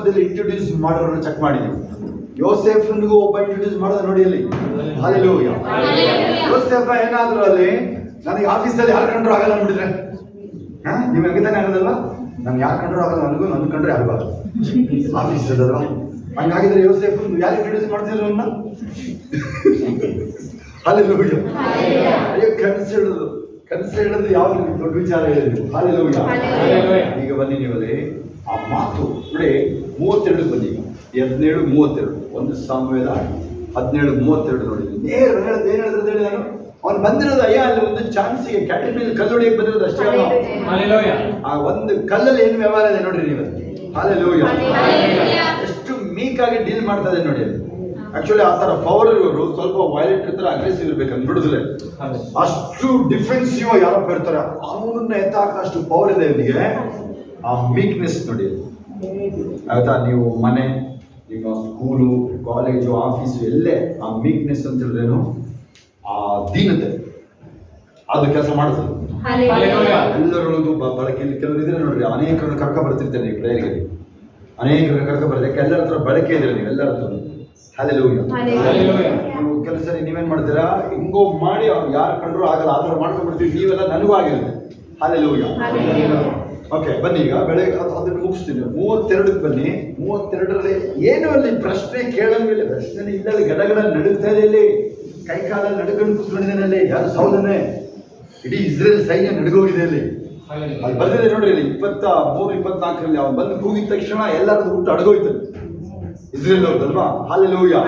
ಪುಸ್ತಕದಲ್ಲಿ introduce ಮಾಡೋರನ್ನ check ಮಾಡಿದ್ದೀವಿ. ಯೋಸೇಫನಿಗೂ ಒಬ್ಬ ಇಂಟ್ರೊಡ್ಯೂಸ್ ಮಾಡೋದು ನೋಡಿ ಅಲ್ಲಿ. ಹಲ್ಲೆಲೂಯಾ. ಯೋಸೇಫ ಏನಾದ್ರು ಅಲ್ಲಿ ನನಗೆ ಆಫೀಸಲ್ಲಿ ಯಾರು ಕಂಡ್ರು ಆಗಲ್ಲ ಅಂದ್ಬಿಟ್ಟಿದ್ರೆ, ನೀವು ಹೆಂಗೆ ತಾನೇ ಆಗೋದಲ್ವಾ, ನನ್ಗೆ ಯಾರು ಕಂಡ್ರು ಆಗಲ್ಲ, ನನಗೂ ನನ್ನ ಕಂಡ್ರೆ ಆಗಬಾರ್ದು ಆಫೀಸಲ್ಲಲ್ವಾ. ಹಂಗಾಗಿದ್ರೆ ಯೋಸೇಫ್ ಯಾರು ಇಂಟ್ರೊಡ್ಯೂಸ್ ಮಾಡ್ತಿದ್ರು ಅವನ್ನ? ಹಲ್ಲೆಲೂಯಾ. ಅಯ್ಯೋ ಕನಸು ಹೇಳೋದು ಯಾವ ದೊಡ್ಡ ವಿಚಾರ ಹೇಳಿದ್ರು. ಹಲ್ಲೆಲೂಯಾ. ಈಗ ಬನ್ನಿ ನೀವಲ್ಲಿ ಆ ಮಾತು ನೋಡಿ 32 ಬನ್ನಿ. 17:32 1 ಸಾಮುವೇಲ 17:32 ನೋಡಿ. ನೇರ ಹೇಳೋದು ಏನು ಹೇಳಿದ್ರೆ ಹೇಳಿ, ನಾನು ಅವ್ನು ಬಂದಿರೋದು ಅಯ್ಯ ಅಲ್ಲಿ ಒಂದು ಚಾನ್ಸಿಗೆ ಕ್ಯಾಟರಿನ್ ಮೇಲೆ ಕಲ್ಲು ಹೊಡಿಯಕ್ಕೆ ಬಂದಿರೋದು ಅಷ್ಟೇ. ಆ ಒಂದು ಕಲ್ಲಲ್ಲಿ ಏನು ವ್ಯವಹಾರ ಇದೆ ನೋಡ್ರಿ ನೀವು. ಹಲ್ಲೆಲೂಯಾ. ಎಷ್ಟು ಮೀಕ್ ಆಗಿ ಡೀಲ್ ಮಾಡ್ತಾ ಇದೆ ನೋಡಿ. ಆಕ್ಚುಲಿ ಆ ಥರ ಪವರ್ ಇವರು ಸ್ವಲ್ಪ ವೈಲೆಂಟ್ ಇರ್ತಾರೆ, ಅಗ್ರೆಸಿವ್ ಇರ್ಬೇಕಂತ ಬಿಡುದಿಲ್ಲ. ಅಷ್ಟು ಡಿಫೆನ್ಸಿವ್ ಯಾರಪ್ಪ ಇರ್ತಾರೆ, ಅವನನ್ನ ಎತ್ತಾಕ ಅಷ್ಟು ಪವರ್ ಇದೆ ಇವನಿಗೆ. ಆ ಮೀಕ್ನೆಸ್ ನೋಡಿ ಆಯ್ತಾ. ನೀವು ಮನೆ, ನಿಮ್ಮ ಸ್ಕೂಲು, ಕಾಲೇಜು, ಆಫೀಸು ಎಲ್ಲೇ ಆ ಮೀಕ್ನೆಸ್ ಅಂತ ಹೇಳಿದ್ರೇನು, ಆ ದೀನತೆ ಅದು ಕೆಲಸ ಮಾಡುತ್ತದೆ. ಎಲ್ಲರೊಳಗೂ ಬಳಕೆ ಕೆಲವರು ಇದ್ರೆ ನೋಡ್ರಿ, ಅನೇಕರನ್ನು ಕರ್ಕ ಬರ್ತಿರ್ತೇನೆ ಈ ಪ್ರೇಯರ್ಗೆ, ಅನೇಕರನ್ನು ಕರ್ಕ ಬರೋದಕ್ಕೆ ಎಲ್ಲರ ಹತ್ರ ಬಳಕೆ ಇದೆ ನೀವು ಎಲ್ಲರ ಹತ್ರ. ಹಲ್ಲೆಲೂಯಾ. ನೀವು ಕೆಲಸ ನೀವೇನ್ ಮಾಡ್ತೀರಾ, ಹಿಂಗೋ ಮಾಡಿ ಅವ್ರು ಯಾರು ಕಂಡ್ರು ಆಗಲ್ಲ ಆ ಥರ ಮಾಡ್ಕೊಂಡ್ಬಿಡ್ತೀವಿ ನೀವೆಲ್ಲ. ನನಗೂ ಆಗಿರುತ್ತೆ. ಹಲ್ಲೆಲೂಯಾ. ಓಕೆ ಬನ್ನಿ ಈಗ ಬೆಳಗ್ಗೆ ಅದನ್ನು ಮುಗಿಸ್ತೀನಿ. 32ಕ್ಕೆ ಬನ್ನಿ. 32ರಲ್ಲಿ ಏನು ಅಲ್ಲಿ ಪ್ರಶ್ನೆ ಕೇಳಂಗಿಲ್ಲ, ಪ್ರಶ್ನೆ ಇಲ್ಲಲ್ಲಿ ಗಡಗಡ ನಡುಗ್ತಾ ಇದೆ ಇಲ್ಲಿ, ಕೈ ಕಾಲಲ್ಲಿ ನಡುಗಂಡು ಕೂತ್ಕೊಂಡಿದ್ದೇನೆ ಅಲ್ಲಿ. ಯಾರು ಸೌಲನೆ ಇಡೀ ಇಸ್ರೇಲ್ ಸೈನ್ಯ ನಡುಗೋಗಿದೆ ಅಲ್ಲಿ. ಅಲ್ಲಿ ಬಂದಿದೆ ನೋಡ್ರಿ ಇಲ್ಲಿ 23-24ರಲ್ಲಿ ಅವ್ನು ಬಂದು ಕೂಗಿದ ತಕ್ಷಣ ಎಲ್ಲರದ್ದು ಹುಟ್ಟು ಅಡಗೋಯ್ತು ಇಸ್ರೇಲ್ ಅವ್ರದಲ್ವಾ. ಹಲ್ಲೆಲೂಯಾ.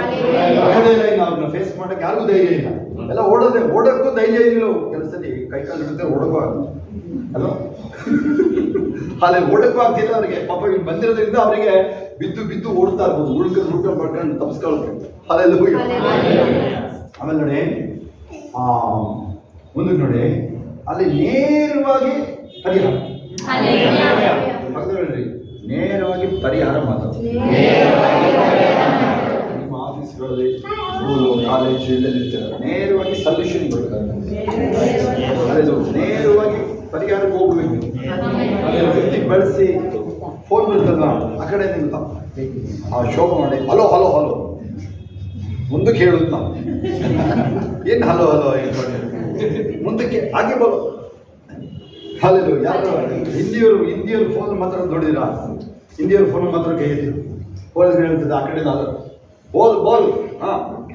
ಆಗೋದೇ ಇಲ್ಲ ಇನ್ನು ಅವ್ರನ್ನ ಫೇಸ್ ಮಾಡಕ್ಕೆ ಯಾರಿಗೂ ಧೈರ್ಯ ಇಲ್ಲ. ಎಲ್ಲ ಓಡೋಕ್ಕೂ ಧೈರ್ಯ ಇಲ್ಲ. ಕೆಲಸದಲ್ಲಿ ಕೈ ಕಾಲು ನಡುತ್ತೆ ಓಡೋಕ್ಕೂ ಅಲ್ವಾ. ಅಲ್ಲಿ ಓಡಕ್ಕೂ ಆಗ್ತಿಲ್ಲ ಅವ್ರಿಗೆ. ಪಾಪ ಇಲ್ಲಿ ಬಂದಿರೋದ್ರಿಂದ ಅವರಿಗೆ ಬಿದ್ದು ಓಡ್ತಾ ಇರ್ಬೋದು, ಊಟ ಮಾಡ್ಕೊಂಡು ತಪ್ಪಿಸ್ಕೊಳ್ಬೇಕು. ಹಲ್ಲೆಲೂಯಾ. ಆಮೇಲೆ ನೋಡಿ ಮುಂದಕ್ಕೆ ನೋಡಿ, ಅಲ್ಲಿ ನೇರವಾಗಿ ಪರಿಹಾರ. ಪಕ್ಕದಲ್ಲಿ ನೇರವಾಗಿ ಪರಿಹಾರ ಮಾತಾಡ್ತಾರೆ. ನಿಮ್ಮ ಆಫೀಸ್ಗಳಲ್ಲಿ, ಸ್ಕೂಲು, ಕಾಲೇಜು ಎಲ್ಲೆಲ್ಲಿ ಇರ್ತಾರೆ, ನೇರವಾಗಿ ಸೊಲ್ಯೂಷನ್ ಬರ್ತಾರೆ. ನೇರವಾಗಿ ಪರಿಹಾರಕ್ಕೆ ಹೋಗ್ಬೇಕು. ಬಳಸಿ ಫೋನ್ ಬರ್ತದ ಆ ಕಡೆ ನಿಲ್ತಾ ಆ ಶೋಕ ಮಾಡಿ ಹಲೋ ಹಲೋ ಹಲೋ ಮುಂದಕ್ಕೆ ಹೇಳುದು ನಾವು. ಏನು ಹಲೋ ಹಲೋ ಮುಂದಕ್ಕೆ ಹಾಗೆ ಬರೋ. ಹಲೋ ಯಾರು ಹಿಂದಿಯವರು ಫೋನ್ ಮಾತ್ರ ನೋಡಿದಿರಾ? ಹಿಂದಿಯವರು ಫೋನ್ ಮಾತ್ರ ಕೈ ಎತ್ತಿದ್ರು. ಪೊಲೀಸ್ ಹೇಳ್ತದೆ ಆ ಕಡೆ ಬೋಲ್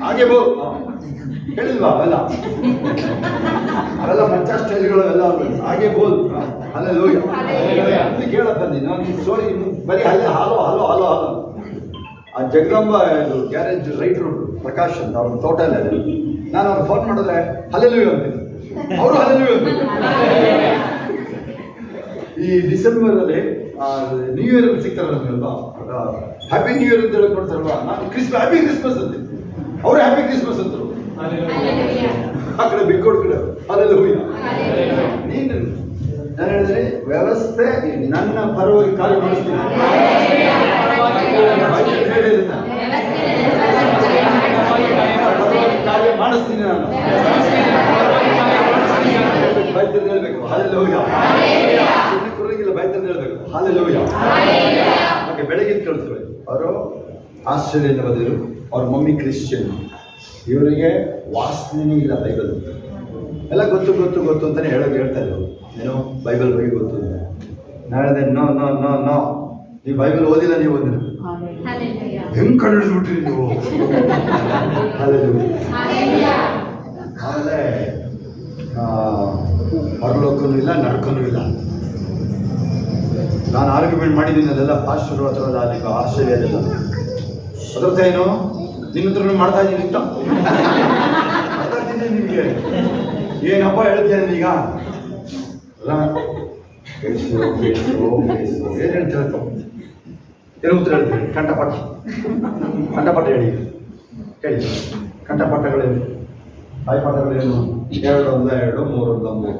ಹಾಗೆ ಬೋಲ್ ಹೇಳಿಲ್ವಾ? ಅವೆಲ್ಲ ಮಚ್ಚ ಸ್ಟೈಲ್ಗಳು ಎಲ್ಲ ಹಾಗೆ ಬೋಲ್. ಹಲ್ಲೆಲೂಯಾ. ಕೇಳತ್ತ ನಾನು ಸ್ಟೋರಿ ಬರೀ ಅಲ್ಲೇ ಹಲೋ ಹಲೋ ಹಲೋ ಹಲೋ. ಆ ಜಗದಂಬ ಗ್ಯಾರೇಜ್ ರೈಟ್ರು ಪ್ರಕಾಶ್ ಅಂತ ಅವ್ರ ತೋಟಲ್ಲಿ ನಾನು ಅವ್ರು ಫೋನ್ ಮಾಡಿದ್ರೆ ಹಲ್ಲೆಲೂಯಾ ಅಂತೀನಿ, ಅವರು ಹಲ್ಲೆಲೂಯಾ ಅಂತೀನಿ. ಈ ಡಿಸೆಂಬರಲ್ಲಿ ನ್ಯೂ ಇಯರ್ ಅಲ್ಲಿ ಸಿಗ್ತಾರಲ್ವಾ, ಹ್ಯಾಪಿ ನ್ಯೂ ಇಯರ್ ಅಂತ ಹೇಳಕ್ ನೋಡ್ತಾರಲ್ವಾ, ನಾನು ಹ್ಯಾಪಿ ಕ್ರಿಸ್ಮಸ್ ಅಂತೀನಿ, ಅವರು ಹ್ಯಾಪಿ ಕ್ರಿಸ್ಮಸ್ ಅಂತರು. ಆ ಕಡೆ ಬಿಗ್ಗೋಡ್ ಕಡೆ ಹಲ್ಲೆಲೂಯಾ. ನೀನು ನಾನು ಹೇಳಿದ್ರೆ ವ್ಯವಸ್ಥೆ ನನ್ನ ಪರವಾಗಿ ಕಾರ್ಯ ಮಾಡಿಸ್ತೀನಿ. ಕಾರ್ಯ ಮಾಡಿಸ್ತೀನಿ ನಾನು. ಬೈತಂದು ಹೇಳ್ಬೇಕು ಹಲ್ಲೆಲೂಯಾ. ಕುರಿಗಿಲ್ಲ ಬೈತಂದು ಹೇಳ್ಬೇಕು ಹಲ್ಲೆಲೂಯಾ. ಓಕೆ ಬೆಳಗ್ಗೆ ಕೇಳ್ತಾರೆ. ಅವರು ಆಸ್ಟ್ರೇಲಿಯಾದಿಂದ ಬಂದಿರು, ಅವ್ರ ಮಮ್ಮಿ ಕ್ರಿಶ್ಚಿಯನ್. ಇವರಿಗೆ ವಾಸನೆ ಇಲ್ಲ ಬೈಬಲ್ ಎಲ್ಲ ಗೊತ್ತು ಅಂತಲೇ ಹೇಳ್ತಾ ಇದ್ರು. ಏನೋ ಬೈಬಲ್ ಬಗ್ಗೆ ಗೊತ್ತು ಅಂತ. ನಾಳೆ ನೋ ನೋ ನೋ ನೋ ನೀವು ಬೈಬಲ್ ಓದಿಲ್ಲ, ನೀವು ಓದಿಲ್ಲ, ಹೆಂಗೆ ಕಂಡುಹಿಡಿದ್ಬಿಟ್ರಿ ನೀವು. ಆಮೇಲೆ ಹೊರಲೋಕನೂ ಇಲ್ಲ, ನಡ್ಕೊನೂ ಇಲ್ಲ. ನಾನು ಆರ್ಗ್ಯುಮೆಂಟ್ ಮಾಡಿದ್ದೀನಿ ಅದೆಲ್ಲ ಪಾಸ್ಟರ್ ಹತ್ರ ಅಲ್ಲಿ ಆಸ್ಟ್ರೇಲಿಯಾದೆಲ್ಲ. ಅದರ್ಥ ಏನು ನಿನ್ನ ಹತ್ರ ಮಾಡ್ತಾ ಇದ್ದೀನಿ ಅಂತ ಮಾತಾಡ್ತಿದ್ದೀನಿ. ನಿಮಗೆ ಏನಪ್ಪ ಹೇಳ್ತೇನೆ ಈಗ ಏನು ಹೇಳ್ತೀರ? ಏನು ಉತ್ತರ ಹೇಳ್ತೀರಿ? ಕಂಠಪಾಠ ಹೇಳಿ ಕಂಠಪಾಠಗಳೇನು? ಬಾಯಿಪಾಠಗಳೇನು? 2 1 2 3 1 3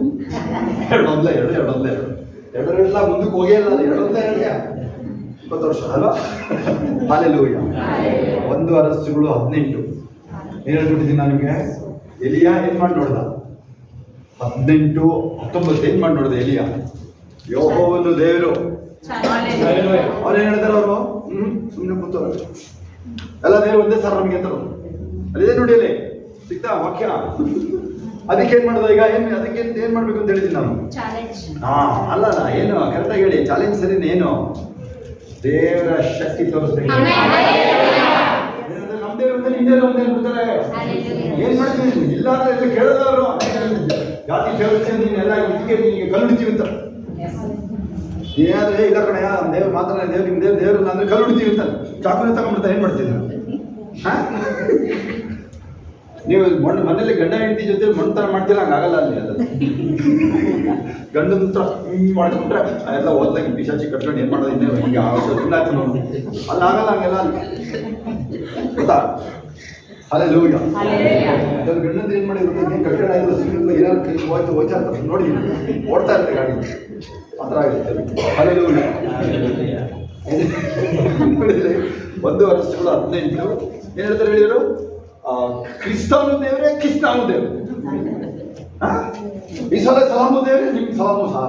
2 1 2 2 1 2 2 ಮುಂದಕ್ಕೆ ಹೋಗೇ ಇಲ್ಲ. 2 1 2 20 ವರ್ಷ ಅಲ್ವಾ? ಹಲ್ಲೆಲೂಯಾ. 1 ಅರಸುಗಳು 18 ಏನು ಹೇಳ್ಬಿಟ್ಟಿದ್ದೀನಿ ನಾನು ನಿಮಗೆ. ಎಲಿಯಾ ಏನು ಮಾಡಿ ನೋಡ್ದ? 18 19 ಏನು ಮಾಡಿ ನೋಡಿದೆ ಎಲಿಯಾ? ಯೆಹೋವನು ದೇವರು ಅವ್ರು ಏನ್ ಹೇಳ್ತಾರೆ ಅವರು ಸುಮ್ಮನೆ ಕೂತವ್ರು ಎಲ್ಲ ದೇವ್ರು ಒಂದೇ ಸರ್ ನಮ್ಗೆ ಅಂತ ಅಲ್ಲಿದೆ ನೋಡಿ ಅಲ್ಲಿ ಸಿಗ್ತಾ ವಾಕ್ಯ. ಅದಕ್ಕೆ ಏನ್ ಮಾಡೋದು ಈಗ ಅದಕ್ಕೆ ಏನ್ ಮಾಡ್ಬೇಕು ಅಂತ ಹೇಳಿದ್ದೀನಿ ನಾನು. ಅಲ್ಲ ಏನು ಕರೆಕ್ಟಾಗಿ ಹೇಳಿ. ಚಾಲೆಂಜ್ ಸರಿನೇ ಏನು? ದೇವರ ಶಕ್ತಿ ತೋರಿಸ್ಬೇಕು. ನಮ್ ದೇವ್ರ ಒಂದೇ ನಿಮ್ ದೇವ್ರ ಒಂದೇ ಅಂತಾರೆ. ಏನ್ ಮಾಡ್ತೀನಿ ಇಲ್ಲ ಅಂದ್ರೆ ಕೇಳೋದವ್ರು ಜಾತಿ ಸೇರಿಸ್ತೀನಿ ನೀನೆಲ್ಲ ಇದಕ್ಕೆ ನಿನಗೆ ಕಲ್ಲುಡಿತೀವಿ ಅಂತ. ಏನಾದ್ರೆ ಇಲ್ಲ ಕಣಯ್ಯ ನಮ್ಮ ದೇವ್ರು ಮಾತ್ರ ದೇವ್ರು ನಿಮ್ ದೇವ್ರಲ್ಲ ಅಂದ್ರೆ ಕಲ್ಲುಡಿತೀವಿ ಅಂತ ಚಾಕುಲಿ ತಗೊಂಡ್ಬಿಡ್ತಾ ಏನ್ ಮಾಡ್ತೀನಿ ನೀವು ಮನೇಲಿ ಗಂಡ ಹೆಂಡತಿ ಜೊತೆ ಮಣ್ತರ ಮಾಡ್ತೀರ ಹಂಗಾಗಲ್ಲ ಅಲ್ಲಿ. ಅದು ಗಂಡನ ಹತ್ರ ಮಾಡ್ಕೊಂಡ್ರೆ ಎಲ್ಲ ಓದ್ಲಾಗಿ ಪಿಶಾಚಿ ಕಟ್ಕೊಂಡು ಏನ್ ಮಾಡೋದು ಇನ್ನೇ ಹಿಂಗೆ ಆಯ್ತು ನೋಡಿ ಅಲ್ಲಿ ಆಗಲ್ಲ ಹಂಗೆಲ್ಲ ಗೊತ್ತಾ. ಹಲ್ಲೆಲೂಯಾ. ಗಂಡಂದ ಏನ್ ಮಾಡಿರುತ್ತೆ ಕಟ್ಟಡ ಇಲ್ಲ ಸಿಗಲ್ಲ ಏನಾದ್ರು ಕೈ ಹೋಯ್ತಾ ಇರ್ತಾರೆ ನೋಡಿ ಓಡ್ತಾ ಇರ್ತಾರೆ ಗಾಡಿ ಆ ಥರ ಆಗುತ್ತೆ. ಹಲ್ಲೆಲೂಯಾ. 1 ವರ್ಷಗಳು 18 ಏನ್ ಹೇಳ್ತಾರೆ ಹೇಳಿದ್ರು ಕ್ರಿಸ್ತನು ದೇವ್ರೆ ಕ್ರಿಸ್ತಾನು ದೇವ್ರೆ. ಈ ಸಲ ಸಲಾಮು ದೇವ್ರೆ ನಿಮ್ಗೆ ಸಲಾಮು ಸಾಲ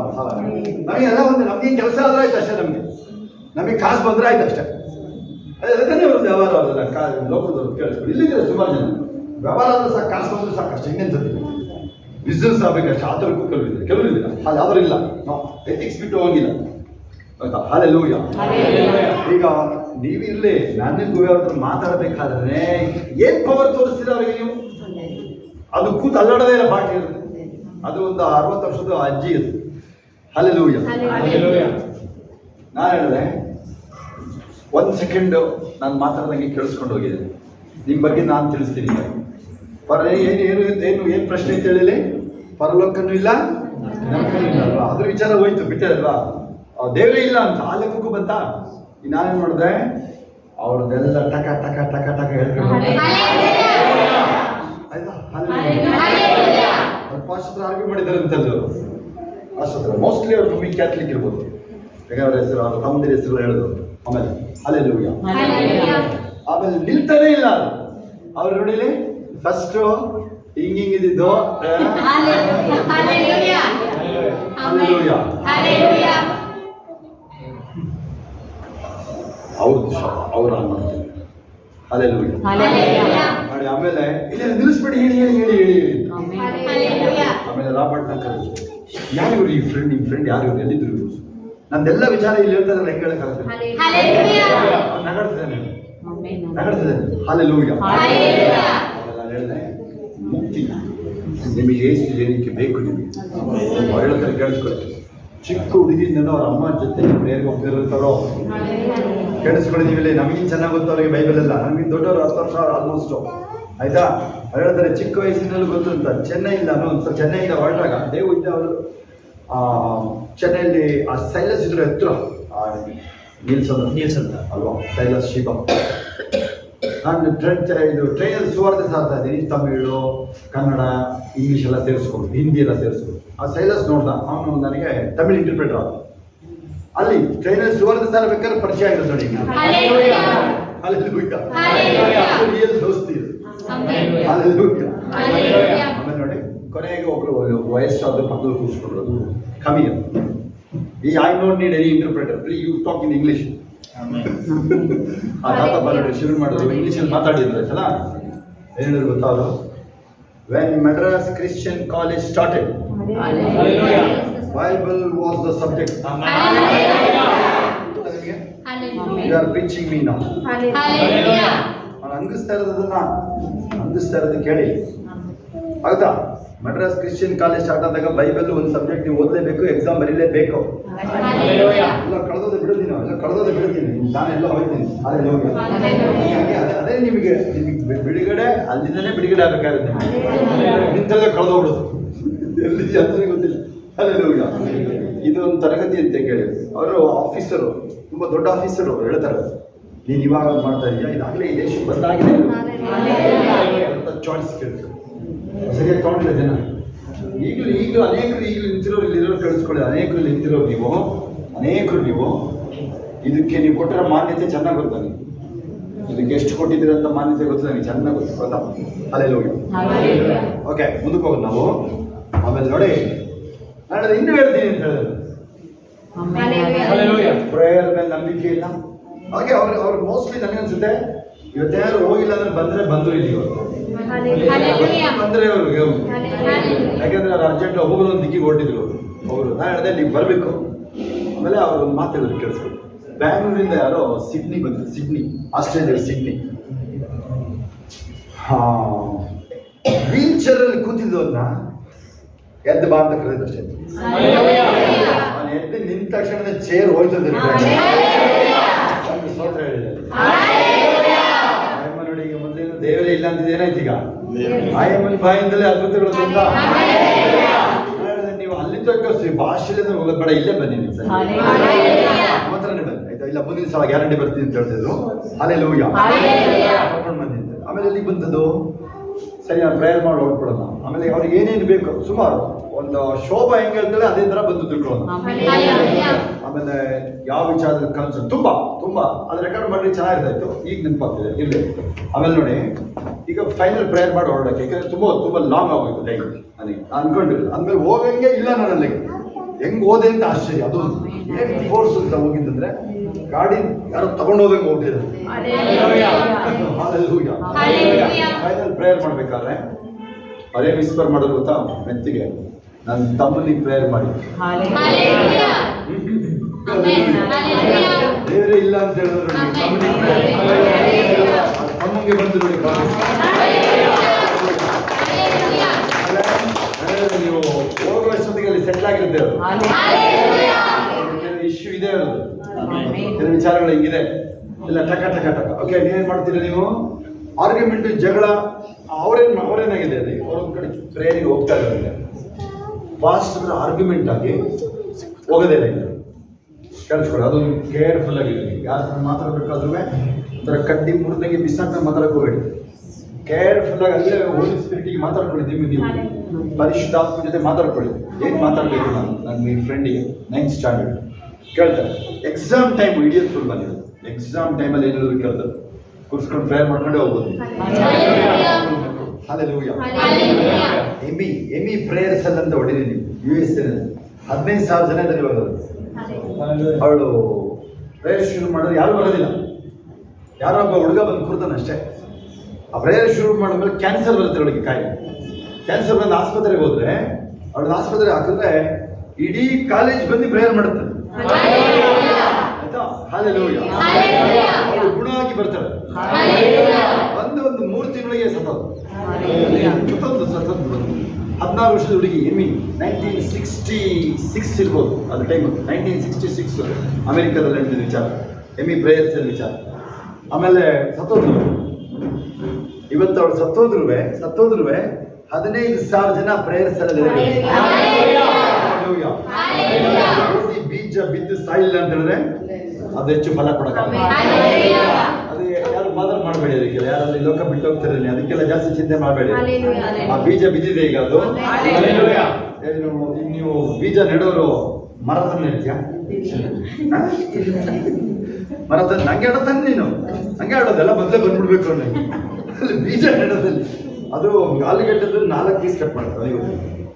ನಮಗೆಲ್ಲ ಒಂದು ನಮ್ಗೆ ಕೆಲಸ ಆದ್ರೆ ಆಯ್ತು ಅಷ್ಟೇ. ನಮಗೆ ಕಾಸು ಬಂದ್ರೆ ಆಯ್ತು ಅಷ್ಟೇ. ಅದಕ್ಕೆ ಒಂದು ವ್ಯವಹಾರ ಅದಲ್ಲ ಲೋಕದವ್ರು ಕೇಳಿಸ್ಕೊಂಡು ಇಲ್ಲಿದ್ದಾರೆ ಸುಮಾರು ಜನ ವ್ಯವಹಾರ ಆದ್ರೆ ಸಾಕು ಕಾಸು ಬಂದ್ರೆ ಸಾಕು ಅಷ್ಟೇ. ಇನ್ನೇನ್ಸತಿ ಬಿಸ್ನೆಸ್ ಆಗ್ಬೇಕಷ್ಟೇ ಆ ಥರಕ್ಕೂ ಕೆಲವರಿದ್ದಾರೆ ಕೆಲವರಿಲ್ಲ ಅಲ್ಲಿ ಯಾವ್ದು ಇಲ್ಲ ನಾವು ಎಥಿಕ್ಸ್ ಬಿಟ್ಟು ಹೋಗಿಲ್ಲ ಆಯ್ತಾ. ಹಲ್ಲೆಲೂಯಾ. ಈಗ ನೀವಿರ್ಲಿ ನನಗೂ ಅವ್ರ ಹತ್ರ ಮಾತಾಡಬೇಕಾದ್ರೆ ಏನ್ ಪವರ್ ತೋರಿಸ್ತೀರ ಅವ್ರಿಗೆ ನೀವು? ಅದು ಕೂತು ಅಲ್ಲಾಡೋದೇ ಇಲ್ಲ ಪಾಠ ಇರುತ್ತೆ. ಅದು ಒಂದು 60 ವರ್ಷದ ಅಜ್ಜಿ ಅದು. ಹಲ್ಲೆಲೂಯಾ. ನಾನು ಹೇಳಿದೆ 1 ಸೆಕೆಂಡ್ ನಾನು ಮಾತಾಡ್ದಂಗೆ ಕೇಳಿಸ್ಕೊಂಡು ಹೋಗಿದ್ದೇನೆ. ನಿಮ್ಮ ಬಗ್ಗೆ ನಾನು ತಿಳಿಸ್ತೀನಿ. ಏನು ಪ್ರಶ್ನೆ ಅಂತ ಹೇಳಿಲಿ? ಪರಲೋಕನೂ ಇಲ್ಲ ನರಕನೂ ಇಲ್ಲ ಅಲ್ವಾ? ಅದ್ರ ವಿಚಾರ ಹೋಯ್ತು ಬಿಟ್ಟೆ ಅಲ್ವಾ? ದೇವರೇ ಇಲ್ಲ ಅಂತ ಆ ಲೆಕ್ಕಕ್ಕೂ ಬಂತ. ನಾನೇನ್ ಮಾಡಿದೆ ಅವ್ರದ್ದೆಲ್ಲ ಟಕ ಟಕ ಟಕ ಟಕ ಹೇಳ್ಕೊಂಡು ಆಯ್ತಾ. ಪಾಸ್ಟರ್ ಆರ್ಗ್ಯೂ ಮಾಡಿದ್ದಾರೆ ಅಂತಂದ್ರು. ಪಾಸ್ಟರ್ ಮೋಸ್ಟ್ಲಿ ಅವ್ರು ಕಮ್ಮಿ ಕ್ಯಾಥಲಿಕ್ ಇರ್ಬೋದು. ಯಾಕಂದ್ರೆ ಹೆಸರು ಅವ್ರ ತಮ್ಮದಿರ ಹೆಸರು ಹೇಳಿದ್ರು. ಆಮೇಲೆ ಹಲ್ಲೆಲೂಯಾ. ಆಮೇಲೆ ನಿಲ್ತಾನೆ ಇಲ್ಲ ಅವ್ರು ನೋಡಿಲಿ. ಫಸ್ಟ್ ಹಿಂಗಿದ್ದಿದ್ದು ಅವ್ರ ಹಲ್ಲೆಲೂಯಾ ಮಾಡಿ. ಆಮೇಲೆ ಇಲ್ಲ ನಿಲ್ಲಿಸ್ಬೇಡಿ ಹೇಳಿ ಹೇಳಿ ಹೇಳಿ ಹೇಳಿ ಹೇಳಿ. ಆಮೇಲೆ ರಾಬರ್ಟ್ ನ ಕರೆದು ಯಾರು ಇವ್ರು ನಿಮ್ಮ ಫ್ರೆಂಡ್ ಯಾರು ಇವ್ರು ಎಲ್ಲಿದ್ರು ಇವರು? ನಂದೆಲ್ಲ ವಿಚಾರ ಇಲ್ಲಿ ಹೇಳ್ತಾರೆ ಹೆಂಗ್ ಹೇಳಕ್ಕಾಗುತ್ತೆ? ನಗಾಡ್ತಿದ್ದೇನೆ. ಹಲ್ಲೆಲೂಯಾ. ನಾನು ಹೇಳಿದೆ ಮುಕ್ತಿ ನಿಮಗೆ ಏಸು ಏನಕ್ಕೆ ಬೇಕು? ನಿಮಗೆ ಹೇಳ್ತಾರೆ ಕೇಳಿಸ್ಕೊಳ್ಳಿ. ಚಿಕ್ಕ ಹುಡುಗಿಂದ ಅವ್ರ ಅಮ್ಮ ಜೊತೆ ಪ್ರೇಯರ್ಗೆ ಹೋಗ್ತಿರ್ತಾರೋ ಕೇಳಿಸ್ಕೊಳ್ಳಿ. ನೀವಿಲ್ಲ ನಮಗಿನ್ ಚೆನ್ನಾಗಿ ಗೊತ್ತು ಅವ್ರಿಗೆ ಬೈಬಲ್ ಎಲ್ಲ. ನಮಗೆ ದೊಡ್ಡವರು 10 ವರ್ಷ ಆಲ್ಮೋಸ್ಟ್ ಆಯ್ತಾ. ಹೇಳ್ತಾರೆ ಚಿಕ್ಕ ವಯಸ್ಸಿನಲ್ಲೂ ಗೊತ್ತು ಅಂತ. ಚೆನ್ನೈಯಿಂದ ಒಂದ್ಸಲ ಚೆನ್ನೈಯಿಂದ ಹೊರಟಾಗ ದೇವ್ ಇದ್ದ ಅವರು ಚೆನ್ನೈಯಲ್ಲಿ ಆ ಸೈಲಸ್ ಇದ್ರು ಎತ್ತರ ನೀಲ್ಸ್ ಅಂತ ಅಲ್ವಾ ಸೈಲಸ್ ಶಿವ. ನಾನು ಟ್ರೈನಲ್ಲಿ ಸುವಾರ್ತೆ ಸಾರ್ತಾ ಇದ್ದೀನಿ. ತಮಿಳು ಕನ್ನಡ ಇಂಗ್ಲೀಷ್ ಎಲ್ಲ ಸೇರಿಸ್ಕೊಂಡು ಹಿಂದಿ ಎಲ್ಲ ಸೇರಿಸ್ಕೊಂಡು. ಆ ಸೈಲಸ್ ನೋಡ್ದ ಅವನು ನನಗೆ ತಮಿಳು ಇಂಟರ್ಪ್ರಿಟರ್ ಆದ. ಅಲ್ಲಿ ಟ್ರೈನಲ್ಲಿ ಸುವಾರ್ತೆ ಸಾರ ಬೇಕಾದ್ರೆ ಪರಿಚಯ ಆಗಿರೋದು ನೋಡಿ. ರಿಯಲ್ ದೋಸ್ತಿ. ಆಮೇಲೆ ನೋಡಿ ಕೊನೆಗೆ ಒಬ್ರು ವಯಸ್ಸಾದ ಪಕ್ಕದಲ್ಲಿ ಕೂರಿಸ್ಕೊಂಡ್ರು ಕಮ್ಮಿ. I don't need any interpreter, you talk in English. ಆ ತಾತ ಬರೋದು ಶುರು ಮಾಡಿದ್ರು ಇಂಗ್ಲೀಷಲ್ಲಿ ಮಾತಾಡಿದ್ರು ಆಯ್ತಲ್ಲ. ಏನು ಹೇಳಿದ್ರು ಗೊತ್ತಾ ಅವರು? When Madras Christian college started Bible was the subject. You are preaching me now. ನಾನು ಅಂಗಿಸ್ತಾ ಇರೋದನ್ನ ಕೇಳಿ ಆಗುತ್ತಾ? ಮಡ್ರಾಸ್ ಕ್ರಿಶ್ಚಿಯನ್ ಕಾಲೇಜ್ ಸ್ಟಾರ್ಟ್ ಆದಾಗ ಬೈಬಲ್ ಒಂದು ಸಬ್ಜೆಕ್ಟ್ ನೀವು ಓದಲೇಬೇಕು, ಎಕ್ಸಾಮ್ ಬರೀಲೇಬೇಕು. ಎಲ್ಲ ಕಳೆದೋದೆ ಬಿಡ್ತೀನಿ ನಾನೆಲ್ಲ ಹೋಗ್ತೀನಿ. ಅದೇ ನಿಮಗೆ ಬಿಡುಗಡೆ ಅಲ್ಲಿಂದನೇ ಬಿಡುಗಡೆ ಆಗಬೇಕಾಗುತ್ತೆ. ನಿಂತಲ್ಲೇ ಕಳೆದೋಗ್ಬಿಡೋದು ಎಲ್ಲಿ ಅಂತ ಗೊತ್ತಿಲ್ಲ. ಹಲ್ಲೆಲೂಯಾ. ಇದು ಒಂದು ತರಗತಿ ಅಂತ ಕೇಳಿ ಅವರು ಆಫೀಸರು, ತುಂಬ ದೊಡ್ಡ ಆಫೀಸರು ಹೇಳ್ತಾರೆ, ನೀನು ಇವಾಗ ಮಾಡ್ತಾ ಇದೀಯಾ, ಇದಾಗಲೇ ಈ ದೇಶ ಬಂದಾಗಿದೆ ಚಾಯ್ಸ್ ಕೇಳ್ತಾರೆ. ಸರಿಯಾಗಿ ತಗೊಂಡಿಲ್ಲ ಜನ. ಈಗಲೂ ಅನೇಕರು ನಿಂತಿರೋರು ಇಲ್ಲಿರೋರು ಕೇಳಿಸ್ಕೊಳ್ಳಿ. ಅನೇಕರು ನಿಂತಿರೋರು ನೀವು ಇದಕ್ಕೆ ನೀವು ಕೊಟ್ಟಿರೋ ಮಾನ್ಯತೆ ಚೆನ್ನಾಗಿ ಗೊತ್ತಾ? ಇದಕ್ಕೆ ಎಷ್ಟು ಕೊಟ್ಟಿದ್ದೀರಂತ ಮಾನ್ಯತೆ ಗೊತ್ತು ನನಗೆ ಚೆನ್ನಾಗಿ ಗೊತ್ತಾ? ಹಲ್ಲೆಲೂಯಾ. ಓಕೆ, ಮುಂದಕ್ಕೆ ಹೋಗೋದು ನಾವು. ಆಮೇಲೆ ನೋಡಿ ನಾನು ಇನ್ನೂ ಹೇಳ್ತೀನಿ ಅಂತ ಹೇಳಿದ್ರು. ಪ್ರೇಯರ್ ಮೇಲೆ ನಂಬಿಕೆ ಇಲ್ಲ. ಹಾಗೆ ಅವ್ರು ಮೋಸ್ಟ್ಲಿ ನನಗನ್ಸುತ್ತೆ ಇವತ್ತಾರು ಹೋಗಿಲ್ಲ ಅಂದ್ರೆ ಬಂದ್ರು ಇಲ್ಲಿ ಇವತ್ತು ಬಂದ್ರೆ ಅವ್ರಿಗೆ ಯಾಕಂದ್ರೆ ಅವ್ರು ಅರ್ಜೆಂಟ್ ಹೋಗಲು ಒಂದು ದಿಕ್ಕಿಗೆ ಹೊರಟಿದ್ರು ಅವರು. ನಾನು ಹೇಳಿದೆ ನೀವು ಬರಬೇಕು. ಆಮೇಲೆ ಅವ್ರು ಮಾತಾಡಿದ್ರು ಕೇಳಿಸ್ಬೇಕು. ಬ್ಯಾಂಗ್ಳೂರಿಂದ ಯಾರೋ ಸಿಡ್ನಿ ಬಂದ್ರು, ಸಿಡ್ನಿ, ಆಸ್ಟ್ರೇಲಿಯಾ ಸಿಡ್ನಿ. ವೀಲ್ ಚೇರಲ್ಲಿ ಕೂತಿದ್ದವ್ರನ್ನ ಎದ್ದು ಬಾ ಅಂತ ಕರೆದಷ್ಟೇ. ನಾನು ಎದ್ದು ನಿಂತ ತಕ್ಷಣ ಚೇರ್ ಹೋಯ್ತದೆ. ಸ್ತೋತ್ರ ಹೇಳಿದೆ. ಆಯಮ್ಮ ನೋಡಿ, ಈಗ ಮೊದಲೇನು ದೇವರೇ ಇಲ್ಲ ಅಂತಿದ್ದು ಏನಾಯ್ತು ಈಗ? ಆಯಮ್ಮನ ಬಾಯಿಂದಲೇ ಅದ್ಭುತಗಳು ತುಂಬ. ನೀವು ಅಲ್ಲಿ ತನಕ ಭಾಷೆಯಿಂದ ಹೋಗೋದು ಬೇಡ, ಇಲ್ಲೇ ಬನ್ನಿ ನೀವು ಸರ್ ಮಾತ್ರನೇ ಬನ್ನಿ ಆಯ್ತಾ. ಇಲ್ಲ ಮುಂದಿನ ಸಲ ಗ್ಯಾರಂಟಿ ಬರ್ತೀನಿ ಅಂತ ಹೇಳ್ತಿದ್ರು. ಹಲ್ಲೆಲೂಯಾ ಕರ್ಕೊಂಡು ಬಂದಿದ್ದೆ. ಆಮೇಲೆ ಎಲ್ಲಿಗೆ ಬಂದದ್ದು? ಸರಿ, ನಾನು ಪ್ರೇಯರ್ ಮಾಡಿ ಹೊರಟ್ಬಿಡೋಣ. ಆಮೇಲೆ ಅವ್ರಿಗೆ ಏನೇನು ಬೇಕು ಸುಮಾರು ಒಂದು ಶೋಭಾ ಹೆಂಗೆ ಹೇಳ್ತಾಳೆ ಅದೇ ಥರ ಬಂದು ತಿಳ್ಕೊಳ್ಳೋಣ. ಆಮೇಲೆ ಯಾವ ವಿಚಾರದಲ್ಲಿ ಕನಸು ತುಂಬ ಅದು ರೆಕಾರ್ಡ್ ಮಾಡಿ ಚೆನ್ನಾಗಿರ್ತಾಯಿತ್ತು. ಈಗ ನೆನಪಾಗ್ತಿದೆ ಇಲ್ಲಿ. ಆಮೇಲೆ ನೋಡಿ, ಈಗ ಫೈನಲ್ ಪ್ರೇಯರ್ ಮಾಡಿ ಹೊರಡೋಕ್ಕೆ, ಯಾಕಂದರೆ ತುಂಬ ಲಾಂಗ್ ಆಗೋಯ್ತು ಟೈಮ್. ನನಗೆ ಅನ್ಕೊಂಡಿಲ್ಲ. ಅಂದಮೇಲೆ ಹೋಗಂಗೆ ಇಲ್ಲ ನನ್ನಲ್ಲಿ. ಹೆಂಗೆ ಹೋದೆ ಅಂತ ಆಶ್ಚರ್ಯ. ಅದು ಏನು ಫೋರ್ಸ್ ಅಂತ ಹೋಗಿದ್ದಂದ್ರೆ ಗಾಡಿ ಯಾರೋ ತಗೊಂಡೋದಂಗೆ ಹೋಗ್ತಿದ್ದಾರೆ. ಫೈನಲ್ ಪ್ರೇಯರ್ ಮಾಡ್ಬೇಕಾದ್ರೆ ಅದೇ ವಿಸ್ಪರ್ ಮಾಡೋದು ಗೊತ್ತಾ? ಮೆತ್ತಿಗೆ ನನ್ನ ತಮ್ಮನಿಗೆ ಪ್ರೇಯರ್ ಮಾಡಿ, ದೇವರೇ ಇಲ್ಲ ಅಂತ ಹೇಳಿದ್ರು ತಮ್ಮನಿಗೆ ಬಂದು ನೋಡಿ. ನೀವು ಹೋಗುವ ಅಷ್ಟೊತ್ತಿಗೆ ಅಲ್ಲಿ ಸೆಟ್ಲ್ ಆಗಿರುತ್ತೆ. ಇಶ್ಯೂ ಇದೆ, ಅದು ಕೆಲವು ವಿಚಾರಗಳು ಹಿಂಗಿದೆ ಇಲ್ಲ. ಟಕ ಓಕೆ, ನೀವೇನು ಮಾಡ್ತೀರಾ ನೀವು? ಆರ್ಗ್ಯುಮೆಂಟ್, ಜಗಳ, ಅವರೇನಾಗಿದೆ ಅಲ್ಲಿ ಅವ್ರೊಂದು ಕಡೆ ಪ್ರೇಯರಿಗೆ ಹೋಗ್ತಾ ಇದ್ದಾರೆ. ಫಾಸ್ಟ್ ಅಂದ್ರೆ ಆರ್ಗ್ಯುಮೆಂಟ್ ಆಗಿ ಹೋಗೋದೇ ಇಲ್ಲ. ಕೇಳಿಸ್ಕೊಳ್ಳಿ, ಅದು ಕೇರ್ಫುಲ್ ಆಗಿರಲಿ. ಯಾರು ಮಾತಾಡಬೇಕಾದ್ರೂ ಒಂಥರ ಕಡ್ಡಿ ಮುರಿದಂಗೆ ಬಿಸಾಕ ಮಾತಾಡಕ್ಕೆ ಹೋಗಬೇಡಿ. ಕೇರ್ಫುಲ್ ಆಗಿ ಅಲ್ಲೇ ಹೋಲಿ ಸ್ಪಿರಿಟಿಗೆ ಮಾತಾಡ್ಕೊಳ್ಳಿ. ನೀವು ಪರಿಶುದ್ಧಾತ್ಮ ಜೊತೆ ಮಾತಾಡ್ಕೊಳ್ಳಿ. ಏನು ಮಾತಾಡಬೇಕು? ನನ್ನ ನಿಮ್ಮ ಫ್ರೆಂಡಿಗೆ 9th ಸ್ಟ್ಯಾಂಡರ್ಡ್ ಕೇಳ್ತಾರೆ. ಎಕ್ಸಾಮ್ ಟೈಮ್ ಇಡಿಯತ್ ಫುಲ್ ಬಂದಿದೆ. ಎಕ್ಸಾಮ್ ಟೈಮಲ್ಲಿ ಏನಾದ್ರು ಕೇಳ್ತಾರೆ, ಕೂರಿಸ್ಕೊಂಡು ಪ್ರೇಯರ್ ಮಾಡ್ಕೊಂಡೇ ಹೋಗ್ಬೋದು. ಹಲ್ಲೆಲೂಯಾ. ಎಮಿ ಪ್ರೇಯರ್ ಸೆಲ್ ಅಂತ ಹೊಡಿದೀನಿ USA 15,000 ಜನ ಇದ್ದಾರೆ ಇವಾಗ. ಅವಳು ಪ್ರೇಯರ್ ಶುರು ಮಾಡಿದ್ರೆ ಯಾರು ಬರೋದಿಲ್ಲ. ಯಾರೋ ಒಬ್ಬ ಹುಡುಗ ಬಂದು ಕೂರ್ತಾನೆ ಅಷ್ಟೇ. ಆ ಪ್ರೇಯರ್ ಶುರು ಮಾಡಿದ್ಮೇಲೆ ಕ್ಯಾನ್ಸರ್ ಬರುತ್ತೆ ಅವಳಿಗೆ, ಕಾಯಿಲೆ. ಕ್ಯಾನ್ಸರ್ ಬಂದು ಆಸ್ಪತ್ರೆಗೆ ಹೋದ್ರೆ ಅವಳನ್ನ ಆಸ್ಪತ್ರೆಗೆ ಹಾಕಿದ್ರೆ ಇಡೀ ಕಾಲೇಜ್ ಬಂದು ಪ್ರೇಯರ್ ಮಾಡುತ್ತೆ. ಆಯ್ತಾ? ಹಲ್ಲೆಲೂಯಾ. ಅವಳು ಗುಣ ಆಗಿ ಬರ್ತಾಳೆ. ಒಂದು 3 ತಿಂಗಳಿಗೆ ಸತ್ತೋದು. 16 ವರ್ಷದ ಹುಡುಗಿ. 1966 ಇರ್ಬೋದು ಅದು ಟೈಮ್. 1966 ಅಮೆರಿಕಾದಲ್ಲಿ ನಡೆದಿದ್ದ ವಿಚಾರ. ಪ್ರೇಯರ್ಸ್ ವಿಚಾರ. ಆಮೇಲೆ ಸತ್ತೋದ್ರು. ಇವತ್ತು ಅವಳು ಸತ್ತೋದ್ರು 15,000 ಜನ ಪ್ರೇಯರ್ಸ್ ಅಲ್ಲಿ ಬೀಜ ಬಿದ್ದು ಸಾಯಿಲ್ಲ ಅಂತ ಹೇಳಿದ್ರೆ ಅದು ಹೆಚ್ಚು ಫಲ ಕೊಡಕ್ಕಾಗಲ್ಲ. ಅದೇ ಯಾರು ಬಾದರ್ ಮಾಡಬೇಡಿ. ಅದಕ್ಕೆಲ್ಲ ಯಾರಲ್ಲಿ ಲೋಕ ಬಿಟ್ಟು ಹೋಗ್ತಿರಲಿ, ಅದಕ್ಕೆಲ್ಲ ಜಾಸ್ತಿ ಚಿಂತೆ ಮಾಡಬೇಡಿ. ಆ ಬೀಜ ಬಿದ್ದಿದೆ ಈಗ. ಅದು ನೀವು ಬೀಜ ನೆಡೋರು ಮರತನ ಇರ್ತೀಯ? ಮರತನ ನಂಗೆ ಆಡೋತಾನೆ ನೀನು. ಹಂಗೆ ಆಡೋದೆಲ್ಲ ಮೊದಲೇ ಬಂದ್ಬಿಡ್ಬೇಕು ನನಗೆ. ಅಲ್ಲಿ ಬೀಜ ನೆಡೋದಲ್ಲಿ ಅದು ಆಲೂಗೆಡ್ಡೆದಲ್ಲಿ 4 ಪೀಸ್ ಕಟ್ ಮಾಡ್ತಾರೆ.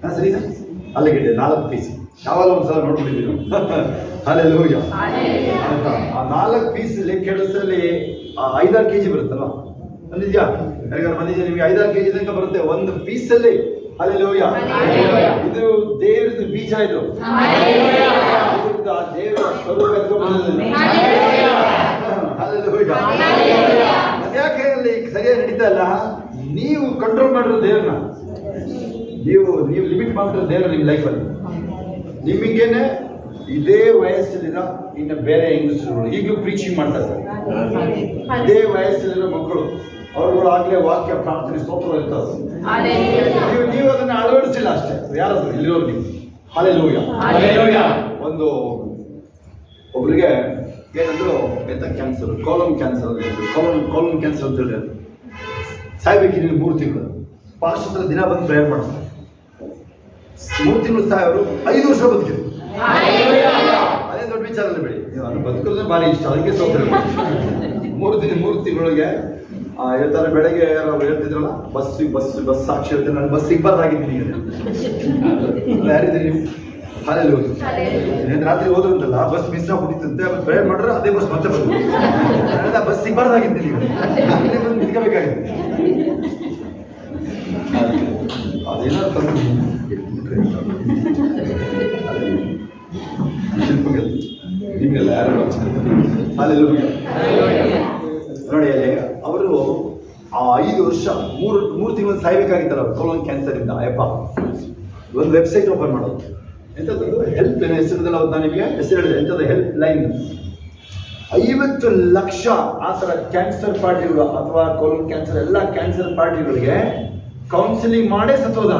ಹಾಂ ಸರಿನಾ? ಆಲೂಗೆಡ್ಡೆ 4 ಪೀಸ್ ಯಾವಾಗ ಒಂದ್ಸಲ ನೋಡ್ಬಿಟ್ಟಿದ್ದೀವಿ. ಹಲ್ಲೆಲೂಯಾ. ಆಯ್ತಾ? ಆ 4 ಪೀಸಲ್ಲಿ ಕೆಲಸದಲ್ಲಿ 5-6 kg ಬರುತ್ತಲ್ವ? ಬಂದಿದ್ಯಾ? ಯಾರಿಗಾರು ಬಂದಿದ್ಯಾ ನಿಮಗೆ? 5-6 kg ತನಕ ಬರುತ್ತೆ ಒಂದು ಪೀಸಲ್ಲಿ. ಹಲ್ಲೆಲೂಯಾ. ಇದು ದೇವರದ್ದು ಬೀಜ. ಇದು ದೇವರ ಸ್ವರೂಪ ಎತ್ಕೊಂಡು. ಹಲ್ಲೆಲೂಯಾ. ಅದ್ಯಾಕೆ ಅಲ್ಲಿ ಸರಿಯಾಗಿ ನಡೀತಾ ಇಲ್ಲ? ನೀವು ಕಂಟ್ರೋಲ್ ಮಾಡಿರೋ ದೇವ್ರನ್ನ, ನೀವು ಲಿಮಿಟ್ ಮಾಡಿರೋ ದೇವ್ರ ನಿಮ್ಮ ಲೈಫಲ್ಲಿ. ನಿಮಗೇನೆ ಇದೇ ವಯಸ್ಸಲ್ಲಿರೋ ಇನ್ನು ಬೇರೆ ಹೆಂಗಸರುಗಳು ಈಗಲೂ ಪ್ರೀಚಿಂಗ್ ಮಾಡ್ತಾ ಇದ್ದಾರೆ. ಇದೇ ವಯಸ್ಸಲ್ಲಿರೋ ಮಕ್ಕಳು ಅವ್ರುಗಳು ಆಗ್ಲೇ ವಾಕ್ಯ ಪ್ರಾರ್ಥನೆ ಸ್ತೋತ್ರ ಇರ್ತಾರೆ. ನೀವು ಅದನ್ನ ಅಳವಡಿಸಿಲ್ಲ ಅಷ್ಟೇ. ಯಾರಾದ್ರು ಇಲ್ಲಿರೋರು ನೀವು. ಹಲ್ಲೆಲೂಯಾ. ಒಬ್ರಿಗೆ ಏನಂದ್ರು ಎಂತ ಕ್ಯಾನ್ಸರ್, ಕಾಲಮ್ ಕ್ಯಾನ್ಸರ್ ಅಂತ ಹೇಳಿ ಸಾಯ್ಬೇಕಿದ್ದೀನಿ 3 ತಿಂಗಳು. ಪಾಸ್ಟ್ ಹತ್ರ ದಿನ ಬಂದು ಪ್ರೇಯರ್ ಮಾಡಿಸ್ತಾರೆ. 3 ತಿಂಗಳು ಸಾಯೋರು 5 ವರ್ಷ ಬದುಕಿದ್ರು. ಅದೇ ದೊಡ್ಡ ವಿಚಾರ ಅಲ್ಲ ಬೇಡಿ. ಅದು ಬದುಕೋದ್ರೆ ಭಾರಿ ಇಷ್ಟ, ಅದಕ್ಕೆ ಸ್ತೋತ್ರ. 3 ತಿಂಗಳಿಗೆ ಹೇಳ್ತಾರೆ. ಬೆಳಗ್ಗೆ ಯಾರು ಹೇಳ್ತಿದ್ರಲ್ಲ, ಬಸ್ ಸಾಕ್ಷಿ ಹೇಳ್ತಾರೆ. ನಾನು ಬಸ್ ಸಿಗ್ಬಾರ್ದಾಗಿದ್ದೀನಿ. ಯಾರಿದ್ದೀರಿ ನೀವು? ಹಾಲೆಲೂಯಾ. ರಾತ್ರಿ ಹೋದ್ರಂತಲ್ಲ, ಬಸ್ ಮಿಸ್ ಆಗ್ಬಿಟ್ಟಿತ್ತಂತೆ, ಮತ್ತೆ ಪ್ರೇಯರ್ ಮಾಡ್ರೆ ಅದೇ ಬಸ್ ಮತ್ತೆ ಬಂದು ಬಸ್ ಸಿಗ್ಬಾರ್ದಾಗಿತ್ತು, ನೀವು ಅಲ್ಲೇ ಬಂದು ನಿಂತ್ಕೋಬೇಕಾಗಿತ್ತು. ಅದೇನಾದ್ರು ತಂದು ನಿಮಗೆಲ್ಲ ಯಾರು ನೋಡಿ, ಅವರು ಆ 5 ವರ್ಷ 3 ತಿಂಗಳು ಸಾಯ್ಬೇಕಾಗಿತ್ತಲ್ಲ ಅವ್ರು ಕೋಲನ್ ಕ್ಯಾನ್ಸರ್ ಇಂದ. ಅಯ್ಯಪ್ಪ, ಒಂದು ವೆಬ್ಸೈಟ್ ಓಪನ್ ಮಾಡೋದು, ಎಂಥದ್ದು ಹೆಲ್ಪ್ ಹೆಸರದಲ್ಲಿ ಅವ್ರು ನಾನು ನಿಮಗೆ ಹೆಸರು ಹೇಳಿದೆ, ಎಂಥದ್ದು ಹೆಲ್ಪ್ ಲೈನ್. 50 ಲಕ್ಷ ಆ ಥರ ಕ್ಯಾನ್ಸರ್ ಪಾರ್ಟಿಗಳು ಅಥವಾ ಕೋಲನ್ ಕ್ಯಾನ್ಸರ್ ಎಲ್ಲ ಕ್ಯಾನ್ಸರ್ ಪಾರ್ಟಿಗಳಿಗೆ ಕೌನ್ಸಿಲಿಂಗ್ ಮಾಡೇ ಸತ್ತೋದ.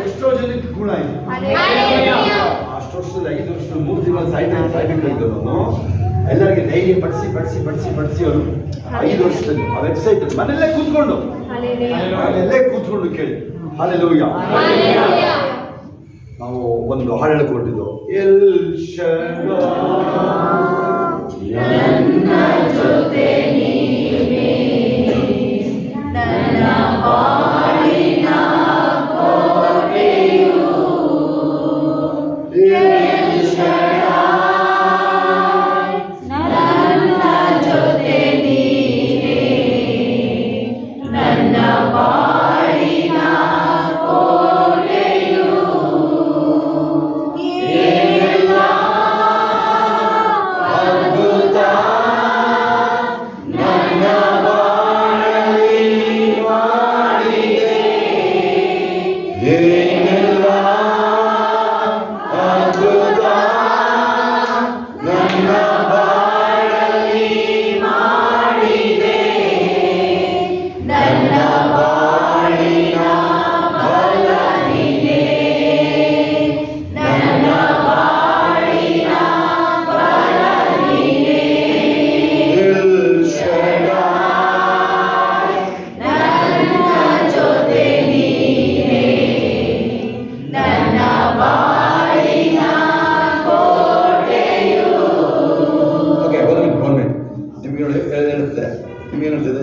ಎಷ್ಟೋ ಜನಕ್ಕೆ ಗುಣ ಆಯ್ತು. ಅಷ್ಟು ವರ್ಷದಲ್ಲಿ 5 ವರ್ಷದಲ್ಲಿ 3 ತಿಂಗಳು ಸಾಯ್ಬೇಕಾಗಿತ್ತು. ನಾನು ಎಲ್ಲರಿಗೆ ಧೈರ್ಯ ಪಡಿಸಿ ಅವರು 5 ವರ್ಷದಲ್ಲಿ ಆ ವೆಬ್ಸೈಟ್ ಮನೆಯಲ್ಲೇ ಕೂತ್ಕೊಂಡು ಕೇಳಿ. ಹಾಲೆಲೂಯಾ. ನಾವು ಒಂದು ಹಾಡು ಹೇಳ್ಕೊಟ್ಟಿದ್ದು, ಎಲ್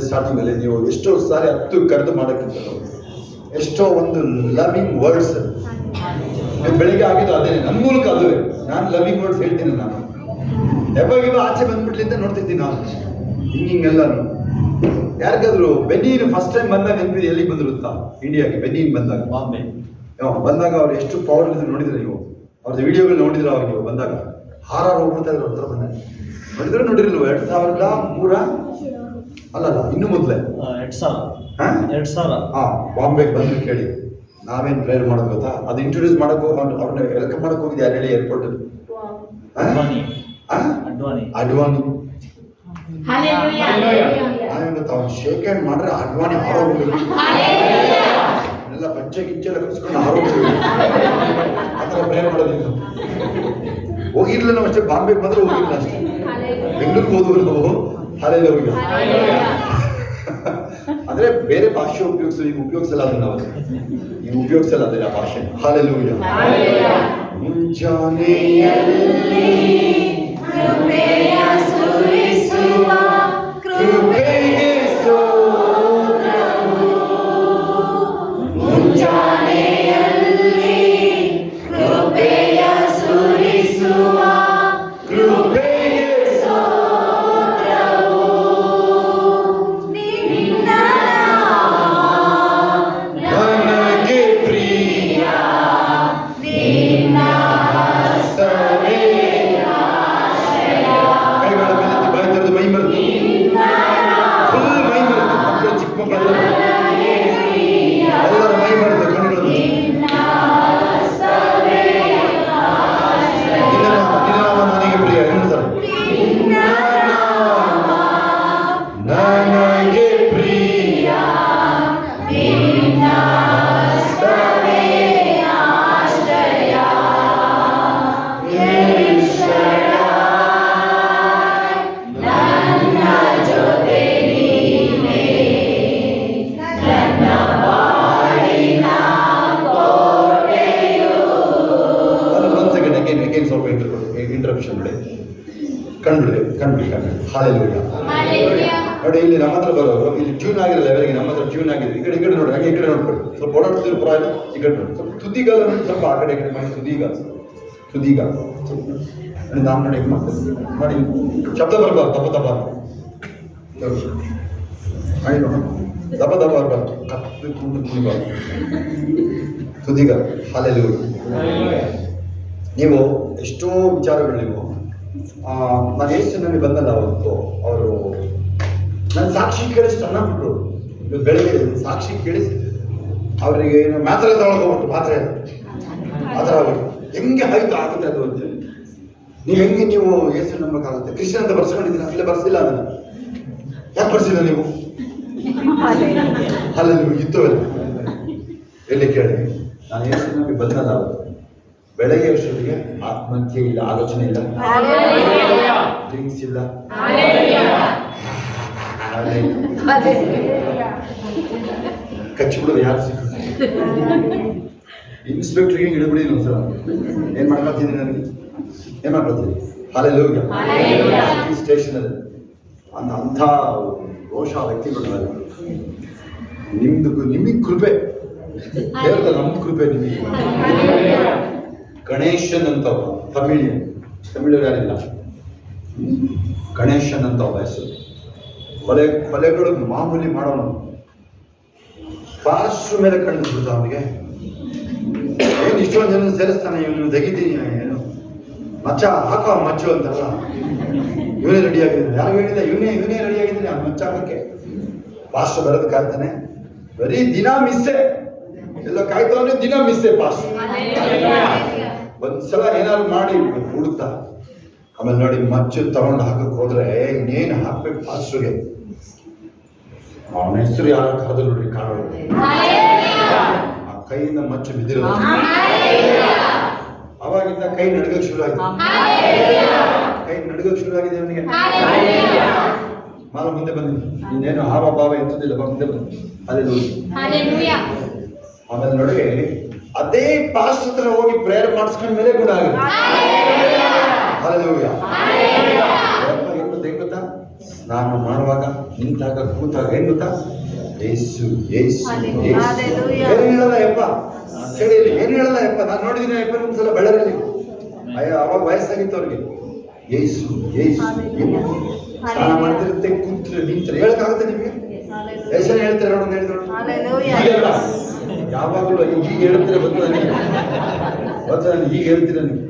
ಸ್ಟಾರ್ಟಿಂಗ್ ಅಲ್ಲಿ ನೀವು ಎಷ್ಟೋ ಸಾರಿ 10 ಕರೆದು ಮಾಡೋಕ್ಕಿಂತ ಎಷ್ಟೋ ಒಂದು ಲವಿಂಗ್ ವರ್ಡ್ಸ್ ಬೆಳಿಗ್ಗೆ ಆಗಿದ್ದು ಅದೇ ನನ್ನ ಮೂಲಕ, ಅದುವೇ ನಾನು ಲವಿಂಗ್ ವರ್ಡ್ಸ್ ಹೇಳ್ತೀನಿ. ನಾನು ಯಾವಾಗ ಆಚೆ ಬಂದ್ಬಿಡ್ಲಿ ಅಂತ ನೋಡ್ತಿದ್ದೀನಿ. ನಾನು ಹಿಂಗೆಲ್ಲ ಯಾರಿಗಾದ್ರು ಬೆನ್ನೀನ್ ಫಸ್ಟ್ ಟೈಮ್ ಬಂದಾಗ ನೆನಪಿದೆ, ಎಲ್ಲಿಗೆ ಬಂದ್ರು ಅಂತ? ಇಂಡಿಯಾಗೆ ಬೆನ್ನೀನ್ ಬಂದಾಗ, ಬಾಂಬೆ ಬಂದಾಗ ಅವ್ರು ಎಷ್ಟು ಪವರ್ ಇದ್ರು ನೋಡಿದ್ರೆ ನೀವು. ಅವ್ರದ್ದು ವಿಡಿಯೋಗಳು ನೋಡಿದ್ರೆ ಅವ್ರು ನೀವು ಬಂದಾಗ ಹಾರಾರು ಹೋಗ್ಬಿಡ್ತಾ ಇದ್ರು. ಅವ್ರ ಹತ್ರ ಬಂದಾಗ ನೋಡಿರಲ್ವ 2003 ಅಲ್ಲಲ್ಲ ಇನ್ನು ಮೊದಲೇ 2000 ಬಾಂಬೆಗೆ ಬಂದು ಕೇಳಿ ನಾವೇನು ಪ್ರೇಯರ್ ಮಾಡೋದು ಗೊತ್ತಾ? ಅದು ಇಂಟ್ರೊಡ್ಯೂಸ್ ಮಾಡಕ್ಕೆ ಅವ್ರನ್ನ ವೆಲ್ಕಮ್ ಮಾಡಕ್ಕೆ ಹೋಗಿದ್ದೆ ಯಾರು ಹೇಳಿ ಏರ್ಪೋರ್ಟ್ ಅಲ್ಲಿ? ಅಡ್ವಾನಿ. ನಾವೇನು ಗೊತ್ತಾ, ಅವ್ನು ಶೇಕ್ ಹ್ಯಾಂಡ್ ಮಾಡ್ರೆ ಅಡ್ವಾನಿ ಆರೋಗ್ಯ ಎಲ್ಲ ಬಚ್ಚೆ ಗಿಚ್ಚೆಲ್ಲ ಕಲ್ಸ್ಕೊಂಡು ಆರೋಗ್ಯ ಆ ಥರ ಪ್ರೇಯರ್ ಮಾಡೋದಿಲ್ಲ. ಹೋಗಿರ್ಲಿಲ್ಲ ನಾವು ಅಷ್ಟೇ, ಬಾಂಬೆಗೆ ಬಂದ್ರೆ ಹೋಗಿಲ್ಲ ಅಷ್ಟೇ. ಬೆಂಗಳೂರಿಗೆ ಹೋದ್ರು ನಾವು ಹಾಲೆಲೂಯಾ. ಅಂದ್ರೆ ಬೇರೆ ಭಾಷೆ ಉಪಯೋಗಿಸಲ್ಲ ಅದನ್ನ ನಾವು, ಈಗ ಉಪಯೋಗಿಸಲ್ಲ ಅದೇ ಆ ಭಾಷೆ. ಹಾಲೆಲೂಯಾ. ಮುಂಜಾನೆಯಲ್ಲಿ ಕೃಪೆಯ ಸುರಿಸುವ ಕೃಪೆಗೆ ಸ್ತೋತ್ರವು, ಮುಂಜಾನೆಯಲ್ಲಿ ಕೃಪೆಯ ಸುರಿಸುವ ಕೃಪೆಗೆ ಸ್ತೋತ್ರವು, ನಿನ್ನ ನನಗೆ ಪ್ರಿಯ, ನಿನ್ನ ಹಸ್ತವೇ ಆಶ್ರಯ. ಕೈಗಳ ಮೇಲೆ ಬಾಯ್ತರದು ಮೈ ಮರೆತು ಫುಲ್ ಮೈ ಮರೆತು ಮಕ್ಕಳು ಚಿಕ್ಕ ಮಕ್ಕಳು ಎಲ್ಲರ ಮೈ ಮರೆತು ಕಣ್ಣುಗಳು ನನಗೆ ಪ್ರಿಯ. ನನಗೆ ಪ್ರಿಯ ನಿನ್ನ ಹಸ್ತವೇ ಆಶ್ರಯ, ಎಲ್ ಶಡಾಯ್ ನನ್ನ ಜೊತೆ ನೀನೇ, ನನ್ನ ಬಾಳಿನ ಕೋಟೆಯು. ಒಂದು ಸೆಕೆಂಡ್ ಅಗೇನ್ ಸ್ವಲ್ಪ ಇಂಟರ್ಪ್ಷನ್ ಬಿಡಿ, ಕಣ್ಬಿಡಿ. ಹಾಲೆಲೂಯಾ. ನೋಡಿ ಇಲ್ಲಿ ನಮ್ಮ ಹತ್ರ ಬರೋರು ಇಲ್ಲಿ ಟ್ಯೂನ್ ಆಗಿರಲ್ಲ ಲೆವೆಲ್ಗೆ, ನಮ್ಮ ಹತ್ರ ಟ್ಯೂನ್ ಆಗಿದೆ. ಈ ಕಡೆ ನೋಡಿ, ಹಾಗೆ ಈ ಕಡೆ ನೋಡ್ಕೊಳ್ಳಿ. ಸ್ವಲ್ಪ ಓಡಾಡ್ತಿದ್ರು ಪರವಾಗಿಲ್ಲ, ಈ ಕಡೆ ನೋಡಿ. ಸ್ವಲ್ಪ ತುದಿಗಾಲ ನೋಡಿ, ಸ್ವಲ್ಪ ಆ ಕಡೆ ಈ ಕಡೆ ಮಾಡಿ. ತುದಿಗಾಲ ನಾನು ನೋಡಿ ಮಾಡಿ, ಶಬ್ದ ಬರಬಾರ್ದು, ದಪ್ಪ ದಪ್ಪ ಮಾಡಿ ನೋಡಿ, ದಪ್ಪ ದಪ್ಪ ಬರಬಾರ್ದು, ಕತ್ತು ಕೂಡು ಕುಡಿಬಾರ್ದು. ತುದಿಗಾಲ. ಹಲ್ಲೆಲೂಯಾ. ನೀವು ಎಷ್ಟೋ ವಿಚಾರಗಳು ನೀವು ನಾನು ಯೇಸುವಿನಲ್ಲಿ ಬಂದಲ್ಲ ಅವತ್ತು ಅವರು ನನ್ನ ಸಾಕ್ಷಿ ಕೇಳಿಸಿ ಚೆನ್ನಾಗ್ಬಿಟ್ರು. ಇವತ್ತು ಬೆಳಗ್ಗೆ ಸಾಕ್ಷಿ ಕೇಳಿಸಿ ಅವರಿಗೆ ಏನು ಮಾತ್ರೆ ತಗೊಳ್ಕೋಬಿಟ್ರು, ಮಾತ್ರೆ ಆ ಥರ ಆಗ್ಬಿಟ್ಟು ಹೆಂಗೆ ಆಯ್ತು ಆಗುತ್ತೆ ಅದು ಅಂತ. ನೀವು ಹೆಂಗೆ ನೀವು ಯೇಸು ನಂಬಕ್ಕಾಗುತ್ತೆ? ಕ್ರಿಶ್ಚಿಯನ್ ಅಂತ ಬರ್ಸ್ಕೊಂಡಿದ್ದೀರಾ? ಅಲ್ಲೇ ಬರ್ಸಿಲ್ಲ ಅದನ್ನು. ಯಾಕೆ ಬರ್ಸಿಲ್ಲ ನೀವು? ಅಲ್ಲ ನೀವು ಇದ್ದವಲ್ಲ ಎಲ್ಲಿ ಕೇಳಿ. ನಾನು ಯೇಸುವಿನಲ್ಲಿ ಬಂದಲ್ಲ ಅವತ್ತು ಬೆಳಗ್ಗೆ ಅಷ್ಟೊತ್ತಿಗೆ ಆತ್ಮಹತ್ಯೆ ಇಲ್ಲ, ಆಲೋಚನೆ ಇಲ್ಲ, ಡ್ರಿಂಕ್ಸ್ ಇಲ್ಲ, ಕಚ್ಚಿಬಿಡೋದು ಯಾರು ಸಿಕ್ಕ ಇನ್ಸ್ಪೆಕ್ಟ್ರಿಗೆ ಹಿಡಿಬಿಡಿ ಒಂದ್ಸಲ. ಏನ್ ಮಾಡ್ಕೊಳ್ತೀನಿ ನನಗೆ, ಏನ್ ಮಾಡ್ಕೊಳ್ತೀನಿ? ಹಲ್ಲೆಲೂಯಾ. ಸ್ಟೇಷನಲ್ಲಿ ಅಂಥ ರೋಷ ವ್ಯಕ್ತಿಗಳು ನಿಮಗೆ ಕೃಪೆ ದೇವರ, ನಮ್ದು ಕೃಪೆ ನಿಮಗೆ. ಗಣೇಶನ್ ಅಂತ ತಮಿಳು ಯಾರಿಲ್ಲ, ಗಣೇಶನ್ ಅಂತ ಒಬ್ಬ ಹೆಸರು. ಕೊಲೆಗಳು ಮಾಮೂಲಿ ಮಾಡೋಣ, ಪಾಸ್ಟ್ರ ಮೇಲೆ ಕಣ್ಣು ಬಿಡ್ತಾ ಅವನಿಗೆ. ಏನು ಇಷ್ಟೊಂದು ಜನ ಸೇರಿಸ್ತಾನೆ, ಇವನು ತೆಗಿತೀನಿ, ಏನು ಮಚ್ಚ ಹಾಕೋ ಮಚ್ಚು ಅಂತಲ್ಲ, ಇವನೇ ರೆಡಿ ಆಗಿದ್ದಾನೆ. ಯಾರು ಹೇಳಿದ? ಇವನೇ ರೆಡಿ ಆಗಿದ್ದಾನೆ ಆ ಮಚ್ಚ ಹಾಕಕ್ಕೆ. ಪಾಸ್ಟ್ರ ಬರೋದು ಕಾಯ್ತಾನೆ, ಬರೀ ದಿನ ಮಿಸ್ಸೆ, ಎಲ್ಲ ಕಾಯ್ತವನೇ ದಿನ ಮಿಸ್ಸೆ ಪಾಸ್ಟ್ರ. ಒಂದ್ಸಲ ಏನಾದ್ರು ಮಾಡಿ ಹುಡುಕ್ತಾ, ಆಮೇಲೆ ನೋಡಿ ಮಚ್ಚು ತಗೊಂಡು ಹಾಕಕ್ ಹೋದ್ರೆ ಇನ್ನೇನು ಹಾಕ್ಬೇಕು ಪಾಸ್ಟ್ರಿಗೆ. ಅವನ ಹೆಸರು ಯಾರ ಕರೆದು ನೋಡ್ರಿ, ಕಾಣೋದು ಆ ಕೈಯಿಂದ ಮಚ್ಚು ಬಿದ್ದಿರೋದು. ಅವಾಗಿಂದ ಕೈ ನಡ್ಗಕ್ ಶುರು ಆಗಿದೆ, ಕೈ ನಡ್ಗಕ್ ಶುರು ಆಗಿದೆ ಅವನಿಗೆ. ಮಾಲ ಮುಂದೆ ಬಂದಿದ್ದು, ಇನ್ನೇನು ಹಾವ ಭಾವ ಎಂತದಿಲ್ಲ, ಮುಂದೆ ಬಂದು ಹಲ್ಲೆಲೂಯಾ. ಆಮೇಲೆ ನೋಡಿ ಅದೇ ಪಾಸ್ಟ್ ಹತ್ರ ಹೋಗಿ ಪ್ರೇಯರ್ ಮಾಡಿಸ್ಕೊಂಡ ಮೇಲೆ ಕೂಡ ಆಗುತ್ತೆ. ಹಲ್ಲೆಲೂಯಾ. ಏನ್ ಗೊತ್ತಾ? ಸ್ನಾನ ಮಾಡುವಾಗ, ನಿಂತಾಗ, ಕೂತಾಗ ಏನ್ ಗೊತ್ತಾ? ಯೇಸು ಯೇಸು ಯೇಸು. ಏನ್ ಹೇಳಲ್ಲ ಯಪ್ಪ ಹೇಳಿ, ಏನ್ ಹೇಳಲ್ಲ ಯಪ್ಪ. ನಾನು ನೋಡಿದೀನಿ ಯಪ್ಪ ಒಂದ್ಸಲ ಬೆಳರಲ್ಲಿ, ಅವಾಗ ವಯಸ್ಸಾಗಿತ್ತು ಅವ್ರಿಗೆ. ಯೇಸು ಯೇಸು. ಸ್ನಾನ ಮಾಡ್ತಿರುತ್ತೆ, ಕೂತ್ರೆ ನಿಂತ್ರೆ ಹೇಳಕ್ಕಾಗುತ್ತೆ ನಿಮ್ಗೆ? ಎಷ್ಟು ಜನ ಹೇಳ್ತಾರೆ ನೋಡೋಣ, ಹೇಳಿದ್ರು ಯಾವಾಗಲೂ ಈಗ ಹೇಳ್ತೀರ ಬಂದು ನನಗೆ ಈಗ ಹೇಳ್ತೀರ ನೀವು,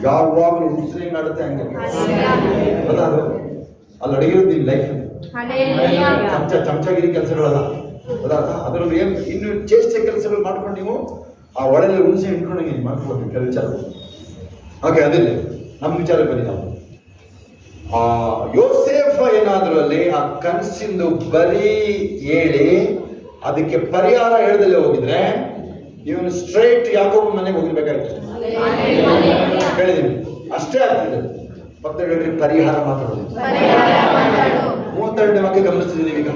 ಯಾವಾಗಲೂ ಉಸಿರು ಹೆಂಗ್ ಆಡುತ್ತೆ ಹಂಗೆ ಗೊತ್ತಾ? ಅದು ಅಲ್ಲಿ ಅಡಗಿರೋದು ನಿಮ್ಮ ಲೈಫ್ ಚಮಚಗಿರಿ ಕೆಲಸಗಳಲ್ಲ ಗೊತ್ತಾಗ. ಅದರಲ್ಲಿ ಏನು ಇನ್ನು ಚೇಷ್ಟೆ ಕೆಲಸಗಳು ಮಾಡ್ಕೊಂಡು ನೀವು ಆ ಒಳಗೆ ಹುಣಸೆ ಇಟ್ಕೊಂಡಂಗೆ ಮಾಡ್ಕೊಳ್ತೀವಿ ಕೆಲವು ವಿಚಾರ. ಓಕೆ, ಅದಿಲ್ಲ ನಮ್ಮ ವಿಚಾರಕ್ಕೆ ಬನ್ನಿ. ನಾವು ಯೋಸೇಫ ಏನಾದರೂ ಅಲ್ಲಿ ಆ ಕನಸಿಂದು ಬರೀ ಹೇಳಿ ಅದಕ್ಕೆ ಪರಿಹಾರ ಹೇಳ್ದಲ್ಲೇ ಹೋಗಿದ್ರೆ ಇವನು ಸ್ಟ್ರೈಟ್ ಯಾಕೋಬ ಮನೆಗೆ ಹೋಗಿರ್ಬೇಕಾಯ್ತು. ಹೇಳಿದೀನಿ ಅಷ್ಟೇ ಆಗ್ತಿದೆ. ಭಕ್ತರಿಗೆ ಪರಿಹಾರ ಮಾತಾಡೋದು 32 ವಾಕ್ಯ ಗಮನಿಸ್ತಿದ್ದೀವಿ. ಈಗ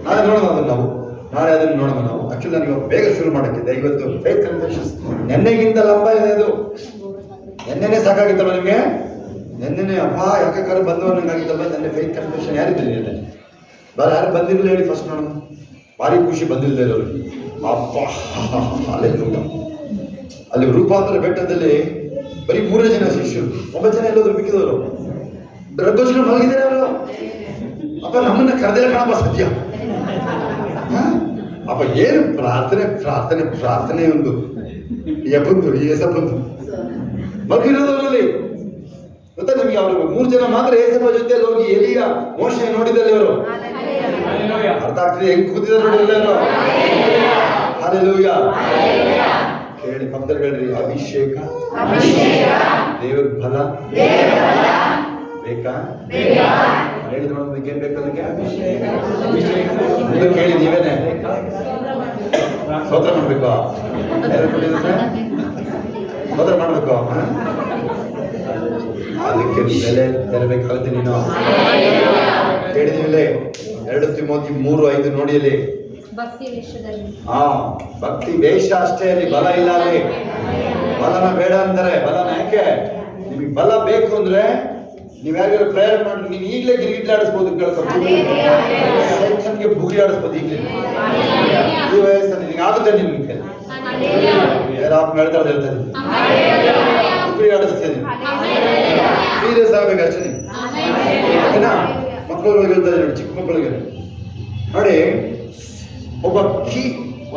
ನಾಳೆ ನೋಡೋಣ ಅದನ್ನು, ನಾಳೆ ಅದನ್ನು ನೋಡೋಣ ನಾವು. ಆಕ್ಚುಲಿ ನನಗೆ ಬೇಗ ಶುರು ಮಾಡಕ್ಕಿದೆ ಇವತ್ತು. ಫೇತ್ ಕನ್ಫೆಷನ್ಸ್ ನೆನ್ನೆಗಿಂತ ಲಂಬ ಇದೆ ಅದು. ನೆನ್ನೆನೇ ಸಾಕಾಗಿತ್ತಲ್ಲ ನಿಮಗೆ? ನೆನ್ನೆನೇ ಅಪ್ಪ ಯಾಕೆ ಕಾರು ಬಂದು ಅನ್ನಂಗಾಗಿತ್ತಲ್ಲ. ನೆನ್ನೆ ಫೇತ್ ಕನ್ಫೆಷನ್ ಯಾರಿದ್ದೀರಿ? ನೆನ್ನೆ ಯಾರು ಬಂದಿರಲಿಲ್ಲ ಹೇಳಿ ಫಸ್ಟ್ ನೋಡೋಣ. ಭಾರಿ ಖುಷಿ ಬಂದಿಲ್ಲ ಅವ್ರಿಗೆ. ಅಪ್ಪ ಅಲ್ಲಿ ರೂಪಾಂತರ ಬೆಟ್ಟದಲ್ಲಿ ಬರೀ 3 ಜನ ಶಿಷ್ಯರು, 9 ಜನ ಎಲ್ಲೋದ್ರು ಮಿಕ್ಕಿದವರು. ರಘೋಷನ ಮಲಗಿದ್ದಾರೆ ಅವರು. ಅಪ್ಪ ನಮ್ಮನ್ನ ಕರೆದಿಲ್ಲ ಕಾಣಪ್ಪ ಸದ್ಯ. ಅಪ್ಪ ಏನು ಪ್ರಾರ್ಥನೆ ಪ್ರಾರ್ಥನೆ ಪ್ರಾರ್ಥನೆ ಒಂದು ಬಂದು ಏಸಪ್ಪಂದು ಮಲಗಿರೋದವರಲ್ಲಿ ಗೊತ್ತಾ ನಿಮ್ಗೆ? ಅವರು 3 ಜನ ಮಾತ್ರ ಏಸಪ್ಪ ಜೊತೆಯಲ್ಲಿ ಹೋಗಿ ಎಲಿಯ ಮೋಶೆ ನೋಡಿದಲ್ಲಿ ಅವರು ಅರ್ಥ ಆಗ್ತದೆ ಹೆಂಗ್ ಕೂತಿದ್ದಾರೆ ನೋಡಿ ಎಲ್ಲರೂ. ಹಲ್ಲೆಲೂಯಾ. ಕೇಳಿ ಪಕ್ಕದಲ್ಲಿ ಹೇಳ್ರಿ, ಅಭಿಷೇಕ ದೇವರ ಫಲ ಬೇಕಾ? ಹೇಳಿದ ನೋಡೋದಕ್ಕೆ ಏನ್ ಬೇಕು? ಅದಕ್ಕೆ ಕೇಳಿ ನೀವೇನೆ ಸ್ತೋತ್ರ ಮಾಡ್ಬೇಕು. ಸ್ತೋತ್ರ ಮಾಡ್ಬೇಕು. ಅದಕ್ಕೆ ಬೆಲೆ ತೆರಬೇಕಾಗುತ್ತೆ. ನೀನು ಹೇಳಿದೀವಿಲ್ಲೇ 2 ತಿಮೋಥಿ 3:5 ನೋಡಿ ಅಲ್ಲಿ. ಭಕ್ತಿ ವೇಷ ಅಷ್ಟೇ, ಅಲ್ಲಿ ಬಲ ಇಲ್ಲ. ಅಲ್ಲಿ ಬಲನ ಬೇಡ ಅಂತಾರೆ. ಬಲನ ಯಾಕೆ? ನಿಮಗೆ ಬಲ ಬೇಕು ಅಂದ್ರೆ ನೀವು ಯಾರಿಗಾರು ಪ್ರೇಯರ್ ಮಾಡಿ ನೀನು ಈಗಲೇ ಗಿರಿಗಿಟ್ಲೆ ಆಡಿಸ್ಬೋದು, ಸೈನ್ಸನ್ಗೆ ಬುಗುರಿ ಆಡಿಸ್ಬೋದು ಈಗಲೇ. ಈ ವಯಸ್ಸಲ್ಲಿ ನಿನಗೆ ಆಗುತ್ತೆ, ನಿಮ್ಗೆ ಯಾರು ಹೇಳ್ತಾರೆ ಹೇಳ್ತಾರೆ ಬುಗುರಿ ಆಡಿಸ್ತೇನೆ, ಸೀರಿಯಸ್ ಆಗ್ಬೇಕು ಅಷ್ಟೇ. ಓಕೆನಾ? ಮಕ್ಕಳು ಹೇಳ್ತಾರೆ ನೋಡಿ, ಚಿಕ್ಕ ಮಕ್ಕಳಿಗೆ ನೋಡಿ, ಒಬ್ಬ ಕೀ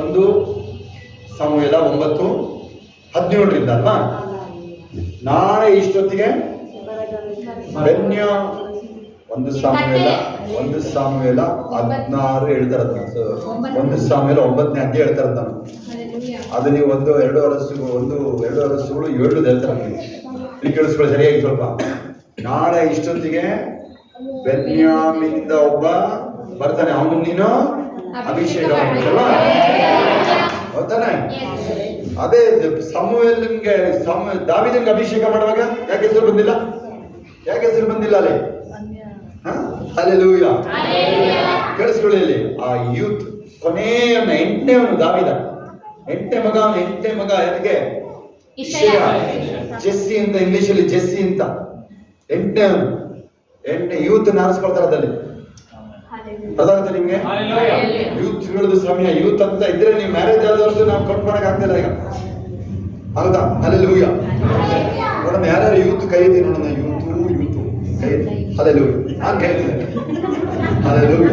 ಒಂದು ಸಮೂಹದ 9:17 ಅಲ್ವಾ? ನಾಳೆ ಇಷ್ಟೊತ್ತಿಗೆ ಬೆನ್ಯ ಒಂದು ಸಾಮುವೇಲ 16 ಹೇಳ್ತಾರೆ, 1 ಸಾಮುವೇಲ 9ನೇ ಅಧ್ಯಾಯ ಹೇಳ್ತಾರೆ ನಾನು. ಅದು ನೀವು 1-2 ವರ್ಷಗಳು 7 ಹೇಳ್ತಾರೆ. ಇಲ್ಲಿ ಕೇಳಿಸ್ಕೊಳ್ಳಿ ಸರಿಯಾಗಿ ಸ್ವಲ್ಪ. ನಾಳೆ ಇಷ್ಟೊತ್ತಿಗೆ ಬೆನ್ಯಾಮಿನಿಂದ ಒಬ್ಬ ಬರ್ತಾನೆ, ಅವನು ನೀನು ಅಭಿಷೇಕ ಮಾಡ್ತೀಯಲ್ಲ, ಹೌದಾನೆ? ಅದೇ ಸಮುವೇಲನ್ಗೆ ದಾವೀದನಿಗೆ ಅಭಿಷೇಕ ಮಾಡುವಾಗ ಯಾಕೆ ಹೆಸರು ಬಂದಿಲ್ಲ? ಯಾಕೆ ಹೆಸರು ಬಂದಿಲ್ಲ ಅಲ್ಲಿ? ಹಲ್ಲೆಲೂಯಾ. ಕೇಳಿಸ್ಕೊಳ್ಳಿ, ಅಲ್ಲಿ ಆ ಯೂತ್ ಕೊನೆಯವನು 8ನೇವನು ದಾವೀದ, 8ನೇ ಮಗ. ಅವನು 8ನೇ ಮಗ ಯಾರಿಗೆ? ಜೆಸ್ಸಿ ಅಂತ, ಇಂಗ್ಲಿಷಲ್ಲಿ ಜೆಸ್ಸಿ ಅಂತ. 8ನೇವನು 8ನೇ ಯೂತ್ ಆರಿಸ್ಕೊಳ್ತಾರದಲ್ಲಿ. ಅದಾಗುತ್ತೆ ನಿಮ್ಗೆ ಯೂತ್ ಹೇಳುದು ಸಮಯ. ಯೂತ್ ಅಂತ ಇದ್ರೆ ನೀವು ಮ್ಯಾರೇಜ್ ಆದವ್ರದ್ದು ನಾವು ಕೌಂಟ್ ಮಾಡಕ್ ಆಗ್ತಿಲ್ಲ ಈಗ, ಹೌದಾ? ಹಲ್ಲೆಲೂಯಾ. ನೋಡೋಣ ಯಾರ್ಯಾರು ಯೂತ್ ಕೈ ಎತ್ತಿ ನೋಡೋಣ. ಯೂತು ಕೈ ಎತ್ತಿ. ಹಲ್ಲೆಲೂಯಾ. ನಾನು ಕೈ ಎತ್ತಿದೆ. ಹಲ್ಲೆಲೂಯಾ.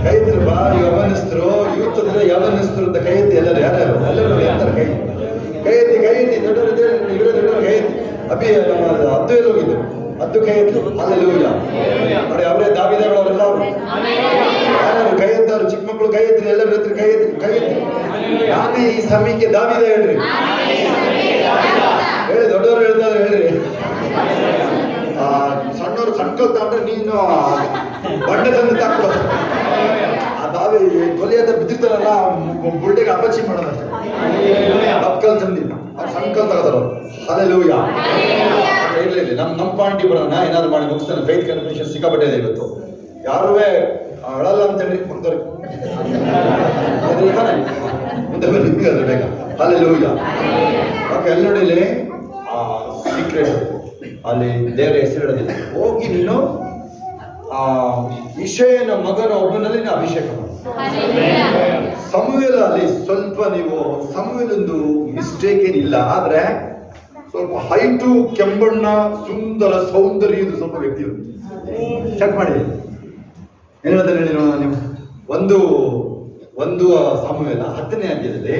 ಕೈ ಎತ್ತಿದ್ರು ಬಾ. ಯವನಸ್ಥರು ಯೂತ್ ಅಂದ್ರೆ ಯವನಸ್ಥರು ಅಂತ ಕೈ ಎತ್ತಿ. ಎಲ್ಲರೂ ಯಾರ್ಯಾರು ಎಲ್ಲರೂ ಎಂತಾರೆ ಕೈ ಎತ್ತಿ ದೊಡ್ಡವರು ಕೈ ಎತ್ತಿ. ಅಭಿ ಅದ್ದು ಎಲ್ಲ ಹೋಗಿದ್ದು, ಅದ್ದು ಕೈ ಎತ್ತು. ಹಲ್ಲೆಲೂಯಾ. ನೋಡಿ, ಅವರೇ ದಾವೀದಗಳವರೆಲ್ಲ ಯಾರು ಕೈ ಎತ್ತವರು? ಚಿಕ್ಕ ಮಕ್ಕಳು ಕೈ ಎತ್ತಿ, ಎಲ್ಲರ ಹತ್ರ ಕೈ ಎತ್ತಿ. ನಾನೇ ಈ ಸಮಯಕ್ಕೆ ದಾವೀದ ಹೇಳ್ರಿ ಹೇಳಿ. ದೊಡ್ಡವರು ಹೇಳ್ತಾರೆ ಹೇಳ್ರಿ. ಸಣ್ಣವರು ಸಂಕಲ್ಪ ಅಂದ್ರೆ ನೀನು ಬಂಡೆ ತಂದು ತಾಕ್ಬೋದು. ಆ ದಾವಿ ಕೊಲೆಯದ ಬಿದ್ದಿರ್ತಾರಲ್ಲ, ಬುಲ್ಡೆಗೆ ಅಪಚಿ ಮಾಡೋದಷ್ಟೇ. ಬಕ್ಕಲ್ ತಂದಿಲ್ಲ, ಅವ್ರು ಸಂಕಲ್ಪ ತಗೋತಾರ. ಹಲ್ಲೆಲೂಯಾ. ಇರ್ಲಿ, ನಮ್ಮ ಪಾಯಿಂಟ್ ಬರೋಣ. ಏನಾದ್ರು ಮಾಡಿ ಮುಗಿಸ್ತಾನೆ. ಫೇತ್ ಕನ್ಫೆಷನ್ ಸಿಕ್ಕಾಪಟ್ಟೆ ಇದೆ ಇವತ್ತು. ಯಾರುವೇ ಅಳಲ್ಲ ಅಂತ ಹೇಳಿ ಮುಂದೆ ಬೇಗ. ಹಲ್ಲೆಲೂಯಾ. ಓಕೆ, ಅಲ್ಲಿ ನೋಡಿ, ಇಲ್ಲಿ ಸೀಕ್ರೆಟ್ ಅಲ್ಲಿ ದೇವರ ಹೆಸರು ಹೇಳೋದಿಲ್ಲ. ಹೋಗಿ ನೀನು ಇಷಯನ ಮಗನ ಒಬ್ಬನಲ್ಲಿ ಅಭಿಷೇಕ ಮಾಡು. ಸಮುವೇಲ ಅಲ್ಲಿ ಸ್ವಲ್ಪ ನೀವು ಸಮುವೇಲೊಂದು ಮಿಸ್ಟೇಕ್ ಏನಿಲ್ಲ, ಆದ್ರೆ ಸ್ವಲ್ಪ ಹೈಟು, ಕೆಂಬಣ್ಣ, ಸುಂದರ ಸೌಂದರ್ಯದ ಸ್ವಲ್ಪ ವ್ಯಕ್ತಿ ಚೆಕ್ ಮಾಡಿ. ಏನ್ ಹೇಳ್ತಾರೆ ಹೇಳಿ ನೋಡೋಣ ನೀವು. ಒಂದು ಸಮುವೇಲ 10ನೇ ಅಧ್ಯಾಯದಲ್ಲಿ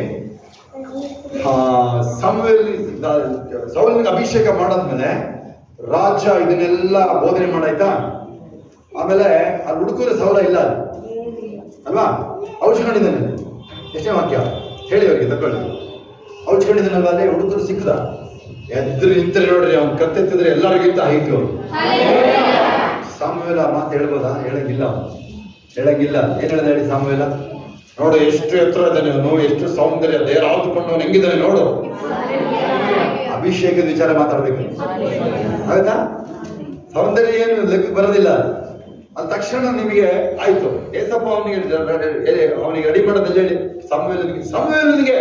ಸೌಲನಿಗೆ ಅಭಿಷೇಕ ಮಾಡಾದ್ಮೇಲೆ ರಾಜ ಇದನ್ನೆಲ್ಲ ಬೋಧನೆ ಮಾಡಾಯ್ತಾ. ಆಮೇಲೆ ಆ ಹುಡುಗರ ಸೌಲ ಇಲ್ಲ ಅಲ್ವಾ? ಔಚ್ಕೊಂಡಿದ್ದಾನೆ. ಎಷ್ಟನೇ ವಾಕ್ಯ ಹೇಳಿ ಅವ್ರಿಗೆ ತಗೊಳ್ಳಿ. ಔಚ್ಕೊಂಡಿದ್ದಾನಲ್ವ, ಅಲ್ಲೇ ಹುಡುಗರು ಸಿಕ್ಕದ ಎದ್ರು ನಿಂತರೆ ನೋಡ್ರಿ, ಅವ್ನು ಕತ್ತೆತ್ತಿದ್ರೆ ಎಲ್ಲರಿಗಿಂತ ಹೈಟು. ಸಾಮುವೇಲ ಮಾತು ಹೇಳ್ಬೋದಾ? ಹೇಳಂಗಿಲ್ಲ. ಏನ್ ಹೇಳ್ದ ಹೇಳಿ ಸಾಮುವೇಲ? ನೋಡು ಎಷ್ಟು ಎತ್ತರ ಇದ್ದಾನೆ ಅವನು, ಎಷ್ಟು ಸೌಂದರ್ಯ, ದೇವರ ಆದುಕೊಂಡು ಅವನು ಹೆಂಗಿದ್ದಾನೆ ನೋಡು. ಅಭಿಷೇಕದ ವಿಚಾರ ಮಾತಾಡ್ಬೇಕು ಆಯ್ತಾ? ಸೌಂದರ್ಯ ಏನು ಲೆಕ್ಕ ಬರೋದಿಲ್ಲ. ಅದ ತಕ್ಷಣ ನಿಮಗೆ ಆಯ್ತು, ಏಸಪ್ಪ ಅವನಿಗೆ ರೆಡಿ ಮಾಡೋದಲ್ಲಿ ಹೇಳಿ ಸಮುವೇಲನಿಗೆ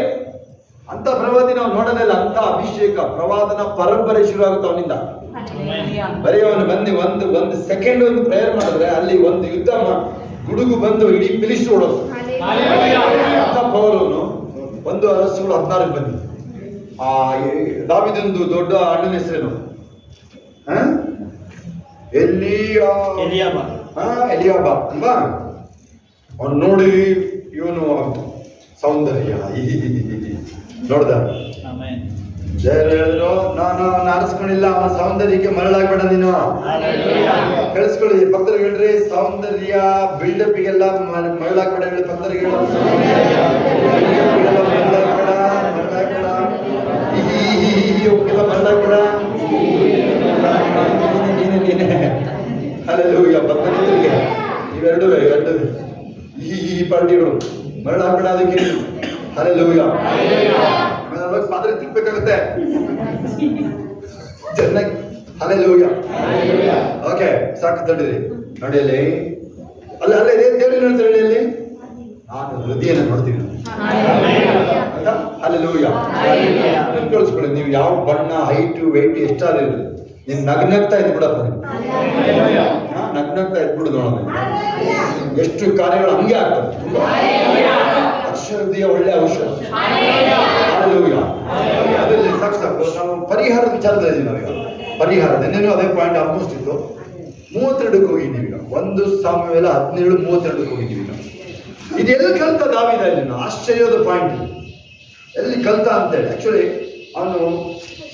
ಅಂತ ಪ್ರವಾದಿ ನಾವು ನೋಡೋದಿಲ್ಲ. ಅಂತ ಅಭಿಷೇಕ ಪ್ರವಾದನ ಪರಂಪರೆ ಶುರು ಆಗುತ್ತೆ ಅವನಿಂದ. ಬರೀ ಅವನು ಬಂದು ಒಂದು ಸೆಕೆಂಡ್ ಒಂದು ಪ್ರೇಯರ್ ಮಾಡಿದ್ರೆ ಅಲ್ಲಿ ಒಂದು ಯುದ್ಧ ಗುಡುಗು ಬಂದು ಇಡೀ ಪಿಲಿಸ್ ಓಡೋದು. ಪೌಲನು 1:16 ಬಂದಿ. ದಾವೀದನದು ದೊಡ್ಡ ಅಣ್ಣನ ಹೆಸರೇನು? ಎಲಿಯಾಬ ಅಲ್ವಾ? ಅವನು ನೋಡಿ ಇವನು ಸೌಂದರ್ಯ ನೋಡ್ದ. ಹೇಳಿದ್ರು, ನಾನು ಆರಿಸ್ಕೊಂಡಿಲ್ಲ, ಅವನ ಸೌಂದರ್ಯಕ್ಕೆ ಮರಳಾಗ್ಬೇಡ ನೀನು. ಕೇಳಿಸ್ಕೊಳ್ಳಿ, ಭಕ್ತರಿಗೆ ಹೇಳ್ರಿ, ಸೌಂದರ್ಯ ಬಿಲ್ಡಪ್ಗೆಲ್ಲ ಮರಳಾಗ್ಬೇಡ ಹೇಳಿ. ಭಕ್ತರಿಗೆ ಮರಳಾಗ್ಬೇಡ. ನೀನೆ ಹಲ್ಲೆಲೂಯಾ. ಭಕ್ತರಿಗೆ ಇವೆರಡು ಈ ಪಾರ್ಟಿಗಳು ಮರಳಾಗ್ಬೇಡ. ಅದಕ್ಕೆ ಹಲ್ಲೆಲೂಯಾ. ಪಾತ್ರೆ ತಿಕ್ಬೇಕಾಗುತ್ತೆ ಚೆನ್ನಾಗಿ. ಹಲ್ಲೆಲೂಯಾ. ಓಕೆ, ಸಾಕು ತಡ್ಡಿರಿ. ನೋಡಿ ಅಲ್ಲಿ ಅಲ್ಲೇ ದೇವ್ರ ಹೇಳ್ತಾರೆ ಹೇಳಿ, ಅಲ್ಲಿ ನಾನು ಹೃದಯನ ನೋಡ್ತೀನಿ. ಹಲ್ಲೆಲೂಯಾ. ಕಳಿಸ್ಕೊಳ್ಳಿ. ನೀವು ಯಾವ ಬಣ್ಣ, ಹೈಟು, ವೆಯ್ಟ್ ಎಷ್ಟಾದ್ರೂ ಇರಲಿ, ನೀನ್ ನಗ್ನಗ್ತಾ ಇದ್ ಬಿಡಪ್ಪ. ನಗ್ನಗ್ತಾ ಎದ್ಬಿಡು ನೋಡೋಣ. ಎಷ್ಟು ಕಾರ್ಯಗಳು ಹಂಗೆ ಆಗ್ತದೆ. ಅಕ್ಷರದಿಯ ಒಳ್ಳೆ ಔಷಧ. ಅದರಲ್ಲಿ ಸಾಕು ನಾವು ಪರಿಹಾರದ ವಿಚಾರದಲ್ಲಿ ನಾವೀಗ ಪರಿಹಾರ ನೆನ್ನೆನೂ ಅದೇ ಪಾಯಿಂಟ್ ಆಲ್ಮೋಸ್ಟ್ ಇತ್ತು. 32ಕ್ಕೆ ಹೋಗಿದ್ದೀವಿ ಈಗ. 1 ಸಾಮುವೇಲ 17:32 ಹೋಗಿದ್ದೀವಿ ನಾವು. ಇದೆಲ್ಲಿ ಕಲ್ತ ದಾವೀದ ಇದನ್ನು? ಆಶ್ಚರ್ಯದ ಪಾಯಿಂಟ್ ಎಲ್ಲಿ ಕಲ್ತ ಅಂತೇಳಿ. ಆಕ್ಚುಲಿ ಅವನು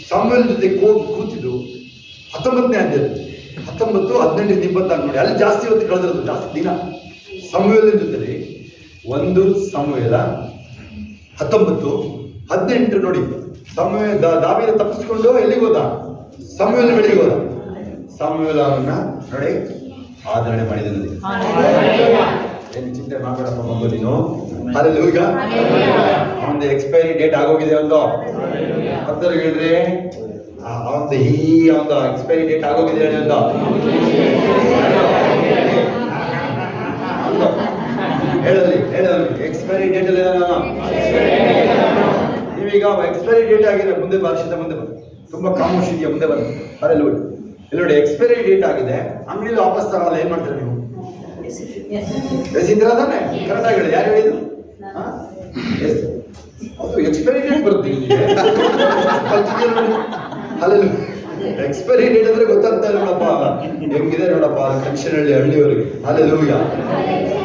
ಸಾಮುವೇಲ್ ಜೊತೆ ಕೂತಿದ್ದು 19ನೇ ಅಧ್ಯಾಯ 19, 18, 24 ನೋಡಿ. ಅಲ್ಲಿ ಜಾಸ್ತಿ ಹೊತ್ತು ಕಳೆದಿರೋದು, ಜಾಸ್ತಿ ದಿನ ಸಾಮುವೇಲನ ಜೊತೆಲಿ. 1 ಸಾಮುವೇಲ 19, 18 ನೋಡಿ. ದಾವೀದ ತಪ್ಪಿಸ್ಕೊಂಡು ಎಲ್ಲಿಗೆ ಹೋದ? ಸಾಮುವೇಲನ ಬಳಿಗೆ ಹೋದ. ಸಾಮುವೇಲ ಅವನ್ನ ನೋಡಿ ಆದರಣೆ ಮಾಡಿದ. ಏನು ಚಿಂತೆ ಮಾಡಬೇಡಪ್ಪ ಮಗು ನೀನು. ಹಲ್ಲೆಲೂಯಾ. ಅವನದು ಎಕ್ಸ್ಪೈರಿ ಡೇಟ್ ಆಗೋಗಿದೆ. ಒಂದು ಭಕ್ತರಿಗೆ ಹೇಳ್ರಿ, ಅವನದು ಎಕ್ಸ್ಪೈರಿ ಡೇಟ್ ಆಗೋಗಿದೆ ಅಂತ ಹೇಳಲಿ ಎಕ್ಸ್ಪೈರಿ ಡೇಟ್ ಅಲ್ಲಿ ನೀವೀಗ ಎಕ್ಸ್ಪೈರಿ ಡೇಟ್ ಆಗಿದೆ. ಮುಂದೆ ಭಾಷೆ ಮುಂದೆ ಬರ, ತುಂಬಾ ಕಾಮೋಶ್ ಇದೆಯಾ, ಮುಂದೆ ಬರ. ಹಲ್ಲೆಲೂಯಾ. ಇಲ್ಲಿ ನೋಡಿ, ಎಕ್ಸ್ಪೈರಿ ಡೇಟ್ ಆಗಿದೆ, ಅಂಗಡಿಯಲ್ಲಿ ವಾಪಸ್ ತಗೊಳ್ಳಲ್ಲ. ಏನ್ ಮಾಡ್ತೀರಾ ನೀವು? ಎಸಿದ್ರ ತಾನೆ? ಕರೆಕ್ಟ್ ಆಗಿ ಹೇಳಿ. ಯಾರು ಹೇಳಿದ್ರು? ಅದು ಎಕ್ಸ್ಪೈರಿ ಡೇಟ್ ಬರುತ್ತೆ ಅಲ್ಲೆಲ್ಲ. ಎಕ್ಸ್ಪೈರಿ ಡೇಟ್ ಅಂದ್ರೆ ಗೊತ್ತಾಗ್ತಾ ಇಲ್ಲ ನೋಡಪ್ಪ, ಹೆಂಗಿದೆ ನೋಡಪ್ಪ ಕನ್ಷನ್ ಹಳ್ಳಿಯವರಿಗೆ. ಅಲ್ಲೆಲ್ಲೂಯಾ.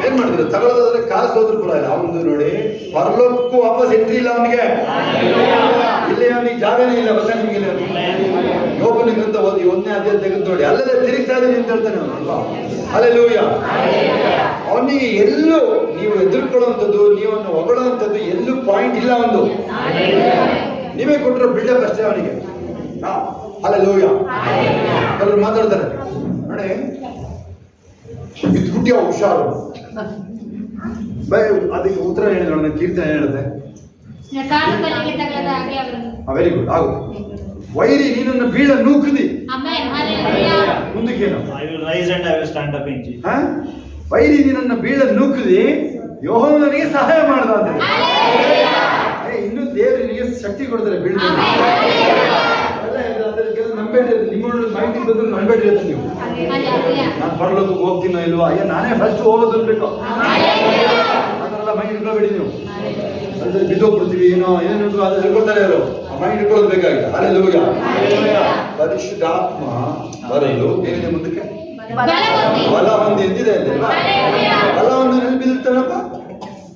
ಏನ್ ಮಾಡಿದ್ರು? ತಗೊಳ್ಳೋದಾದ್ರೆ ಕಾಸು ಹೋದ್ರು ಕೂಡ ಇಲ್ಲ. ಅವನು ನೋಡಿ ಪರಲೋಕಕ್ಕೂ ವಾಪಸ್ ಎಂಟ್ರಿ ಇಲ್ಲ ಅವನಿಗೆ. ಇಲ್ಲಿ ಅವನಿಗೆ ಜಾಗನೇ ಇಲ್ಲ. ಬಸ್ ನಿಮಗೆ ಯೋಬನ ಗ್ರಂಥ ಓದಿ 1ನೇ ಅಧ್ಯಾಯ ತೆಗೆದು ನೋಡಿ. ಅಲ್ಲದೆ ತಿರುಗ್ತಾ ಇದ್ದೀನಿ ಅಂತ ಹೇಳ್ತಾನೆ ಅವನಲ್ವಾ. ಅಲ್ಲೆಲ್ಲೂಯಾ. ಅವನಿಗೆ ಎಲ್ಲೂ ನೀವು ಎದುರ್ಕೊಳ್ಳುವಂಥದ್ದು, ನೀವನ್ನು ಹೊಗಳುವಂಥದ್ದು ಎಲ್ಲೂ ಪಾಯಿಂಟ್ ಇಲ್ಲ. ಒಂದು ನೀವೇ ಕೊಟ್ಟರು ಬಿಲ್ಡಪ್ ಅಷ್ಟೇ ಅವನಿಗೆ. ಅಲ್ಲೆಲ್ಲೂಯಾ. ಕೆಲವರು ಮಾತಾಡ್ತಾರೆ ನೋಡಿ, ಬಿದ್ದುಬಿಟ್ಟಿಯ ಹುಷಾರು. ಅದಕ್ಕೆ ಉತ್ತರ ಹೇಳಿ ನೋಡೋಣ. ಕೀರ್ತನೆ ಹೇಳುತ್ತೆ, ವೆರಿ ಗುಡ್. ಆಗುತ್ತೆ. ವೈರಿ ನೀನನ್ನು ಬೀಳ ನೂಕುದಿ. ಮುಂದಕ್ಕೇನು? ವೈರಿ ನೀನನ್ನು ಬೀಳ ನೂಕುದಿ, ಯೆಹೋವನು ನನಗೆ ಸಹಾಯ ಮಾಡ್ದ ಅಂತ. ಇನ್ನು ದೇವರು ನಿನಗೆ ಶಕ್ತಿ ಕೊಡ್ತಾರೆ ಬೀಳ್ದ. ನಂಬೇಡ್ರಿ, ನಿಮ್ಮ ಮೈಂಡಿಗೆ ಬಂದ್ರೆ ನಂಬೇಡ್ರಿ ಅಂತ ನೀವು. ನಾನು ಪರಲೋಕಕ್ಕೆ ಹೋಗ್ತೀನೋ ಇಲ್ವಾ? ಅಯ್ಯ ನಾನೇ ಫಸ್ಟ್ ಹೋಗೋದು ಅನ್ಬೇಕು. ಅದನ್ನೆಲ್ಲ ಮೈಂಡ್ ಇಟ್ಕೊಬೇಡಿ ನೀವು. ಅದ್ರಲ್ಲಿ ಬಿದ್ದೋಗ್ಬಿಡ್ತೀವಿ ಏನೋ ಏನೇನು ಅದು ಹೇಳ್ಕೊಳ್ತಾರೆ ಅವರು. ಮೈಂಡ್ ಇಟ್ಕೊಳ್ಳೋದು ಬೇಕಾಗಿದೆ. ಅಲ್ಲೆಲ್ಲೂಯಾ. ಪರಿಶುದ್ಧಾತ್ಮ ಬರಲು ಏನಿದೆ ಮುಂದಕ್ಕೆ? ಬಲ ಹೊಂದಿ ಎಂದಿದೆ ಅಲ್ವಾ? ಬಲ ಹೊಂದಿ ನೆಲೆ ಬಿದ್ದಿರ್ತಾನಪ್ಪ.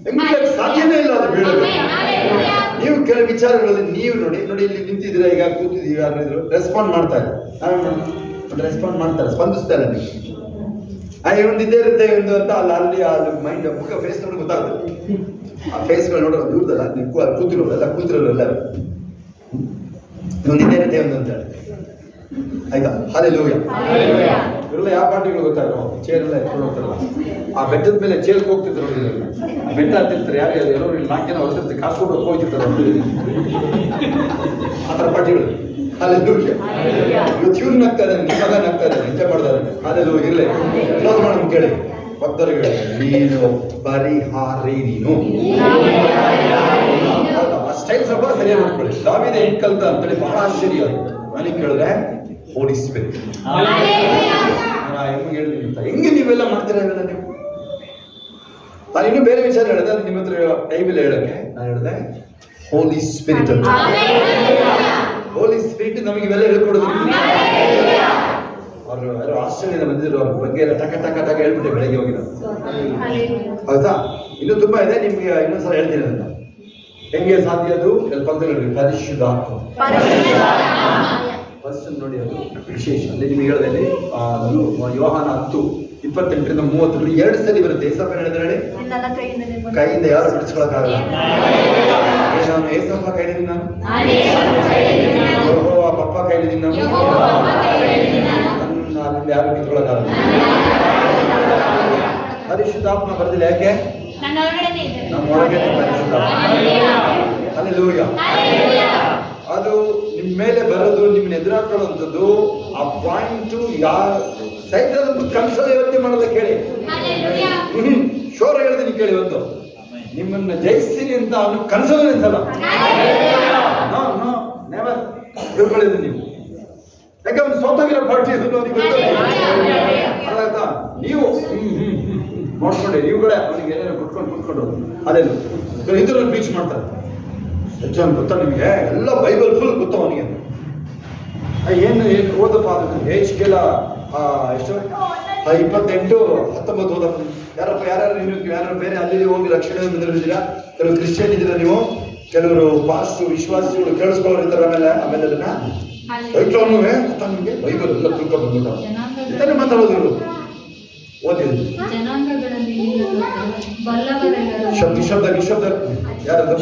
ಹೆಂಗೆ ಸಾಧ್ಯನೇ ಇಲ್ಲ ಅದು ಬೀಳೋದು. ನೀವು ಕೆಲವು ವಿಚಾರಗಳಲ್ಲಿ ನೀವು ನೋಡಿ ಇಲ್ಲಿ ನಿಂತಿದ್ದೀರಾ, ಈಗ ಕೂತಿದ್ದೀವಿ, ಯಾರಿದ್ರು ರೆಸ್ಪಾಂಡ್ ಮಾಡ್ತಾ ಇಲ್ಲ. ರೆಸ್ಪಾಂಡ್ ಮಾಡ್ತಾರೆ, ಸ್ಪಂದಿಸ್ತಾರೆ. ನೀವು ಒಂದಿದ್ದೇ ಇರುತ್ತೆ ಒಂದು ಅಂತ ಅಲ್ಲಿ ಮೈಂಡ್ ಮುಖ ಫೇಸ್ ನೋಡಿ ಗೊತ್ತಾಗುತ್ತೆ. ಆ ಫೇಸ್ಗಳು ನೋಡೋದು ದೂರದಲ್ಲ, ನೀವು ಕೂತಿರೋಲ್ಲ ಎಲ್ಲರೂ ಒಂದಿದ್ದೇ ಇರುತ್ತೆ ಒಂದು ಅಂತ ಆಯ್ತಾ? ಹಲ್ಲೆಲೂಯಾ. ಇವರೆಲ್ಲ ಯಾವ ಪಾರ್ಟಿಗಳು ಗೊತ್ತಾಗೋ ಚೇರ್ ಎಲ್ಲ ಎತ್ಕೊಂಡು ಹೋಗ್ತಾರಲ್ಲ, ಆ ಬೆಟ್ಟದ ಮೇಲೆ ಚೇರ್ಗೆ ಹೋಗ್ತಿದ್ರು ನೋಡಿ. ಬೆಟ್ಟ ಹತ್ತಿರ್ತಾರೆ, ಯಾರು ಎಲ್ಲರೂ 4 ಜನ ಹೊರತಿರ್ತಾರೆ, ಕಾಸು ಕೊಟ್ಟು ಹೋಗ್ತಿರ್ತಾರೆ ಆ ಥರ ಪಾರ್ಟಿಗಳು. ಹಲ್ಲೆಲೂಯಾ. ಇವತ್ತು ಇವ್ರು ನಗ್ತಾ ಇದ್ದಾನೆ, ನಿಮ್ಮ ಮಗ ನಗ್ತಾ ಇದ್ದಾನೆ, ಎಂಜಾಯ್ ಮಾಡ್ತಾ ಇದ್ದಾನೆ. ಹಲ್ಲೆಲೂಯಾ. ಇರಲಿ, ಕ್ಲೋಸ್ ಮಾಡಿ ಕೇಳಿ. ಭಕ್ತರಿಗೆ ನೀನು ಪರಿಹಾರಿ, ನೀನು ಆ ಸ್ಟೈಲ್ ಸ್ವಲ್ಪ ಸರಿಯಾಗಿ ಮಾಡ್ಕೊಳ್ಳಿ. ದಾವೀದ ಹೆಂಗ್ ಕಲ್ತ ಅಂತೇಳಿ ಬಹಳ ಆಶ್ಚರ್ಯ. ನನಗೆ ಕೇಳಿದ್ರೆ ಹೋಲಿ ಸ್ಪಿರಿಟ್. ಹೆಂಗೆ ಹೇಳಿದೀನಿ ಅಂತ. ಹೆಂಗೆ ನೀವೆಲ್ಲ ಮಾಡ್ತೀರಾ ಇವೆಲ್ಲ ನೀವು? ನಾನು ಇನ್ನೂ ಬೇರೆ ವಿಚಾರ ಹೇಳಿದೆ, ಅದು ನಿಮ್ಮ ಹತ್ರ ಟೈಮಲ್ಲಿ ಹೇಳಕ್ಕೆ ನಾನು ಹೇಳಿದೆ ಹೋಲಿ ಸ್ಪಿರಿಟ್ ಅಂತ. ಹೋಲಿ ಸ್ಪಿರಿಟ್ ನಮಗೆ ಇವೆಲ್ಲ ಹೇಳ್ಕೊಡೋದು. ಅವರು ಯಾರು ಆಸ್ಟ್ರೇಲಿಯಾದ ಬಂದಿದ್ರು, ಅವ್ರ ಬಗ್ಗೆ ಎಲ್ಲ ಟಕ ಟಕ ಟಕ ಹೇಳ್ಬಿಟ್ಟೆ ಬೆಳಗ್ಗೆ ಹೋಗಿರೋ. ಹೌದಾ? ಇನ್ನೂ ತುಂಬಾ ಇದೆ, ನಿಮ್ಗೆ ಇನ್ನೊಂದ್ಸಲ ಹೇಳ್ತೀನಿ ಅಂತ. ಹೆಂಗೆ ಸಾಧ್ಯ ಅದು? ಪಕ್ಕದಲ್ಲಿ ಪರಿಶುದ್ಧಾತ್ಮ ಪರ್ಸನ್ ನೋಡಿ, ಅದು ವಿಶೇಷ. ಅಲ್ಲಿ ನಿಮ್ಗೆ ಹೇಳಿದೆ ಯೋಹಾನ 10:28-30 2 ಸರಿ ಬರುತ್ತೆ. ಏಸಪ್ಪ ಹೇಳಿದ್ರೆ ಹೇಳಿ, ಕೈಯಿಂದ ಯಾರು ಬಿಡಿಸ್ಕೊಳಕ್ಕಾಗಲ್ಲ. ನಾನು ಏಸಪ್ಪ ಕೈಲಿದ್ದೀನಿ, ನಾನು ಪಪ್ಪ ಕೈಲಿದ್ದೀನಿ, ನನ್ನ ಅಲ್ಲಿಂದ ಯಾರು ಕಿತ್ಕೊಳಕ್ಕಾಗಲ್ಲ. ಪರಿಶುದ್ಧಾತ್ಮ ಬರ್ದಿಲ್ಲ. ಯಾಕೆ? ನಮ್ಮ ಒಳಗೆ ಪರಿಶುದ್ಧಾತ್ಮ. ಹಲ್ಲೆಲೂಯಾ. ಅದು ನಿಮ್ಮ ಮೇಲೆ ಬರೋದು, ನಿಮ್ಮನ್ನ ಎದುರಾಕೊಳ್ಳುವಂಥದ್ದು. ಆ ಪಾಯಿಂಟು ಯಾರು ಸೈತಾನನ ಕನಸಲ್ಲಿ ಯೋಚನೆ ಮಾಡೋದಕ್ಕೆ ಕೇಳಿ. ಶೋರ ಹೇಳ್ತೀನಿ ಕೇಳಿ. ಇವತ್ತು ನಿಮ್ಮನ್ನ ಜಯಿಸ್ತೀನಿ ಅಂತ ಅವನು ಕನಸಲ್ಲೂ ನಿಂತಲ್ಲ. ನೆವರ್ ತಿಳ್ಕೊಳ್ಳಿದ್ದು ನೀವು. ಯಾಕೆ ಅವ್ನು ಸೋತಾಗಿರೋ ಪಾರ್ಟಿ ಅವನಿಗೆ ಅದಾಯ್ತಾ? ನೀವು ನೋಡ್ಕೊಂಡೆ ನೀವು ಕೂಡ ಅವನಿಗೆ ಏನೇನೋ ಕುಟ್ಕೊಂಡು ಅದೇನು ಇದ್ರಲ್ಲಿ ರೀಚ್ ಮಾಡ್ತಾರೆ. ಹೆಚ್ಚು ಗೊತ್ತಾ ನಿಮಗೆ? ಎಲ್ಲ ಬೈಬಲ್ ಫುಲ್ ಗೊತ್ತ ಅವನಿಗೆ. ಏನು ಓದಪ್ಪ ಅದಕ್ಕೆ ಏಜ್ ಕೆಲ ಎಷ್ಟು 28 19 ಓದಪ್ಪ. ಯಾರು ಬೇರೆ ಅಲ್ಲಿ ಹೋಗಿ ರಕ್ಷಣೆ ಬಂದಿದ್ದೀರಾ? ಕೆಲವು ಕ್ರಿಶ್ಚಿಯನ್ ಇದ್ದೀರಾ ನೀವು, ಕೆಲವರು ಪಾಸ್ಟ್ ವಿಶ್ವಾಸಿಗಳು ಕೇಳಿಸ್ಕೊಳ್ಳೋರು ಇದ್ದಾರೆ. ಆಮೇಲೆ ಅದನ್ನ ನಿಮಗೆ ಬೈಬಲ್ ಎಲ್ಲ ತಿಳ್ಕೊಂಡು ಬಂದ್ಬಿಟ್ಟ ಮಾತಾಡೋದು ಇವರು ಓದಿದ್ರು. ಶಬ್ದ ನಿಶಬ್ದ ಯಾರದು?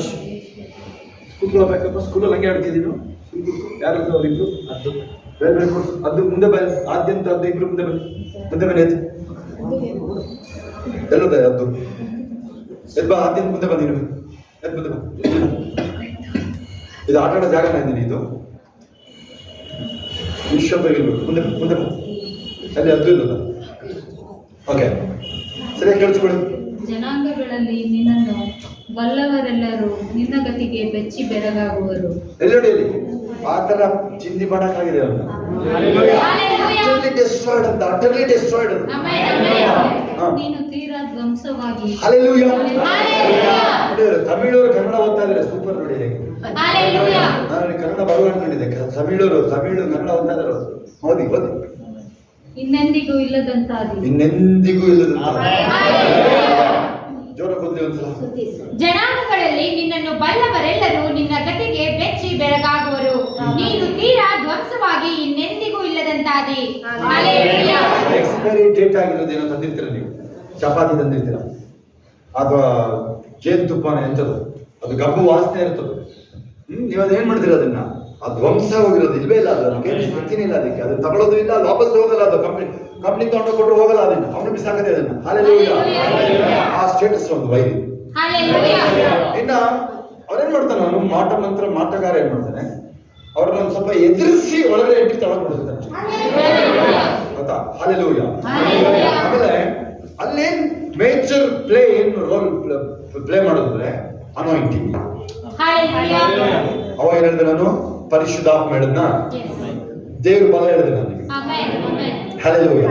ಕೂತ್ಕೊಳ್ಬೇಕಪ್ಪ. ಸ್ಕೂಲಲ್ಲಿ ಹಂಗೆ ಆಡ್ತಿದ್ದೀವಿ. ಯಾರದ್ದು ಅವರಿಬ್ರು ಅದು ಬೇರೆ ಬೇರೆ ಅದು ಮುಂದೆ ಬನ್ನಿ. ಆದ್ಯಂತ ಅದು ಇಬ್ರು ಮುಂದೆ ಬನ್ನಿ ಅದು ಎಲ್ಲದ ಅದು ಎಲ್ಬಾ ಆದ್ಯಂತ ಮುಂದೆ ಬನ್ನಿ. ಎದ್ ಮುಂದೆ ಬನ್ನಿ. ಇದು ಆಟ ಆಡೋ ಜಾಗನ ಇದ್ದೀನಿ. ಇದು ನಿಶಬ್ದ ಇರ್ಬೇಕು. ಮುಂದೆ ಮುಂದೆ ಅಲ್ಲಿ ಅದು ಇಲ್ಲದ. ಓಕೆ ಸರಿಯಾಗಿ ಕೇಳಿಸ್ಕೊಳ್ಳಿ. ಜನಾಂಗಗಳಲ್ಲಿ ನಿನ್ನನ್ನು ಬಲ್ಲವರೆಲ್ಲರೂ ನಿನ್ನ ಗತಿಗೆ ಬೆಚ್ಚಿ ಬೆರಗಾಗುವರು. ಎಲ್ಲೆಡೆ ಆ ತರ ಚಿಂದಿ ಮಾಡಕ್ಕಾಗಿದೆ ಅವನು. ನೀನು ತೀರಾ ಧ್ವಂಸವಾಗಿ. ತಮಿಳವರು ಕನ್ನಡ ಓದ್ತಾ ಇದ್ದಾರೆ. ಸೂಪರ್ ನೋಡಿ. ನಾನು ಕನ್ನಡ ಬರುವ ಅನ್ಕೊಂಡಿದ್ದೆ. ತಮಿಳು ಕನ್ನಡ ಓದ್ತಾ ಇದ್ದಾರೆ. ಓದಿ ಇನ್ನೆಂದಿಗೂ ಇಲ್ಲದಂತಾದಿ. ಜೋರ ಬಂದಿ ಒಂದ್ಸಲ. ಜನಾಂಗಗಳಲ್ಲಿ ನಿನ್ನನ್ನು ಬಲ್ಲವರೆಲ್ಲರೂ ನಿನ್ನ ಗತಿಗೆ ಬೆಚ್ಚಿ ಬೆರಗಾಗುವರು. ನೀನು ತೀರಾ ಧ್ವಂಸವಾಗಿ ಇನ್ನೆಂದಿಗೂ ಇಲ್ಲದಂತಾದಿ. ಎಕ್ಸ್ಪೈರಿ ಡೇಟ್ ಆಗಿರೋದೇನೋ ತಂದಿರ್ತೀರ ನೀವು. ಚಪಾತಿ ತಂದಿರ್ತೀರ ಅಥವಾ ಜೇನುತುಪ್ಪನ ಎಂಥದ್ದು ಅದು ಗಬ್ಬು ವಾಸನೆ ಇರ್ತದೆ. ನೀವು ಅದೇನ್ ಮಾಡ್ತೀರ? ಅದನ್ನ ಅದು ಧ್ವಂಸ ಹೋಗಿರೋದು ಇಲ್ವೇ ಇಲ್ಲ. ಅದಕ್ಕೆ ಶಕ್ತಿನೇ ಇಲ್ಲ. ಅದಕ್ಕೆ ಅದು ತಗೊಳ್ಳೋದು ಇಲ್ಲ. ಅದು ವಾಪಸ್ ಹೋಗಲ್ಲ. ಅದು ಕಂಪ್ನಿ ತಗೊಂಡು ಕೊಟ್ಟರು ಹೋಗಲ್ಲ. ಅದನ್ನ ಅವನು ಬಿಸಾಕದೆ ಅದನ್ನ. ಆ ಸ್ಟೇಟಸ್ ಒಂದು ವೈದ್ಯ. ಇನ್ನ ಅವ್ರೇನ್ ಮಾಡ್ತಾನೆ? ಅವನು ಮಾಟಗಾರ ಏನ್ ಮಾಡ್ತಾನೆ? ಅವ್ರನ್ನ ಒಂದು ಸ್ವಲ್ಪ ಎದುರಿಸಿ ಒಳಗಡೆ ಇಟ್ಟು ತಗೊಂಡ್ಬಿಡ್ತಾನೆ. ಗೊತ್ತಾ? ಹಾಲೆಲೂಯ. ಆಮೇಲೆ ಅಲ್ಲೇನ್ ಮೇಜರ್ ಏನು ರೋಲ್ ಪ್ಲೇ ಮಾಡಿದ್ರೆ ಅನಾಯಿಂಟಿಂಗ್. ಅವ ಏನ್ ಹೇಳಿದೆ? ನಾನು ಪರಿಶುದ್ಧಾತ್ಮ ಹೇಳಿದ್ನ, ದೇವ್ರ ಬಲ ಹೇಳಿದೆ ನನಗೆ. ಹಾಲೆಲೂಯ.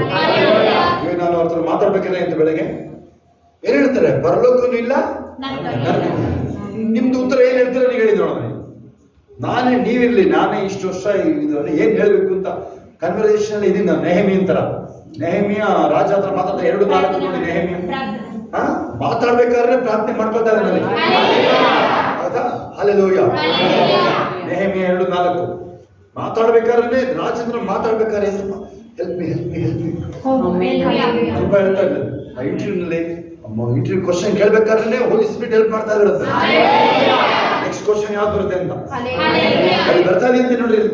ಈಗ ನಾನು ಅವ್ರ ಹತ್ರ ಮಾತಾಡ್ಬೇಕಾದ್ರೆ ಅಂತ ಬೆಳಗ್ಗೆ ಏನ್ ಹೇಳ್ತಾರೆ? ಪರಲೋಕನೂ ಇಲ್ಲ. ನಿಮ್ದು ಉತ್ತರ ಏನ್ ಹೇಳ್ತಾರೆ ನೀವು ಹೇಳಿ ನೋಡೋಣ. ನೀವಿರ್ಲಿ, ನಾನೇ ಇಷ್ಟು ವರ್ಷ ಏನ್ ಹೇಳ್ಬೇಕು ಅಂತ ಕನ್ವರ್ಸೇಷನ್ ಅಲ್ಲಿ ಇದೀನಿ ನಾನು. ನೆಹಮಿಯ ರಾಜ ಹತ್ರ ಮಾತಾಡ್ತಾ 2:4 ನೋಡಿ. ನೆಹಮಿಯ ಮಾತಾಡ್ಬೇಕಾದ್ರೆ ಪ್ರಾರ್ಥನೆ ಮಾಡ್ಕೊಳ್ತಾ ಇದ್ದಾರೆ ನನಗೆ. ಹೌದಾ? ಹಾಲೆಲೂಯ. ನೆಹಮಿಯ 2:4 ಮಾತಾಡ್ಬೇಕಾದ್ರೆ ರಾಜೇಂದ್ರ ಮಾತಾಡ್ಬೇಕಾದ್ರೆ ಹೆಲ್ಪ್ ಮಿ ತುಂಬಾ ಹೇಳ್ತಾ ಇದ್ದಾರೆ. ಇಂಟರ್ವ್ಯೂ ಕ್ವಶನ್ ಕೇಳ್ಬೇಕಾದ್ರೆ ಹೋಲಿ ಸ್ಪಿರಿಟ್ ಹೆಲ್ಪ್ ಮಾಡ್ತಾ ಇರುತ್ತೆ. ನೆಕ್ಸ್ಟ್ ಕ್ವಶನ್ ಯಾವ್ದು ಬರುತ್ತೆ ಅಂತ ಅಲ್ಲಿ ಬರ್ತಾ ಇದೆ ನೋಡ್ರಿ. ಇಲ್ಲಿ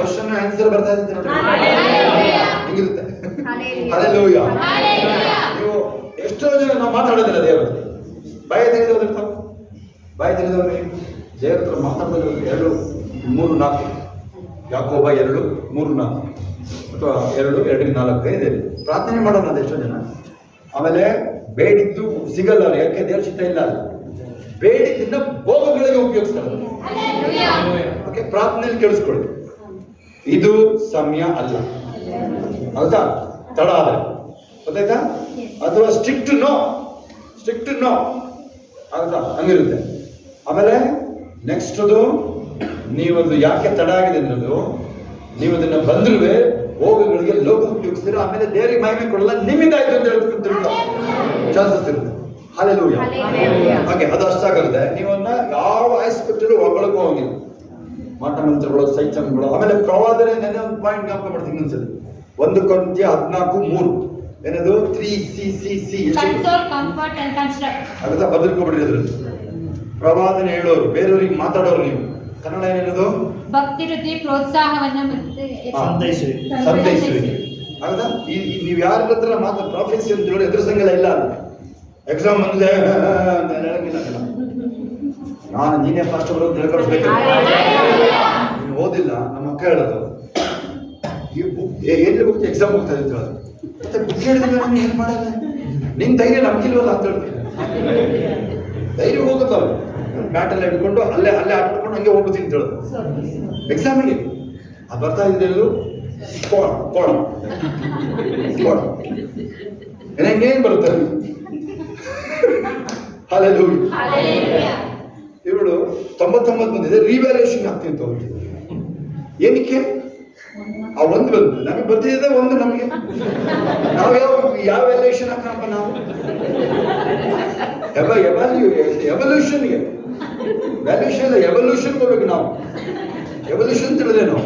ಕ್ವಶನ್ ಆನ್ಸರ್ ಬರ್ತಾ ಇದೆ ನೋಡ್ರಿ. ಹಿಂಗಿರುತ್ತೆ. ಹಾಲೆಲೂಯ. ನೀವು ಎಷ್ಟೋ ಜನ ನಾವು ಮಾತಾಡೋದಿಲ್ಲ ದೇವರ ಬಾಯಿ ತೆಗೆದವ್ರು. ಬಾಯಿ ತೆಗೆದವ್ರಿ ದೇವರ ಹತ್ರ ಮಾತಾಡೋದು 2, 3, 4 ಯಾಕೋಬ 2, 3, 4 ಅಥವಾ 2, 2, 4 ಇದೆ. ಪ್ರಾರ್ಥನೆ ಮಾಡೋಣ ಅದೆಷ್ಟೋ ಜನ. ಆಮೇಲೆ ಬೇಡಿದ್ದು ಸಿಗಲ್ಲ ಅವ್ರು. ಯಾಕೆ? ದೇವ್ರ ಚಿತ್ತ ಇಲ್ಲ. ಬೇಡಿದ್ದನ್ನ ಭೋಗಗಳಿಗೆ ಉಪಯೋಗಿಸ್ತಾರೆ. ಓಕೆ, ಪ್ರಾರ್ಥನೆಯಲ್ಲಿ ಕೇಳಿಸ್ಕೊಳ್ಳಿ. ಇದು ಸಮಯ ಅಲ್ಲ. ಹೌದಾ? ತಡ ಆದ್ರೆ ಗೊತ್ತಾಯ್ತಾ? ಅಥವಾ ಸ್ಟ್ರಿಕ್ಟ್ ನೋ ಆಗುತ್ತಾ? ಹಂಗಿರುತ್ತೆ. ಆಮೇಲೆ ನೆಕ್ಸ್ಟ್ ಅದು ನೀವೊಂದು ಯಾಕೆ ತಡ ಆಗಿದೆ ಅನ್ನೋದು, ನೀವು ಅದನ್ನ ಬಂದ್ರೂ ಭೋಗಗಳಿಗೆ ಲೋಕ ಉಪಯೋಗಿಸ್ತೀರ. ಆಮೇಲೆ ದೇವರಿಗೆ ಮಹಿಮೆ ಕೊಡಲ್ಲ, ನಿಮ್ಮಿಂದ ಆಯ್ತು ಅಂತ ಹೇಳ್ತಿರೋ ಚಾನ್ಸಸ್ ಇರುತ್ತೆ. ಹಾಲೆಲೂಯ. ಹಾಗೆ ಅದು ಅಷ್ಟಾಗುತ್ತೆ. ನೀವನ್ನ ಯಾವ ಆಸ್ಪೆಕ್ಟಲ್ಲೂ ಒಳಗೊಳಗೂ ಹೋಗಿಲ್ಲ. ಮಾಟ ಮಂತ್ರಗಳು, ಸೈಚನ್ಗಳು. ಆಮೇಲೆ ಪ್ರವಾದನೆ ನೆನೆ ಒಂದು ಪಾಯಿಂಟ್ ಜ್ಞಾಪಕ ಮಾಡ್ತೀನಿ ಅನ್ಸಲ್ಲಿ. 1 ಕೊರಿಂಥ್ಯ 14:3 ಏನದು? 3CCC ಆಗುತ್ತಾ? ಬದಲ್ಕೊಬಿಡ್ರಿ ಅದ್ರಲ್ಲಿ. ಪ್ರವಾದನೆ ಹೇಳೋರು, ಬೇರೆಯವ್ರಿಗೆ ಮಾತಾಡೋರು. ನೀವು ಕನ್ನಡ ಏನೇನದು? ಭಕ್ತಿ ವೃದ್ಧಿ ಪ್ರೋತ್ಸಾಹವನ್ನ ಸಂತೈಸುವಿಕೆ ಆಗುತ್ತಾ? ನೀವು ಯಾರ ಹತ್ರ ಪ್ರಾಫೆಸಿ ಅಂತ ಹೇಳಿ ಎದುರಿಸಂಗಿಲ್ಲ. ಇಲ್ಲ ಎಕ್ಸಾಮ್ ಬಂದಿದೆ ಅಂತ ಹೇಳಂಗಿಲ್ಲ. ನೀನೇ ಫಸ್ಟ್ ಬರೋದು ತಿಳ್ಕೊಳ್ಬೇಕು. ನೀನು ಓದಿಲ್ಲ. ನಮ್ಮ ಅಕ್ಕ ಹೇಳೋದು, ಎಲ್ಲಿ ಹೋಗ್ತಿ ಎಕ್ಸಾಮ್ ಹೋಗ್ತಾ ಇದ್ದ ಮತ್ತೆ ಬುಕ್ ಹೇಳಿದ್ರೆ ನಾನು ಏನ್ ಮಾಡಲ್ಲ. ನಿನ್ ಧೈರ್ಯ ನಮ್ಗಿಲ್ವಲ್ಲ ಅಂತ ಹೇಳ್ತೀನಿ. ಧೈರ್ಯ ಹೋಗುತ್ತವ್ರು ಬ್ಯಾಟೆಲ್ಲ ಹಿಡ್ಕೊಂಡು ಅಲ್ಲೇ ಆಡ್ಕೊಂಡು ಹಂಗೆ ಹೋಗ್ತೀನಿ ಅಂತ ಹೇಳೋದು ಎಕ್ಸಾಮಿಗೆ. ಅದು ಬರ್ತಾ ಇದ್ದೆಲ್ಲೂ ಕೋಣ ಕೋಣ ಕೋಣ ಇನ್ನೇನು ಬರುತ್ತೆ Hallelujah. ಇವಳು 99 ಬಂದಿದೆ, ರಿವ್ಯಾಲ್ಯೂಷನ್ ಆಗ್ತೀನಿ ಅಂತ ಹೋಗಿ. ಏನಕ್ಕೆ ಆ ಒಂದು ಬಂದು ನಮಗೆ ಬರ್ತಿದ್ದೆ ಒಂದು, ನಮಗೆ ನಾವು ಯಾವ ವ್ಯಾಲ್ಯೂಷನ್ ಹಾಕಪ್ಪ ನಾವು ಎವಲ್ಯೂಷನ್ಗೆ ವ್ಯಾಲ್ಯೂಷನ್ ಇಲ್ಲ, ಎವಲ್ಯೂಷನ್ ಹೋಗ್ಬೇಕು ನಾವು. ಎವಲ್ಯೂಷನ್ ತಿಳಿದೇನು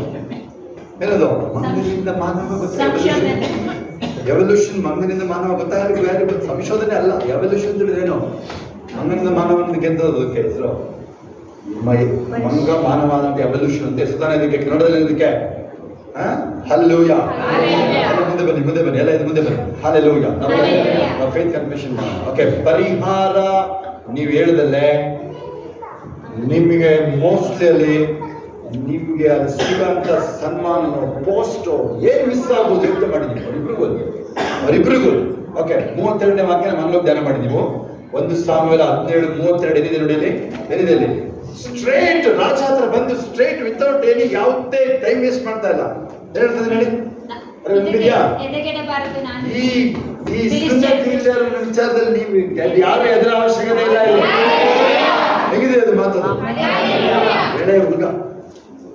ಏನದು? ಮಂಗನಿಂದ ಮಾನವ ಸಂಶೋಧನೆ. ಎವಲ್ಯೂಷನ್ ಮಂಗನಿಂದ ಮಾನವ ಗೊತ್ತಾಗಲಿಕ್ಕೆ ವ್ಯಾಲ್ಯೂ ಸಂಶೋಧನೆ ಅಲ್ಲ, ಎವಲ್ಯೂಷನ್ ತಿಳಿದೇನು? ಮಂಗನಿಂದ ಮಾನವನಿಂದ ಗೆದ್ದದು ಅದಕ್ಕೆ ಹೆಸರು. ಮಂಗ ಮಾನವ ಅಂತ ಎವಲ್ಯೂಷನ್ ಅಂತ ಹೆಸರು ತಾನೇ ಇದಕ್ಕೆ, ಕನ್ನಡದಲ್ಲಿ ಇದಕ್ಕೆ. ಹಲ್ಲೆಲೂಯಾ. ಮುಂದೆ ಬನ್ನಿ ಮುಂದೆ ಬನ್ನಿ, ಎಲ್ಲ ಇದು ಮುಂದೆ ಬನ್ನಿ. ಹಲ್ಲೆಲೂಯಾ. ನಾವು ಫೇತ್ ಕನ್ಫೆಷನ್. ಓಕೆ, ಪರಿಹಾರ ನೀವು ಹೇಳಿದಲ್ಲೇ ನಿಮಗೆ ಮೋಸ್ಟ್ಲಿ ನಿಮಗೆ ಅದು ಸಿಗುವಂತ ಸನ್ಮಾನ ಪೋಸ್ಟ್ ಏನ್ ಮಿಸ್ ಆಗ್ಬೋದು ಯೋಚನೆ ಮಾಡಿದ್ದೀವಿ ಅವರಿಬ್ರಿಗೂ. ಓಕೆ, 32ನೇ ವಾಕ್ಯ ಮನಲೋಕ ಧ್ಯಾನ ಮಾಡಿದೀವಿ. 1 ಸಾಮುವೇಲ 17:32 ಏನಿದೆ ನೋಡಿ, ಏನಿದೆ ಅಲ್ಲಿ? ಸ್ಟ್ರೇಟ್ ರಾಜ ಹತ್ರ ಬಂದು ಸ್ಟ್ರೇಟ್ ವಿತೌಟ್ ಏನಿ ಯಾವುದೇ ಟೈಮ್ ವೇಸ್ಟ್ ಮಾಡ್ತಾ ಇಲ್ಲ. ಹೇಳ್ತದೆ ನೋಡಿ, ಎದೆಗೆಡಬಾರದು ನಾನು. ಈ ವಿಚಾರದಲ್ಲಿ ನೀವು ಯಾರು ಎದುರ ಅವಶ್ಯಕತೆ ಇಲ್ಲ. ಹೇಗಿದೆ ಅದು ಮಾತದು? ಎಳೆ ಹುಡುಗ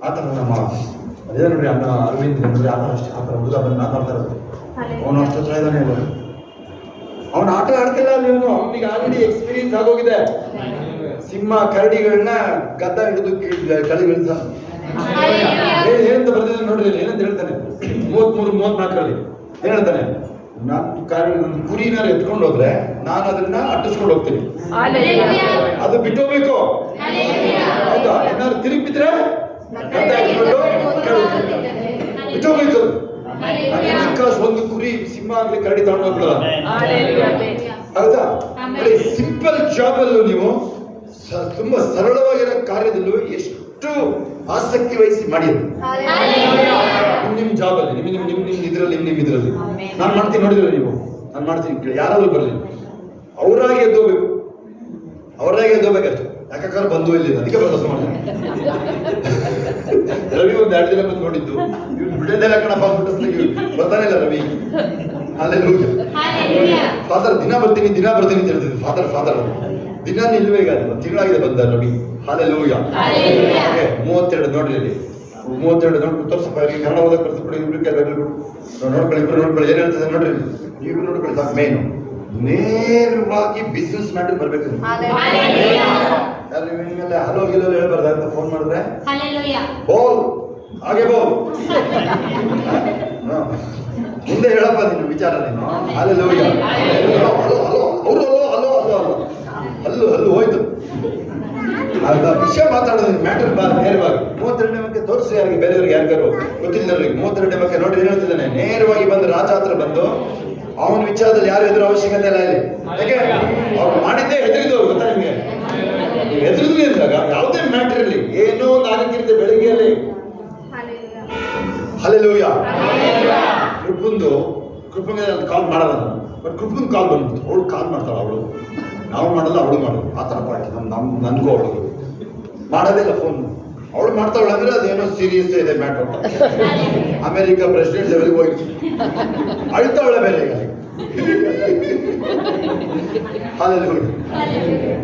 ಆತ ನಮ್ಮ ಅದೇ ನೋಡಿ, ಅಣ್ಣ ಅರವಿಂದ್ ನೋಡಿ, ಆತ ಅಷ್ಟೇ ಆತ ಹುಡುಗ ಬಂದು ಮಾತಾಡ್ತಾ ಇರೋದು. ಅವನು ಅಷ್ಟು ಹತ್ರ ಇದ್ದಾನೆ, ಅವನು ಆಟ ಆಡ್ತಿಲ್ಲ ಅಲ್ಲಿ. ಅವನಿಗೆ ಆಲ್ರೆಡಿ ಎಕ್ಸ್ಪೀರಿಯನ್ಸ್ ಆಗೋಗಿದೆ. ಸಿಂಹ ಕರಡಿಗಳನ್ನ ಗದ್ದ ಹಿಡಿದು ಕಳಿಗಳಿಸ ಏನಂತ ಬರ್ತಿದ್ದಾನೆ ನೋಡ್ರಿ, ಏನಂತ ಹೇಳ್ತಾನೆ 33-34 ಏನ್ ಹೇಳ್ತಾನೆ? ನಾನು ಕುರಿನಾರು ಎತ್ಕೊಂಡು ಹೋದ್ರೆ ನಾನು ಅದನ್ನ ಅಟ್ಟಿಸ್ಕೊಂಡು ಹೋಗ್ತೀನಿ, ಅದು ಬಿಟ್ಟು ಹೋಗ್ಬೇಕು. ಹೌದಾ? ಏನಾದ್ರು ತಿರುಗಿ ಬಿದ್ರೆ ಗದ್ದ ಹಿಡ್ಕೊಂಡು ಬಿಟ್ಟು ಹೋಗ್ಬೇಕು. ಒಂದು ಕುರಿ ಸಿಂಹ ಆಗ್ಲಿ ಕರಡಿ ತಗೊಂಡು ಹೋಗ್ಬಿಡಲ್ಲ. ಹೌದಾ? ಸಿಂಪಲ್ ಜಾಬ್ ಅಲ್ಲೂ ನೀವು ತುಂಬಾ ಸರಳವಾಗಿರೋ ಕಾರ್ಯದಲ್ಲೂ ಎಷ್ಟು ಆಸಕ್ತಿ ವಹಿಸಿ ಮಾಡಿದ್ರು ನಿಮ್ ಜಾಬ್ ಅಲ್ಲಿ, ನಿಮ್ ಇದ್ರಲ್ಲಿ ನಾನು ಮಾಡ್ತೀನಿ. ನೋಡಿದ್ರೆ ನೀವು, ನಾನು ಮಾಡ್ತೀನಿ, ಯಾರಾದ್ರೂ ಬರಲಿ, ಅವರಾಗಿ ಎದ್ದೋಗ್ಬೇಕು, ಅಷ್ಟೇ. ಯಾಕಂದ್ರೆ ಬಂದು ಇಲ್ಲಿ ಅದಕ್ಕೆ ಪ್ರವಾಸ ಮಾಡ್ತಾರೆ. ರವಿ 1-2 ದಿನ ಬಂದು ನೋಡಿದ್ದು, ಇವ್ರು ಬಿಡೋದೆಲ್ಲ ಕಣಪ್ಪ ಬಿಟ್ಟಿಸ್ಲಿಕ್ಕೆ ಬರ್ತಾನೆ ಇಲ್ಲ ರವಿ. ಅಲ್ಲೇ ಫಾದರ್ ದಿನ ಬರ್ತೀನಿ ಅಂತ ಹೇಳ್ತಿದ್ದೆ. ಫಾದರ್ ದಿನ ನಿಲ್ವೇ ಈಗ ತಿಂಗಳಾಗಿದೆ ಬಂದ ರವಿ. ಹಲ್ಲೆಲೂಯಾ. 32 ನೋಡ್ರಿ ಅಲ್ಲಿ, 32 ನೋಡಿ ತೋರ್ಸಪ್ಪ. ಕನ್ನಡ ಓದಕ್ಕೆ ಬರ್ತಿಬಿಡಿ, ನೋಡ್ಕೊಳ್ಳಿ ಏನ್ ಹೇಳ್ತದೆ ನೋಡ್ರಿ, ನೀವು ನೋಡ್ಕೊಳ್ಳಿ ಸಾಕು. ಮೇನು ನೇರವಾಗಿ ಬಿಸ್ನೆಸ್ ಮ್ಯಾಟರ್ ಬರ್ಬೇಕು. ಮೇಲೆ ಹಲೋ ಗಿಲೋ ಹೇಳ್ಬಾರ್ದ ಅಂತ ಫೋನ್ ಮಾಡಿದ್ರೆ ಬೋಲ್ ಹಾಗೆ ಬೋಲ್ ಮುಂದೆ ಹೇಳಪ್ಪ ನೀನು ವಿಚಾರ ನೀನು. ಹಲ್ಲೆಲೂಯಾ. ಅವರು ಹಲ್ಲು ಹೋಯ್ತು. ವಿಷಯ ಮಾತಾಡೋದು ಮ್ಯಾಟರ್ ನೇರವಾಗಿ 32ನೇ ವಾಕ್ಯ ತೋರಿಸಿ ಯಾರಿಗೆ, ಬೇರೆಯವ್ರಿಗೆ ಯಾರಿಗಾರು ಗೊತ್ತಿಲ್ಲದವ್ರಿಗೆ. 32ನೇ ವಾಕ್ಯ ನೋಡಿ ಏನ್ ಹೇಳ್ತಿದ್ದಾನೆ? ನೇರವಾಗಿ ಬಂದು ರಾಜ ಹತ್ರ ಬಂದು ಅವನ ವಿಚಾರದಲ್ಲಿ ಯಾರು ಎದುರು ಅವಶ್ಯಕತೆ ಇಲ್ಲ ಇಲ್ಲಿ. ಯಾಕೆ ಅವ್ರು ಮಾಡಿದ್ದೇ ಹೆದರಿದವ್ರು, ಗೊತ್ತಾ ನಿಮ್ಗೆ? ನೀವು ಹೆದರಿದ್ರಿ ಅಂದಾಗ ಯಾವುದೇ ಮ್ಯಾಟರ್ ಇರಲಿ, ಏನೋ ಒಂದು ಆಗಕ್ಕಿರುತ್ತೆ ಬೆಳಿಗ್ಗೆಯಲ್ಲಿ. ಹಲ್ಲೆಲೂಯಾ. ಕೃಪಂಗೆ ಕಾಲ್ ಮಾಡಲ್ಲ ನಾನು, ಬಟ್ ಕೃಪನ್ ಕಾಲ್ ಬಂದ್ಬಿಡ್ತು. ಅವಳು ಕಾಲ್ ಮಾಡ್ತಾಳೆ, ಅವಳು ನಾವು ಮಾಡಲ್ಲ, ಅವಳು ಮಾಡೋದು. ಆ ಥರ ಪಾರ್ಟಿ ನನ್ಗೂ ಅವಳು ಮಾಡೋದೇ ಇಲ್ಲ ಫೋನ್. ಅವಳು ಮಾಡ್ತಾವಳು ಅಂದ್ರೆ ಅದೇನೋ ಸೀರಿಯಸ್ ಇದೆ ಮ್ಯಾಟರ್. ಅಮೆರಿಕ ಪ್ರೆಸಿಡೆಂಟ್ ಲೆವೆಲ್ಗೆ ಹೋಗಿ ಅಳ್ತಾವಳೆ ಮೇಲೆ.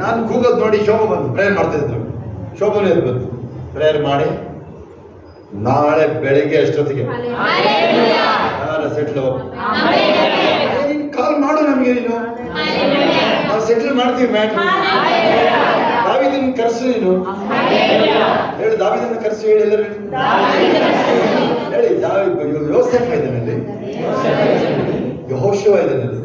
ನಾನು ಕೂಗೋದು ನೋಡಿ ಶೋಭಾ ಬಂದು ಪ್ರೇಯರ್ ಮಾಡ್ತಾ ಇದ್ರು. ಶೋಭನೆ ಬಂದು ಪ್ರೇಯರ್ ಮಾಡಿ ನಾಳೆ ಬೆಳಿಗ್ಗೆ ಅಷ್ಟೊತ್ತಿಗೆ ಸೆಟ್ಲ್ ಕಾಲ್ ಮಾಡು ನಮ್ಗೆ, ನೀನು ನಾವು ಸೆಟ್ಲ್ ಮಾಡ್ತೀವಿ ಮ್ಯಾಟ್ರ್. ದಾವೀದನ್ನ ಕರ್ಸು ನೀನು ಹೇಳಿ, ದಾವೀದನ್ನ ಕರ್ಸು ಹೇಳಿ, ಎಲ್ಲರೂ ಹೇಳಿ. ಯೋಸೇಫ ಇದ್ದಾನೆ ಅಲ್ಲಿ, ಯೆಹೋಶುವ ಇದ್ದಾನೆ ಅಲ್ಲಿ.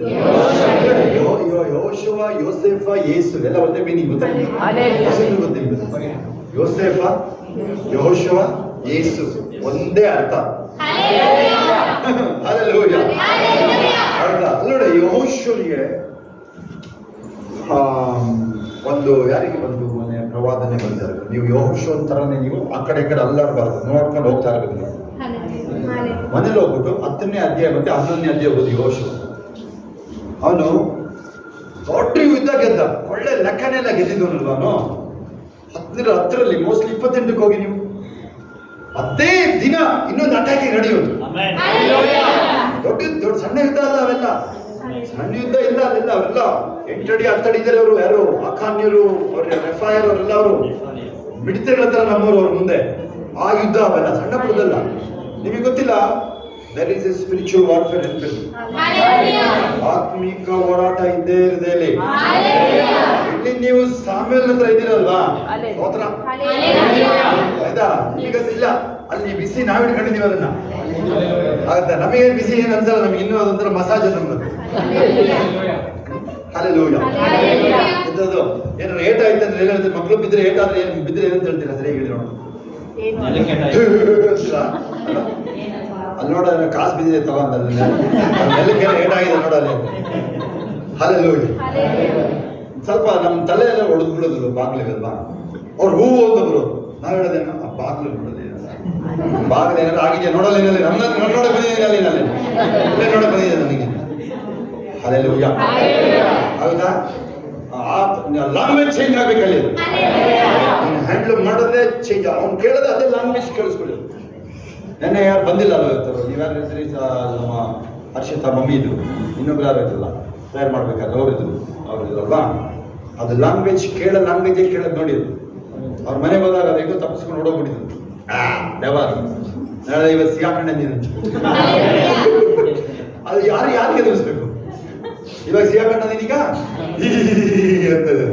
ಯೆಹೋಶುವ, ಯೋಸೇಫ, ಯೇಸು ಎಲ್ಲ ಒಂದೇ ಮೀನಿಂಗ್ ಗೊತ್ತಾ? ಯೋಸೇಫ, ಯೆಹೋಶುವ, ಯೇಸು ಒಂದೇ ಅರ್ಥ. ಹಲ್ಲೆಲೂಯಾ. ನೋಡಿ, ಯೆಹೋಶುವನಿಗೆ ಒಂದು ಯಾರಿಗೆ ಬಂದು ಮೊನ್ನೆ ಪ್ರವಾದನೆ ಬಂದಿದ್ದಾರೆ, ನೀವು ಯೆಹೋಶುವನ ತರನೇ ನೀವು ಆ ಕಡೆ ಈ ಕಡೆ ಅಲ್ಲಾಡಬಾರ್ದು, ನೋಡ್ಕೊಂಡು ಹೋಗ್ತಾ ಇರ್ಬೇಕು. ನೀವು ಮನೇಲಿ ಹೋಗ್ಬಿಟ್ಟು 10ನೇ ಅಧ್ಯಾಯ ಮತ್ತೆ 11ನೇ ಅಧ್ಯಾಯ ಓದಿ. ಯೆಹೋಶುವ ಅವನು ದೊಡ್ಡ ಯುದ್ಧ ಗೆದ್ದ, ಒಳ್ಳೆ ಲೆಕ್ಕನೆಲ್ಲ ಗೆದ್ದಿದ್ದವನಲ್ವ ಅವನು. 10ರಲ್ಲಿ ಮೋಸ್ಟ್ಲಿ 28ಕ್ಕೆ ಹೋಗಿ ನೀವು ಅದೇ ದಿನ ಇನ್ನೊಂದು ಅಟ್ಯಾಕಿಂಗ್ ನಡೆಯೋದು. ದೊಡ್ಡ ದೊಡ್ಡ ಸಣ್ಣ ಯುದ್ಧ ಅಲ್ಲ ಅವೆಲ್ಲ, ಸಣ್ಣ ಯುದ್ಧ ಇಲ್ಲ ಅಲ್ಲೆಲ್ಲ. ಅವರೆಲ್ಲ 8 ಅಡಿ 10 ಅಡಿ ಇದ್ದಾರೆ ಅವರು. ಯಾರು ಆಖಾನ್ಯರು, ಅವ್ರ ರೆಫಾಯರ್ ಅವರೆಲ್ಲ ಅವರು ಮಿಡಿತಗಳ ತರ ನಮ್ಮವರು ಅವ್ರ ಮುಂದೆ. ಆ ಯುದ್ಧ ಅವೆಲ್ಲ ಸಣ್ಣ ಪುಟ್ಟದಲ್ಲ. ನಿಮಗೆ ಗೊತ್ತಿಲ್ಲ, there is a spiritual warfare ಇರಬೇಕು. ಆತ್ಮಿಕ ಹೋರಾಟ ಇದ್ದೇ ಇರದೇಲಿ. ಇಲ್ಲಿ ನೀವು ಸಾಮೇಲ್ ಹತ್ರ ಇದ್ದೀರಲ್ವಾ, ಸ್ತೋತ್ರ. ಆಯ್ತಾ? ಈಗ ಇಲ್ಲ, ಅಲ್ಲಿ ಬಿಸಿ ನಾವ್ ಹಿಡ್ಕೊಂಡಿದೀವಿ ಅದನ್ನ. ಆಯ್ತಾ? ನಮಗೆ ಬಿಸಿ ಏನ್ ಅನ್ಸಲ್ಲ, ನಮ್ಗೆ ಇನ್ನೂ ಅದೊಂಥರ ಮಸಾಜ್ ನಮ್ದು. ಹಲ್ಲೆಲೂಯಾ. ಎಂತದ್ದು ಏನಾದ್ರು ಏಟ್ ಆಯ್ತು ಅಂದ್ರೆ ಏನ್ ಹೇಳ್ತೀರಿ? ಮಕ್ಳು ಬಿದ್ರೆ ಏಟಾದ್ರೆ ಏನ್ ಬಿದ್ರೆ ಏನಂತ ಹೇಳ್ತೀರಾ? ಸರಿ ಹೇಳಿ ನೋಡು. ಅಲ್ಲಿ ನೋಡ ಕಾಸು ಬಿದ್ದಿದೆ ತಗೋ ಅಂತ ನೆಲಕ್ಕೆ ಏಟಾಗಿದೆ ನೋಡಲ್ಲಿ. ಹಲ್ಲೆಲೂಯಾ. ಸ್ವಲ್ಪ ನಮ್ಮ ತಲೆ ಎಲ್ಲ ಹೊಡೆದು ಬಿಡೋದು ಬಾಗ್ಲಿಗಲ್ವಾ. ಅವ್ರು ಹೂವು ಹೋದವರು, ನಾವ್ ಹೇಳೋದೇನು ಆ ಬಾಗ್ಲು ನೋಡೋದು, ಬಾಗ್ಲು ಏನಾದ್ರು ಆಗಿದೆಯಾ ನೋಡಲ್ಲ. ಏನಲ್ಲಿ ನಮ್ಮ ನೋಡಕ್ ಬಂದಿದ್ದೀನಿ, ಅಲ್ಲಿ ನೋಡಕ್ ಬಂದಿದೆ ನನಗೆ. ಹಲ್ಲೆಲೂಯಾ. ಹೌದಾ? ಲ್ಯಾಂಗ್ವೇಜ್ ಚೇಂಜ್ ಆಗ್ಬೇಕಲ್ಲಿ. ಹ್ಯಾಂಡ್ಲ್ ಮಾಡೋದೇ ಚೇಂಜ್. ಅವ್ನು ಕೇಳೋದು ಅದೇ ಲ್ಯಾಂಗ್ವೇಜ್ ಕೇಳಿಸ್ಕೊಳ್ಳಿ. ನೆನ್ನೆ ಯಾರು ಬಂದಿಲ್ಲ ಅಲ್ವ ಇವತ್ತು? ನೀವ್ಯಾರು ಇರ್ತೀರಿ? ನಮ್ಮ ಹರ್ಷಿತಾ ಮಮ್ಮಿ ಇದ್ರು, ಇನ್ನೊಬ್ರು ಯಾರು ಇದ್ರಲ್ಲ ತಯಾರು ಮಾಡ್ಬೇಕಾದ್ರೆ ಅವ್ರು ಇದ್ರಲ್ವಾ. ಅದು ಲ್ಯಾಂಗ್ವೇಜ್ ಲ್ಯಾಂಗ್ವೇಜೇ ಕೇಳೋದು ನೋಡಿ. ಅವ್ರ ಮನೆಗೆ ಹೋದಾಗ ಅದು ಹೇಗೋ ತಪ್ಪಿಸ್ಕೊಂಡು ಓಡೋಗ್ಬಿಟ್ಟಿದ್ರು. ದೇವಾರ ನಾಳೆ ಇವತ್ತು ಸಿಗಾಕೊಂಡೆ ನೀನು. ಅದು ಯಾರಿಗೆ ಎದುರಿಸ್ಬೇಕು? ಇವಾಗ ಸಿಗಾಕೊಂಡ ನೀನೀಗ ಅಂತದ್ದು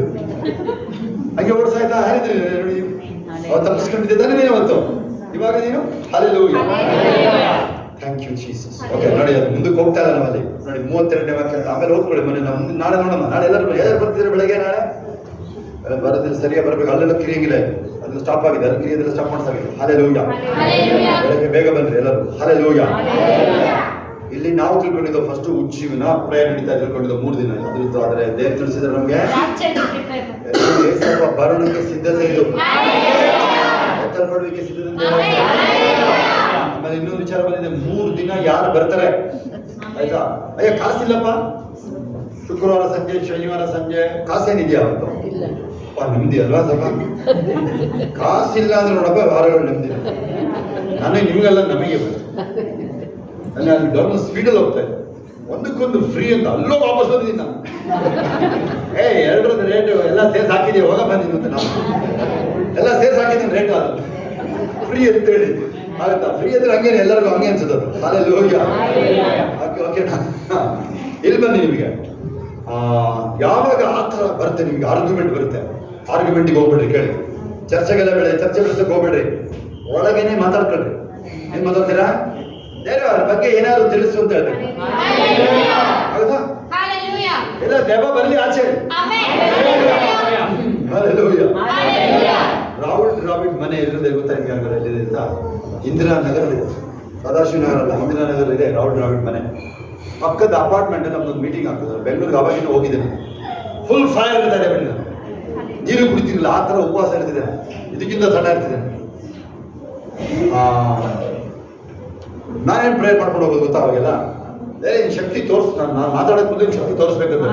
ಹಂಗೆ ಓಡಿಸಾಯ್ತಾ? ಯಾರಿದ್ರಿ ನೋಡಿ, ಅವ್ರು ತಪ್ಪಿಸ್ಕೊಂಡಿದ್ದಾನೆ ನೀನು ಅವತ್ತು. ಇವಾಗ ನೀನು hallelujah. Thank you Jesus. Okay ನೋಡಿ, ಅದು ಮುಂದಕ್ಕೆ ಹೋಗ್ತಾ ಇಲ್ಲ ನಾವಲ್ಲಿ ನೋಡಿ. 32ನೇ ವಾಕ್ಯ ಆಮೇಲೆ ಓದ್ಕೊಳ್ಳಿ. ಮನೆ ನಾವು ನಾಳೆ ನೋಡೋಣ. ನಾಳೆ ಎಲ್ಲರೂ ಬರ್ತಿದ್ರೆ ಬೆಳಗ್ಗೆ ನಾಳೆ ಬರೋದಿಲ್ಲ, ಸರಿಯಾಗಿ ಬರ್ಬೇಕು. ಅಲ್ಲೆಲ್ಲ ಕಿರಿಯಂಗಿಲ್ಲ, ಅದೆಲ್ಲ ಸ್ಟಾಪ್ ಆಗಿದೆ. ಅಲ್ಲಿ ಕಿರಿಯದೆಲ್ಲ ಸ್ಟಾಪ್ ಮಾಡ್ಸಾಗಿದೆ. ಹಲ್ಲೆಲೂಯಾ. ಬೆಳಗ್ಗೆ ಬೇಗ ಬನ್ರಿ ಎಲ್ಲರೂ. ಹಲ್ಲೆಲೂಯಾ. ಇಲ್ಲಿ ನಾವು ತಿಳ್ಕೊಂಡಿದ್ದು ಫಸ್ಟ್ ಉಜ್ಜೀವನ ಪ್ರೇಯರ್ ನಡೀತಾ ತಿಳ್ಕೊಂಡಿದ್ದು 3 ದಿನ ಅದ್ರದ್ದು. ಆದ್ರೆ ದೇವ್ರು ತಿಳಿಸಿದ್ರೆ ನಮ್ಗೆ ಸ್ವಲ್ಪ ಬರೋಣಕ್ಕೆ ಸಿದ್ಧತೆ ಇದು, ಎತ್ತಲ್ಪಡುವಿಕೆ ಸಿದ್ಧತೆ. ಆಮೇಲೆ ಇನ್ನೊಂದು ವಿಚಾರ ಬಂದಿದೆ, 3 ದಿನ ಯಾರು ಬರ್ತಾರೆ ಆಯ್ತಾ? ಅಯ್ಯ ಕಾಸಿಲ್ಲಪ್ಪ, ಶುಕ್ರವಾರ ಸಂಜೆ ಶನಿವಾರ ಸಂಜೆ ಕಾಸೇನಿದೆಯಾ ಅವತ್ತು? ನೆಮ್ಮದಿ ಅಲ್ವಾ? ಸ್ವಲ್ಪ ಕಾಸಿಲ್ಲ ಅಂದ್ರೆ ನೋಡಪ್ಪ ವಾರಗಳು ನೆಮ್ಮದಿ. ನಾನು ನಿಮಗೆಲ್ಲ ನಮಗೆ ಅಲ್ಲಿ ಡೌನ್ ಸ್ಪೀಡಲ್ಲಿ ಹೋಗ್ತಾ ಇದ್ದೆ, ಒಂದಕ್ಕೊಂದು ಫ್ರೀ ಅಂತ ಅಲ್ಲೋ ವಾಪಸ್ ಬಂದಿದ್ದೀನಿ ನಾನು. ಎರಡರದ್ದು ರೇಟ್ ಎಲ್ಲ ಸೇರ್ಸ್ ಹಾಕಿದ್ದೀವಿ, ಹೋಗ ಬಂದಿದ್ದು ಅಂತ. ನಾವು ಎಲ್ಲ ಸೇರ್ಸ್ ಹಾಕಿದ್ದೀನಿ ರೇಟ್, ಅದು ಫ್ರೀ ಅಂತೇಳಿ ಆಗುತ್ತಾ? ಫ್ರೀ ಅಂದ್ರೆ ಹಂಗೇನೆ ಎಲ್ಲರಿಗೂ ಹಂಗೆ ಅನ್ಸುತ್ತದು. ಹಲ್ಲೆಲೂಯಾ. ಓಕೆ ಇಲ್ಲಿ ಬನ್ನಿ. ನಿಮಗೆ ಯಾವಾಗ ಆ ಥರ ಬರುತ್ತೆ, ನಿಮ್ಗೆ ಆರ್ಗ್ಯುಮೆಂಟ್ ಬರುತ್ತೆ, ಆರ್ಗ್ಯುಮೆಂಟಿಗೆ ಹೋಗ್ಬಿಡ್ರಿ. ಕೇಳಿ, ಚರ್ಚೆಗೆಲ್ಲ ಚರ್ಚೆ ಬೆಳೆಸಕ್ಕೆ ಹೋಗ್ಬೇಡ್ರಿ. ಒಳಗೇನೆ ಮಾತಾಡ್ಕೊಳ್ರಿ. ಏನ್ ಮಾತಾಡ್ತೀರಾ? ದೇವರ ಬಗ್ಗೆ ಏನಾದ್ರು ತಿಳಿಸು ಅಂತ ಹೇಳ್ಬೇಕು. ಹೌದಾ? ಎಲ್ಲ ದೆವ್ವ ಬರ್ಲಿ ಆಚೆ. ರಾಹುಲ್ ದ್ರಾವಿಡ್ ಮನೆ ಇರೋದೇ ಗೊತ್ತಾ ನಿಮ್ಗೆ? ಎಲ್ಲಿದೆ ಅಂತ? ಇಂದಿರಾ ನಗರ ಇದೆ, ಸದಾಶಿವ ನಗರ ಅಲ್ಲ, ಇಂದಿರಾ ನಗರ ಇದೆ ರಾಹುಲ್ ದ್ರಾವಿಡ್ ಮನೆ. ಪಕ್ಕದ ಅಪಾರ್ಟ್ಮೆಂಟ್ ನಮ್ದೊಂದು ಮೀಟಿಂಗ್ ಆಗ್ತದೆ. ಬೆಂಗಳೂರಿಗೆ ಅವಾಗಿನ ಹೋಗಿದ್ದೇನೆ. ಫುಲ್ ಫೈರ್ ಇರ್ತಾರೆ ಬೆಳಿಗ್ಗೆ, ನೀರು ಕುಡಿತಿರ್ಲಿಲ್ಲ, ಆ ಥರ ಉಪವಾಸ ಇರ್ತಿದೆ. ಇದಕ್ಕಿಂತ ಸಣ್ಣ ಇರ್ತಿದೆ. ನಾನೇನು ಪ್ರೇಯರ್ ಮಾಡ್ಕೊಂಡು ಹೋಗೋದು ಗೊತ್ತಾ ಅವಾಗೆಲ್ಲ? ಶಕ್ತಿ ನಾನು ಮಾತಾಡಕ್ ಮುಂದೆ ಶಕ್ತಿ ತೋರಿಸ್ಬೇಕಂತ.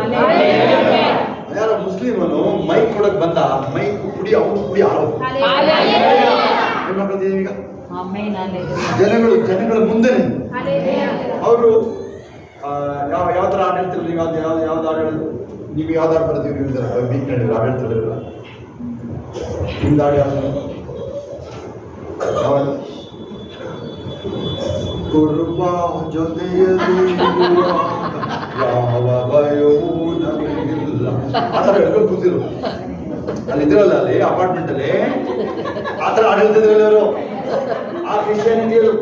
ಯಾರೋ ಮುಸ್ಲಿಮನು ಮೈಕ್ ಕೊಡಕ್ ಬಂದ, ಮೈಕ್ ಕುಡಿ ಅವ್ನು ಕುಡಿ ಆಡೋದು. ಏನ್ ಮಾಡ್ಕೊಳ್ತೀವಿ ಈಗ? ಜನಗಳ ಮುಂದೆ ಅವರು ಯಾವ ತರ ಆಡಳಿತ, ಯಾವ್ದು ಆಡಳಿತ, ನೀವು ಯಾವ್ದು ಆಡ ಬರ್ತೀವಿ? ವೀಕ್ ನಡೆಯುವ ಆಡಳಿತ ನಿಮ್ದು ಆಡ ಯಾವ್ದು? ಕುರುಬ ಜೊತೆಯಲ್ಲಿ ಯಾವ ಭಯವೂ ನಮಗಿಲ್ಲ. ಆ ಥರ ಹೇಳ್ಕೊಂಡು ಕೂತಿರು. ಅಲ್ಲಿ ಇದ್ರಲ್ಲ, ಅಲ್ಲಿ ಅಪಾರ್ಟ್ಮೆಂಟ್ ಅಲ್ಲಿ ಆ ಥರ ಆಡಳಿತದಲ್ಲಿ ಅವರು. ಆ ಕ್ರಿಶ್ಚಿಯಾನಿಟಿಯರು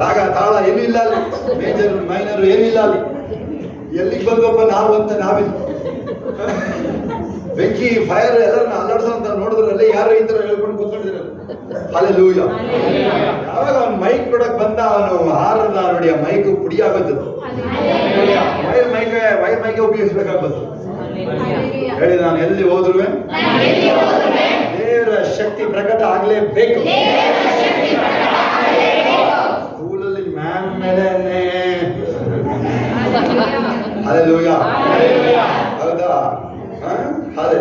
ರಾಗ ತಾಳ ಏನೂ ಇಲ್ಲ ಅಲ್ಲಿ, ಮೇಜರ್ ಮೈನರು ಏನಿಲ್ಲ ಅಲ್ಲಿ. ಎಲ್ಲಿಗೆ ಬಂದಪ್ಪ ನಾವು ಅಂತ ನಾವಿದ್ದು ಬೆಂಕಿ ಫೈರ್ ಎಲ್ಲರನ್ನ ಅಲ್ಲಾಡ್ಸೋ ಅಂತ ನೋಡಿದ್ರಲ್ಲಿ ಯಾರು ಈ ಥರ ಹೇಳ್ಕೊಂಡು ಕೂತ್ಕೊಂಡಿದ್ರು. ಹಲ್ಲೆಲೂಯಾ. ಯಾವಾಗ ಅವ್ನು ಮೈಕ್ ಕೊಡಕ್ ಬಂದ, ಅವನು ಹಾರದ ನೋಡಿ, ಆ ಮೈಕ್ ಪುಡಿ ಆಗುತ್ತೆ. ವೈರ್ ಮೈಕೆ ಉಪಯೋಗಿಸ್ಬೇಕಾಗ್ಬೋದು. ಹೇಳಿ, ನಾನು ಎಲ್ಲಿ ಹೋದ್ರು ದೇವರ ಶಕ್ತಿ ಪ್ರಕಟ ಆಗ್ಲೇಬೇಕು. ಸ್ಕೂಲಲ್ಲಿ ಮ್ಯಾಮ್ ಮೇಲೆನೆ. ಹಲ್ಲೆಲೂಯಾ. ಹೌದಾ? ಅದೇ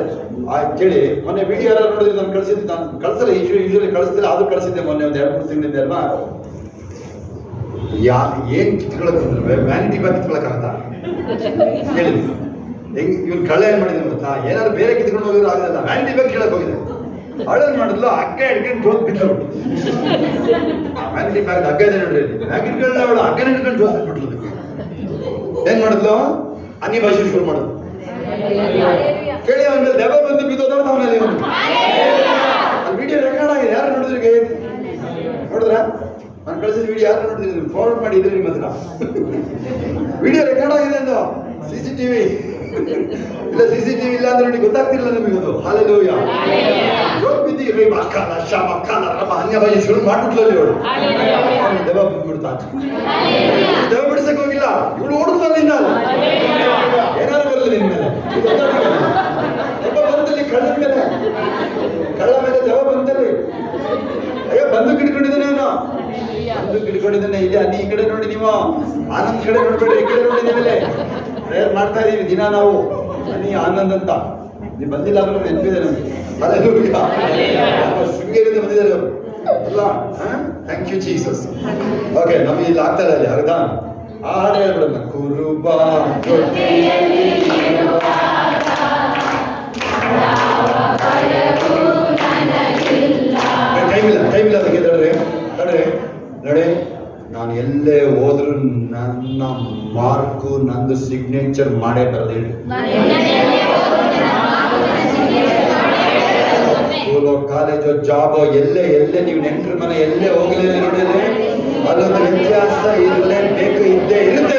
ಕೇಳಿ ಮೊನ್ನೆ ವಿಡಿಯೋ ಯಾರು ನೋಡಿದ್ರೆ ನಾನು ಕಳಿಸಿದ್ದು, ನಾನು ಕಳಿಸಲ್ಲ, ಯೂಶಲಿ ಕಳಿಸ್ತಿಲ್ಲ, ಆದ್ರೂ ಕಳಿಸಿದ್ದೆ ಮೊನ್ನೆ ಒಂದು 2-3 ತಿಂಗಳಿಂದ ಅಲ್ವಾ. ಏನ್ ಕಿತ್ಕೊಳಕ್ ವ್ಯಾನಿಟಿ ಬ್ಯಾಗ್ ಕಿತ್ಕೊಳಕ್ಕಾಗತ್ತ ಹೇಳಿ. ಹೆಂಗ್ ಇವ್ನು ಕಳ್ಳ ಏನ್ ಮಾಡಿದ್ರು ಗೊತ್ತಾ, ಏನಾದ್ರು ಬೇರೆ ಕಿತ್ಕೊಂಡು ಹೋಗಿದ್ರು ಆಗಲ್ಲ, ವ್ಯಾನಿಟಿ ಬ್ಯಾಗ್ ಕೇಳಕ್ ಹೋಗಿದೆ. ಅವಳೇನ್ ಮಾಡಿದ್ಲು, ಹಗ್ಗ ಹಿಡ್ಕೊಂಡು ಜೋತ್ ಬಿಟ್ಲು. ವ್ಯಾನಿಟಿ ಬ್ಯಾಗ್ ಹಗ್ಗ ಇದೆ ನೋಡ್ರಿ, ಬ್ಯಾಗ್ ಹಿಡ್ಕೊಂಡು ಅವಳು ಹಗ್ಗನ ಹಿಡ್ಕೊಂಡು ಜೋತ್ ಬಿಟ್ಬಿಟ್ಲು. ಏನ್ ಮಾಡಿದ್ಲು, ಅನ್ಯ ಭಾಷೆ ಶುರು ಮಾಡಿದ್ಲು. ಕೇಳಿ ಅವನ ಮೇಲೆ ದೆವ್ವ ಬಂದು ಬಿದ್ದೋದಾಡ್ತ ಅವನಲ್ಲಿ. ಅಲ್ಲಿ ವಿಡಿಯೋ ರೆಕಾರ್ಡ್ ಆಗಿದೆ, ಯಾರು ನೋಡಿದ್ರಿ? ನೋಡಿದ್ರ? ನಾನು ಕಳಿಸಿದ ವಿಡಿಯೋ ಯಾರು ನೋಡಿದ್ರಿ? ಫಾರ್ವರ್ಡ್ ಮಾಡಿದ್ರಿ ನಿಮ್ಮ ಹತ್ರ. ವಿಡಿಯೋ ರೆಕಾರ್ಡ್ ಆಗಿದೆ ಅಂದು CCTV ಇಲ್ಲ, CCTV ಇಲ್ಲ ಅಂದ್ರೆ ನೋಡಿ ಗೊತ್ತಾಗ್ತಿಲ್ಲ ನಮಗೆ ಅದು. ಹಾಲೆಲೂಯಾ. ಜೋತ್ ಬಿದ್ದಿ ಮಕ್ಕಳ ಶಾಮಕ್ಕಳ ರಮ ಅನ್ಯ ಭಾಷೆ ಶುರು ಮಾಡ್ಬಿಟ್ಲು ಅಲ್ಲಿ ಅವಳು. ದೆವ್ವ ಬಿಡ್ತಾ, ದೆವ್ವ ಬಿಡ್ಸಕ್ ಹೋಗಿಲ್ಲ, ಇವಳು ಓಡುದು ಅಲ್ಲಿಂದ. ಏನಾರು ಬರಲ್ಲ ನಿನ್ ಮೇಲೆ, ದೆವ್ವ ಬಂತಲ್ಲಿ, ಕಳ್ಳನ ಮೇಲೆ, ಕಳ್ಳ ಮೇಲೆ ದೆವ್ವ ಬಂತಲ್ಲಿ. ಅಯ್ಯೋ ಬಂದು ಕಿಡ್ಕೊಂಡಿದ್ದಾನೆ ಅವನು, ಬಂದು ಕಿಡ್ಕೊಂಡಿದ್ದಾನೆ. ಇಲ್ಲಿ ಅಲ್ಲಿ ಈ ಕಡೆ ನೋಡಿ, ನೀವು ಆನಂದ್ ಕಡೆ ನೋಡ್ಬೇಡ್ರಿ, ಈ ಕಡೆ ನೋಡಿ. ಮೇಲೆ ಪ್ರೇಯರ್ ಮಾಡ್ತಾ ಇದೀವಿ ದಿನ ನಾವು, ನೀ ಆನಂದ್ ಅಂತ. ನೀವು ಬಂದಿಲ್ಲ ಅಂದ್ರೆ ನೆನಪಿದೆ ನಮಗೆ. ಶೃಂಗೇರಿಯಿಂದ ಬಂದಿದ್ದಾರೆ ಅವರು ಅಲ್ಲ. Thank you Jesus. ಓಕೆ, ನಮಗೆ ಇಲ್ಲಿ ಆಗ್ತಾ ಇಲ್ಲ, ಹೌದಾ? ಆ ಹಾಡು ಹೇಳ್ಬಿಡೋಣ. ಕುರುಬಾ ಟೈಮ್ ಇಲ್ಲ ಅದಕ್ಕೆ. ನಡೆ ನಾನು ಎಲ್ಲೇ ಹೋದ್ರು ನನ್ನ ಮಾರ್ಕು, ನಂದು ಸಿಗ್ನೇಚರ್ ಮಾಡೇ ಬರೋದು. ಹೇಳಿ, ಸ್ಕೂಲೋ ಕಾಲೇಜೋ ಜಾಬೋ ಎಲ್ಲೇ ನೀವು ನೆಂಟ್ರ ಮನೆ ಎಲ್ಲೇ ಹೋಗಲೇ ನೋಡಿದ್ರೆ ಅಲ್ಲೊಂದು ವ್ಯತ್ಯಾಸ ಇರಲೇಬೇಕು, ಇದ್ದೇ ಇರುತ್ತೆ.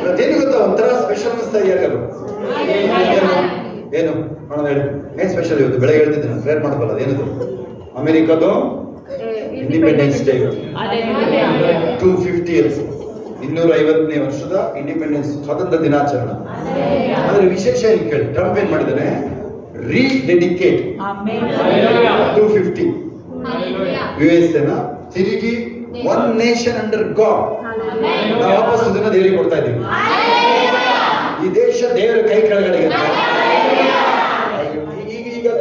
ಅದೇನು ಗೊತ್ತಾ, ಒಂಥರ ಸ್ಪೆಷಲ್ ಅನಿಸ್ತಾ ಯಾರು? ಏನು ಮಾಡೋಣ ಹೇಳಿ, ಏನ್ ಸ್ಪೆಷಲ್ ಇವತ್ತು? ಬೆಳಗ್ಗೆ ಹೇಳ್ತಿದ್ದೆ ನಾನು, ಪ್ರೇಯರ್ ಮಾಡ್ಬಲ್ಲ. ಅದೇನದು? ಅಮೆರಿಕದು ಇಂಡಿಪೆಂಡೆನ್ಸ್ ಡೇ, 250 ಇಯರ್ಸ್, 250ನೇ ವರ್ಷದ ಇಂಡಿಪೆಂಡೆನ್ಸ್ ಸ್ವಾತಂತ್ರ್ಯ ದಿನಾಚರಣೆ. ಆದ್ರೆ ವಿಶೇಷ ಏನು ಕೇಳಿ, ಟ್ರಂಪ್ ಏನ್ ಮಾಡಿದಾನೆ, ರೀಡೆಡಿಕೇಟ್ 250 USA ನ ತಿರುಗಿ ಒನ್ ನೇಷನ್ ಅಂಡರ್ ಗಾಡ್. ನಾವು ವಾಪಸ್ ಇದನ್ನ ದೇವರಿಗೆ ಕೊಡ್ತಾ ಇದ್ದೀವಿ. ಈ ದೇಶ ದೇವರ ಕೈ ಕೆಳಗಡೆ.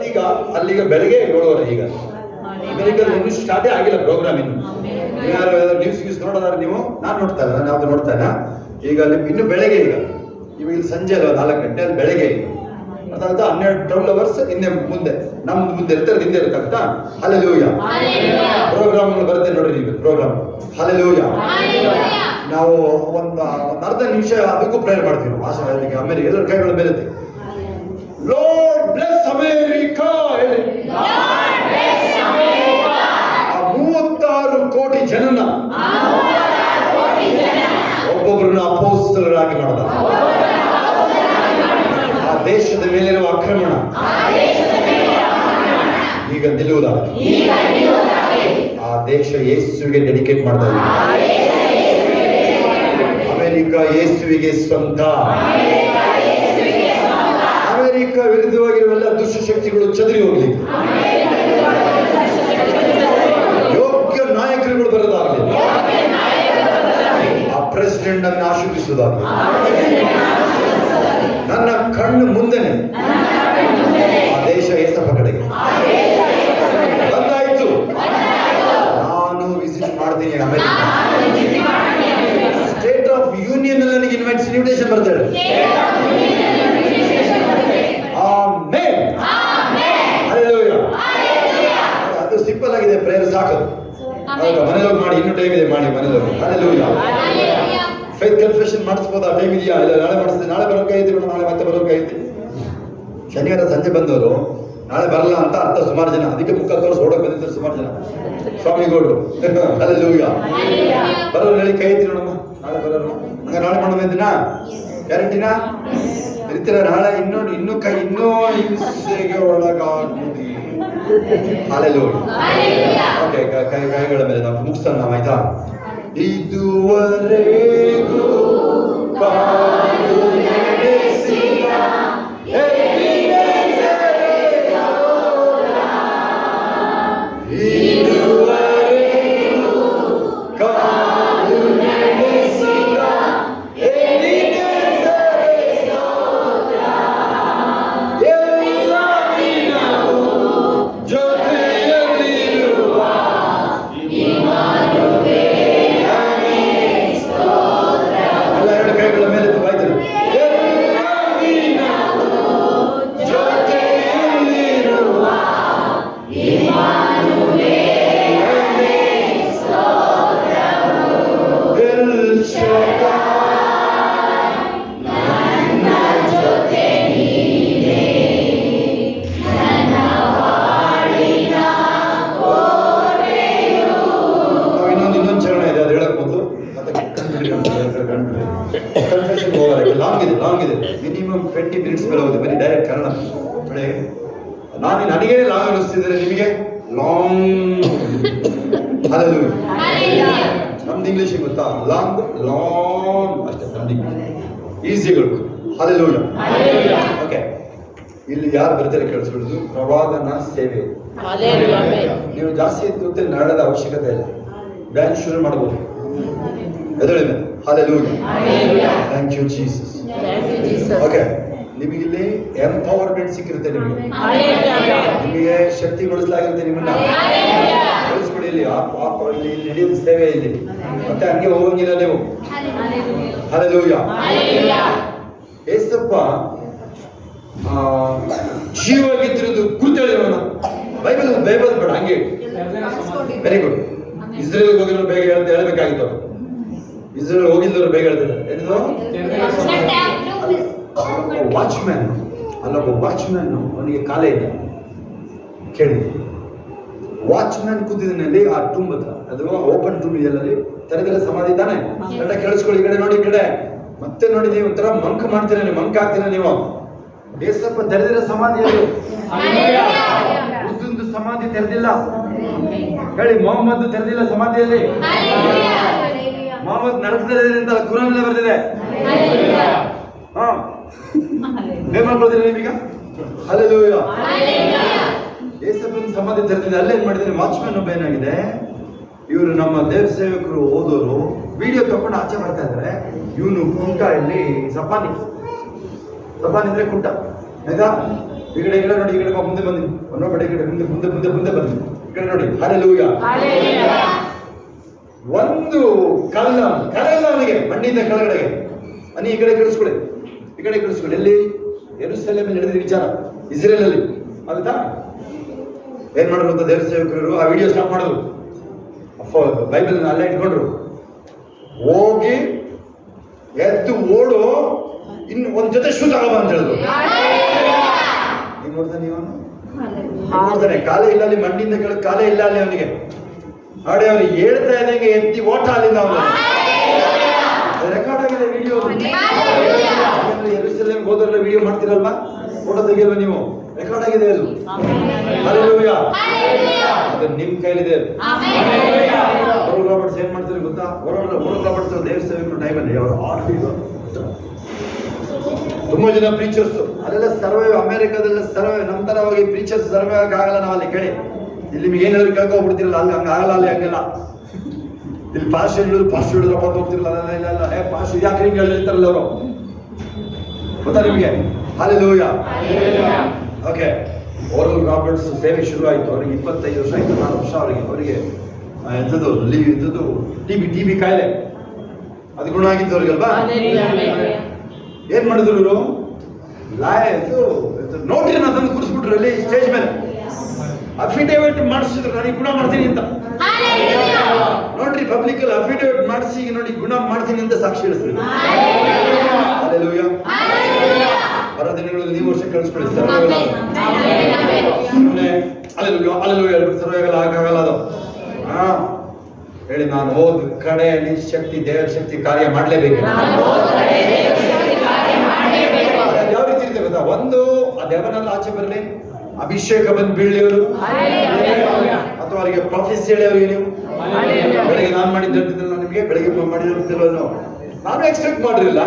ಈಗ ಅಲ್ಲಿಗ ಬೆಳಗ್ಗೆ 7:30. ಈಗ ಅಮೆರಿಕದಲ್ಲಿ ಇನ್ನೂ ಸ್ಟಾರ್ಟೇ ಆಗಿಲ್ಲ ಪ್ರೋಗ್ರಾಮ್. ಇನ್ನು ಯಾರು ನ್ಯೂಸ್ ನೋಡೋದಾದ್ರೆ ನೀವು, ನಾನು ನೋಡ್ತಾ ಇಲ್ಲ, ನಾನು ಯಾವ್ದು ನೋಡ್ತಾ ಇಲ್ಲ. ಈಗ ಅಲ್ಲಿ ಇನ್ನು ಬೆಳಗ್ಗೆ, ಈಗ ಇಲ್ಲಿ ಸಂಜೆ ಅಲ್ಲ 4 ಗಂಟೆ, ಅಲ್ಲಿ ಬೆಳಗ್ಗೆ. ಅದಾಗ್ತಾ 12 ಅವರ್ಸ್ ಹಿಂದೆ ಮುಂದೆ, ನಮ್ದು ಮುಂದೆ ಇರ್ತಾರೆ, ಹಿಂದೆ ಇರ್ತಾಗ್ತಾ. ಹಲ್ಲೆಲೂಯಾ. ಪ್ರೋಗ್ರಾಮ್ಗಳು ಬರುತ್ತೆ ನೋಡ್ರಿ ನೀವು, ಪ್ರೋಗ್ರಾಮ್. ಹಲ್ಲೆಲೂಯಾ. ನಾವು ಒಂದು ಅರ್ಧ ನಿಮಿಷ ಅದಕ್ಕೂ ಪ್ರೇಯರ್ ಮಾಡ್ತೀವಿ ನಾವು. ಆಶೀರ್ವಾದಕ್ಕೆ ಅಮೆರಿಕ ಎಲ್ಲರ ಕೈಗಳು ಬೆರುತ್ತೆ. ಲಾರ್ಡ್ ಬ್ಲೆಸ್ ಅಮೆರಿಕಾ ಹೇಳಿ. 36 ಕೋಟಿ ಜನನ ಒಬ್ಬೊಬ್ಬರನ್ನ ಅಪೋಸ್ತಲರಾಗಿ ಮಾಡಿದ. ಆ ದೇಶದ ಮೇಲಿರುವ ಆಕ್ರಮಣ ಈಗ ನಿಲ್ಲುವುದಾಗಿ ಆ ದೇಶ ಯೇಸುವಿಗೆ ಡೆಡಿಕೇಟ್ ಮಾಡ್ತಾ ಇದೆ. ಅಮೆರಿಕ ಯೇಸುವಿಗೆ ಸ್ವಂತ. ಅಮೆರಿಕ ವಿರುದ್ಧವಾಗಿರುವೆಲ್ಲ ದುಷ್ಟಶಕ್ತಿಗಳು ಚದುರಿ ಹೋಗ್ಲಿ. ಯೋಗ್ಯ ನಾಯಕರುಗಳು ಬರೋದಾಗಲಿ. ಆ ಪ್ರೆಸಿಡೆಂಟ್ ಅನ್ನು ಆಶೀರ್ವಿಸುವುದಾಗಲಿ. ನನ್ನ ಕಣ್ಣು ಮುಂದೆನೆ ಆ ದೇಶ ಏಸಪ್ಪ ಕಡೆಗೆ ಬಂದಾಯ್ತು. ನಾನು ವಿಸಿಟ್ ಮಾಡ್ತೀನಿ ಅಮೆರಿಕ. ಸ್ಟೇಟ್ ಆಫ್ ಯೂನಿಯನ್ ಅಲ್ಲಿ ನನಗೆ ಇನ್ವಿಟೇಷನ್ ಬರ್ತಾಳೆ. ಅದು ಸಿಂಪಲ್ ಆಗಿದೆ, ಪ್ರೇಯರ್ ಸಾಕು. ಮನೇಲಿ ಮಾಡಿ, ಇನ್ನೂ ಟೈಮ್ ಇದೆ, ಮಾಡಿ ಮನೇಲಿ. ಹಲ್ಲೆಲೂಯಾ. ಫೇತ್ ಕನ್ಫೆಷನ್ ಮಾಡಿಸ್ಬೋದಾ? ಟೈಮ್ ಇದೆಯಾ? ಇಲ್ಲ, ನಾಳೆ ಮಾಡಿಸ್ತೀನಿ. ನಾಳೆ ಬರೋಕಾಯ್ತು, ನಾಳೆ ಮತ್ತೆ ಬರೋಕಾಯ್ತು. ಶನಿವಾರ ಸಂಜೆ ಬಂದವರು ನಾಳೆ ಬರಲ್ಲ ಅಂತ ಅರ್ಥ ಸುಮಾರು ಜನ. ಅದಕ್ಕೆ ಮುಖ ತೋರಿಸಿ ಓಡೋಕೆ ಬಂದಿದ್ದಾರೆ ಸುಮಾರು ಜನ. ಸ್ವಾಮಿಗೌಡರು. ಹಲ್ಲೆಲೂಯಾ. ಬರೋರು ಹೇಳಿ ಕೈ ಎತ್ತಿ ನೋಡಮ್ಮ. ನಾಳೆ ಬರೋರು ಹಂಗ ನಾಳೆ ಮಾಡೋಣ ದಿನ ಗ್ಯಾರಂಟಿನಾ ಇರ್ತೀರ? ನಾಳೆ ಇನ್ನೂ ಹಿಂಸೆಗೆ ಒಳಗಾಗುವುದು. ಹಲ್ಲೆಲೂಯಾ. ಓಕೆ, ಕೈಗಳ ಮೇಲೆ ನಾವು ಮುಗಿಸೋಣ ನಾವು, ಆಯ್ತಾ? ಇದುವರೆಗೂ ಕಾದು ನಡೆಸಿದ ಇದುವರೆಗೂ ಕಾದು ನಡೆಸಿದ ಎಲ್ ಶಡಾಯ್ ಇನ್ನೊಂದು ಚರಣ ಇದೆ, ಅದು ಹೇಳಕ್ ಮೊದಲು ಕನ್ಫೆಷನ್ ಹೋಗಲ್ಲ. ಲಾಂಗ್ ಇದೆ ಮಿನಿಮಮ್ 20 ಮಿನಿಟ್ಸ್ ಮೇಲೆ ಹೋಗುತ್ತೆ. ಬರೀ ಡೈರೆಕ್ಟ್ ಕನ್ನಡ ನೋಡಿ. ನನಗೆ ಲಾಂಗ್ ಅನಿಸ್ತಿದ್ರೆ ನಿಮಗೆ ಲಾಂಗ್. ನಮ್ದು ಇಂಗ್ಲಿಷ್ ಗೊತ್ತಾ? ಲಾಂಗ್ ಅಷ್ಟೇ. ನಮ್ದು ಈಸಿಗಳು. ಹಲ್ಲೆಲೂಯಾ. ಓಕೆ, ಇಲ್ಲಿ ಯಾರು ಬರ್ತಾರೆ ಕೇಳಿಸ್ಕೊಳ್ಳೋದು? ಪ್ರವಾದನ ಸೇವೆ. ನೀವು ಜಾಸ್ತಿ ಗೊತ್ತೇ ನರಳದ ಅವಶ್ಯಕತೆ ಇಲ್ಲ. ಡ್ಯಾನ್ಸ್ ಶುರು ಮಾಡ್ಬೋದು. ಎದುರಿದೆ. Hallelujah. Thank you Jesus. Okay, ನಿಮಗಿಲ್ಲಿ ಎಂಪವರ್ಮೆಂಟ್ ಸಿಕ್ಕಿರುತ್ತೆ. ನಿಮಗೆ ಶಕ್ತಿಗೊಳಿಸಲಾಗಿರುತ್ತೆ. ನಿಮ್ಮನ್ನ ಕಳಿಸ್ಬಿಡಿ. ಇಲ್ಲಿ ನಡೆಯುವ ಸೇವೆ ಇಲ್ಲಿ ಮತ್ತೆ ಹಂಗೆ ಹೋಗಂಗಿಲ್ಲ ನೀವು. ಹಲ್ಲೆಲೂಯಾ. ಏಸಪ್ಪ ಜೀವಾಗಿದ್ದಿರೋದು ಗುರುತೇಳಿರೋಣ. ಬೈಬಲ್ ಬೇಡ ಹಂಗೆ. Very good. ಇಸ್ರೇಲ್ ಹೋಗಿರೋ ಬೇಗ ಹೇಳ್ಬೇಕಾಗಿತ್ತು. ಇಸ್ರೇಲ್ ಹೋಗಿದ್ದವರು ಬೇಗ ಹೇಳ್ತಾರೆ. ವಾಚ್ಮ್ಯಾನ್ ಅಲ್ಲೊಬ್ಬ ವಾಚ್ಮ್ಯಾನ್, ಅವನಿಗೆ ಕಾಲೇ ಇದೆ. ಕೇಳಿ, ವಾಚ್ಮ್ಯಾನ್ ಕೂತಿದ್ದಲ್ಲಿ ಆ ಟೂಂಬ್ ಹತ್ರ, ಅದು ಓಪನ್ ಟೂಂಬ್ ಇದೆಯಲ್ಲಿ ತೆರೆದಿರೋ ಸಮಾಧಿ ತಾನೆ. ಕೇಳಿಸ್ಕೊಳ್ಳಿ, ಈ ಕಡೆ ನೋಡಿ, ಈ ಕಡೆ ಮತ್ತೆ ನೋಡಿ. ನೀವು ಒಂಥರ ಮಂಕ್ ಮಾಡ್ತೀರ, ನೀವು ಮಂಕ್ ಆಗ್ತೀರ ನೀವು. ಏಸಪ್ಪ ತೆರೆದಿರೋ ಸಮಾಧಿ ಅದು. ಉದ್ದೊಂದು ಸಮಾಧಿ ತೆರೆದಿಲ್ಲ. ಹೇಳಿ, ಮೊಹಮ್ಮದ್ ತೆರೆದಿಲ್ಲ ಸಮಾಧಿಯಲ್ಲಿ. ಮೊಹಮ್ಮದ್ ನರಕದಲ್ಲಿ ಅಂತ ಕುರಾನ್ ಬರ್ತಿದೆ. ಏನ್ ಮಾಡ್ಕೊಳ್ತೀರಿ ನೀವೀಗ? ಹಲ್ಲೆಲೂಯಾ. ಏಸಪ್ಪನ ಸಮಾಧಿ ತೆರೆದಿದೆ. ಅಲ್ಲೇನ್ ಮಾಡಿದ್ರೆ ವಾಚ್ಮ್ಯಾನ್ ಒಬ್ಬ ಏನಾಗಿದೆ, ಇವರು ನಮ್ಮ ದೇವ ಸೇವಕರು ಓದೋರು ವಿಡಿಯೋ ತಗೊಂಡು ಆಚೆ ಬರ್ತಾ ಇದ್ದಾರೆ. ಇವನು ಕುಂಟ, ಇಲ್ಲಿ ಸಪಾನಿ ಅಂದ್ರೆ ಕುಂಟ. ಆಯ್ತಾ? ಈ ಕಡೆ ನೋಡಿ, ಈ ಕಡೆ ಮುಂದೆ ಬಂದಿ, ಒಂದೊಬ್ಬ ಈ ಕಡೆ ಮುಂದೆ ಬಂದಿ. ಈ ಕಡೆ ನೋಡಿ. ಹಲ್ಲೆಲೂಯಾ. ಒಂದು ಕಲ್ಲ ಅವನಿಗೆ ಮಣ್ಣಿಂದ ಕೆಳಗಡೆಗೆ. ಈ ಕಡೆ ಕೆಡಿಸ್ಕೊಳ್ಳಿ, ಈ ಕಡೆ ಕೆಡಿಸ್ಕೊಳ್ಳಿ. ಎಲ್ಲಿ? ಯೆರೂಸಲೇಮಿನಲ್ಲಿ ನಡೆದ ವಿಚಾರ, ಇಸ್ರೇಲ್ ಅಲ್ಲಿ. ಆಗುತ್ತಾ? ಏನ್ ಮಾಡಿದ್ರು ಅಂತ ದೇವ್ರ ಸೇವಕರು ಆ ವಿಡಿಯೋ ಸ್ಟಾಪ್ ಮಾಡಿದ್ರು. ಬೈಬಲ್ ಅಲ್ಲೇ ಇಟ್ಕೊಂಡ್ರು. ಹೋಗಿ ಎದ್ದು ಓಡು, ಇನ್ನು ಒಂದ್ ಜೊತೆ ಶೂ ತಗೋಬ ಅಂತ ಹೇಳಿದ್ರು. ನೀವು ನೋಡ್ತಾನೆ, ಕಾಲೇ ಇಲ್ಲ ಅಲ್ಲಿ, ಮಣ್ಣಿಂದ ಕೆಳಗೆ ಕಾಲೇ ಇಲ್ಲ ಅಲ್ಲಿ ಅವನಿಗೆ. ನೋಡಿ, ಅವ್ರು ಹೇಳ್ತಾ ಇದ್ದಂಗೆ ಎತ್ತಿ ಓಟ ಅಲ್ಲಿಂದ ಅವನು. ರೆಕಾರ್ಡ್ ಆಗಿದೆ ವಿಡಿಯೋ. ಯೆರೂಸಲೇಮ್ ಹೋದ್ರಲ್ಲ ವಿಡಿಯೋ ಮಾಡ್ತಿರಲ್ವಾ, ಫೋಟೋ ತೆಗಿಯಲ್ವ ನೀವು? ರೆಕಾರ್ಡ್ ಆಗಿದೆ ಅದು. ಹಲ್ಲೆಲೂಯಾ. ಅದು ನಿಮ್ ಕೈಲಿದೆ. ಓರಲ್ ರಾಬರ್ಟ್ಸ್ ಏನ್ ಮಾಡ್ತಾರೆ ಗೊತ್ತಾ? ಓರಲ್ ರಾಬರ್ಟ್ಸ್ ದೇವ್ರ ಸೇವಕರು ಟೈಮಲ್ಲಿ ಅವರು ತುಂಬಾ ಜನ ಪ್ರೀಚರ್ಸ್ ಅದೆಲ್ಲ ಸರ್ವೈವ್, ಅಮೆರಿಕದೆಲ್ಲ ಸರ್ವೈವ್. ನಮ್ಮ ತರ ಹೋಗಿ ಪ್ರೀಚರ್ಸ್ ಸರ್ವೈವ್ ಆಗಲ್ಲ. ನಾವು ಅಲ್ಲಿ ಕೇಳಿ, ಇಲ್ಲಿ ನಿಮ್ಗೆ ಏನಾದ್ರು ಕೇಳ್ಕೊಂಡ್ಬಿಡ್ತಿರಲ್ಲ, ಅಲ್ಲಿ ಹಂಗ ಆಗಲ್ಲ. ಅಲ್ಲಿ ಹಂಗೆಲ್ಲ ಇಲ್ಲಿ ಪಾಸ್ ಹೇಳಿದ್ರಪ್ಪ ಅಂತ ಹೋಗ್ತಿರಲ್ಲ. ಇಲ್ಲ ಪಾಸ್ ಯಾಕೆ ಹಿಂಗೆ ಹೇಳಿರ್ತಾರಲ್ಲ ಅವರು, ಗೊತ್ತಾ ನಿಮ್ಗೆ? ಹಲ್ಲೆಲೂಯಾ. ಓಕೆ, ಓರಲ್ ರಾಬರ್ಟ್ಸ್ ಸೇವೆ ಶುರು ಆಯ್ತು. ಅವ್ರಿಗೆ 25 ವರ್ಷ ಆಯ್ತು, 4 ವರ್ಷ ಅವರಿಗೆ ಎಂಥದ್ದು ಟಿಬಿ ಕಾಯಿಲೆ ಅದು ಗುಣ ಆಗಿದ್ದು ಅವ್ರಿಗಲ್ವಾ? ಏನ್ ಮಾಡಿದ್ರು ಇವರು? ನೋಟ್ರಿನ ತಂದು ಕೂರಿಸ್ಬಿಟ್ರು ಅಲ್ಲಿ ಸ್ಟೇಜ್ ಮೇಲೆ. ಅಫಿಡೇವಿಟ್ ಮಾಡಿಸಿದ್ರು, ನನಗೆ ಗುಣ ಮಾಡ್ತೀನಿ ಅಂತ. ನೋಡ್ರಿ, ಪಬ್ಲಿಕ್ ಅಲ್ಲಿ ಅಫಿಡೇವಿಟ್ ಮಾಡಿಸಿ, ನೋಡಿ ಗುಣ ಮಾಡ್ತೀನಿ ಅಂತ ಸಾಕ್ಷಿ ಹೇಳಿಸ್ರಿ. ಹಲ್ಲೆಲೂಯಾ. ಬರೋ ದಿನಗಳಲ್ಲಿ ನೀವು ವರ್ಷ ಕಳಿಸ್ಕೊಳ್ಳಿ. ಸರ್ವೈವಲ್ ಸರ್ವೈವಲ್ ಆಗಲ್ಲ ಅದು. ಹೇಳಿ, ನಾನು ಹೋದ ಕಡೆಯಲ್ಲಿ ಶಕ್ತಿ, ದೇವರ ಶಕ್ತಿ ಕಾರ್ಯ ಮಾಡಲೇಬೇಕು. ಯಾವ ರೀತಿ ಇರುತ್ತೆ ಗೊತ್ತಾ? ಒಂದು, ಆ ದೇವನಲ್ಲಿ ಆಚೆ ಬರಲಿ, ಅಭಿಷೇಕ ಬಂದು ಬೀಳಲಿ ಅವರು, ಅಥವಾ ಅವರಿಗೆ ಪ್ರಾಫಿಸ್ ಹೇಳಿ ಅವರಿಗೆ. ನೀವು ಬೆಳಗ್ಗೆ ನಾನು ಮಾಡಿದ್ದಿಲ್ಲ, ನಿಮಗೆ ಬೆಳಗ್ಗೆ ಮಾಡಿದ್ದಿಲ್ಲ, ನಾನು ಎಕ್ಸ್ಪೆಕ್ಟ್ ಮಾಡಿರಲಿಲ್ಲ.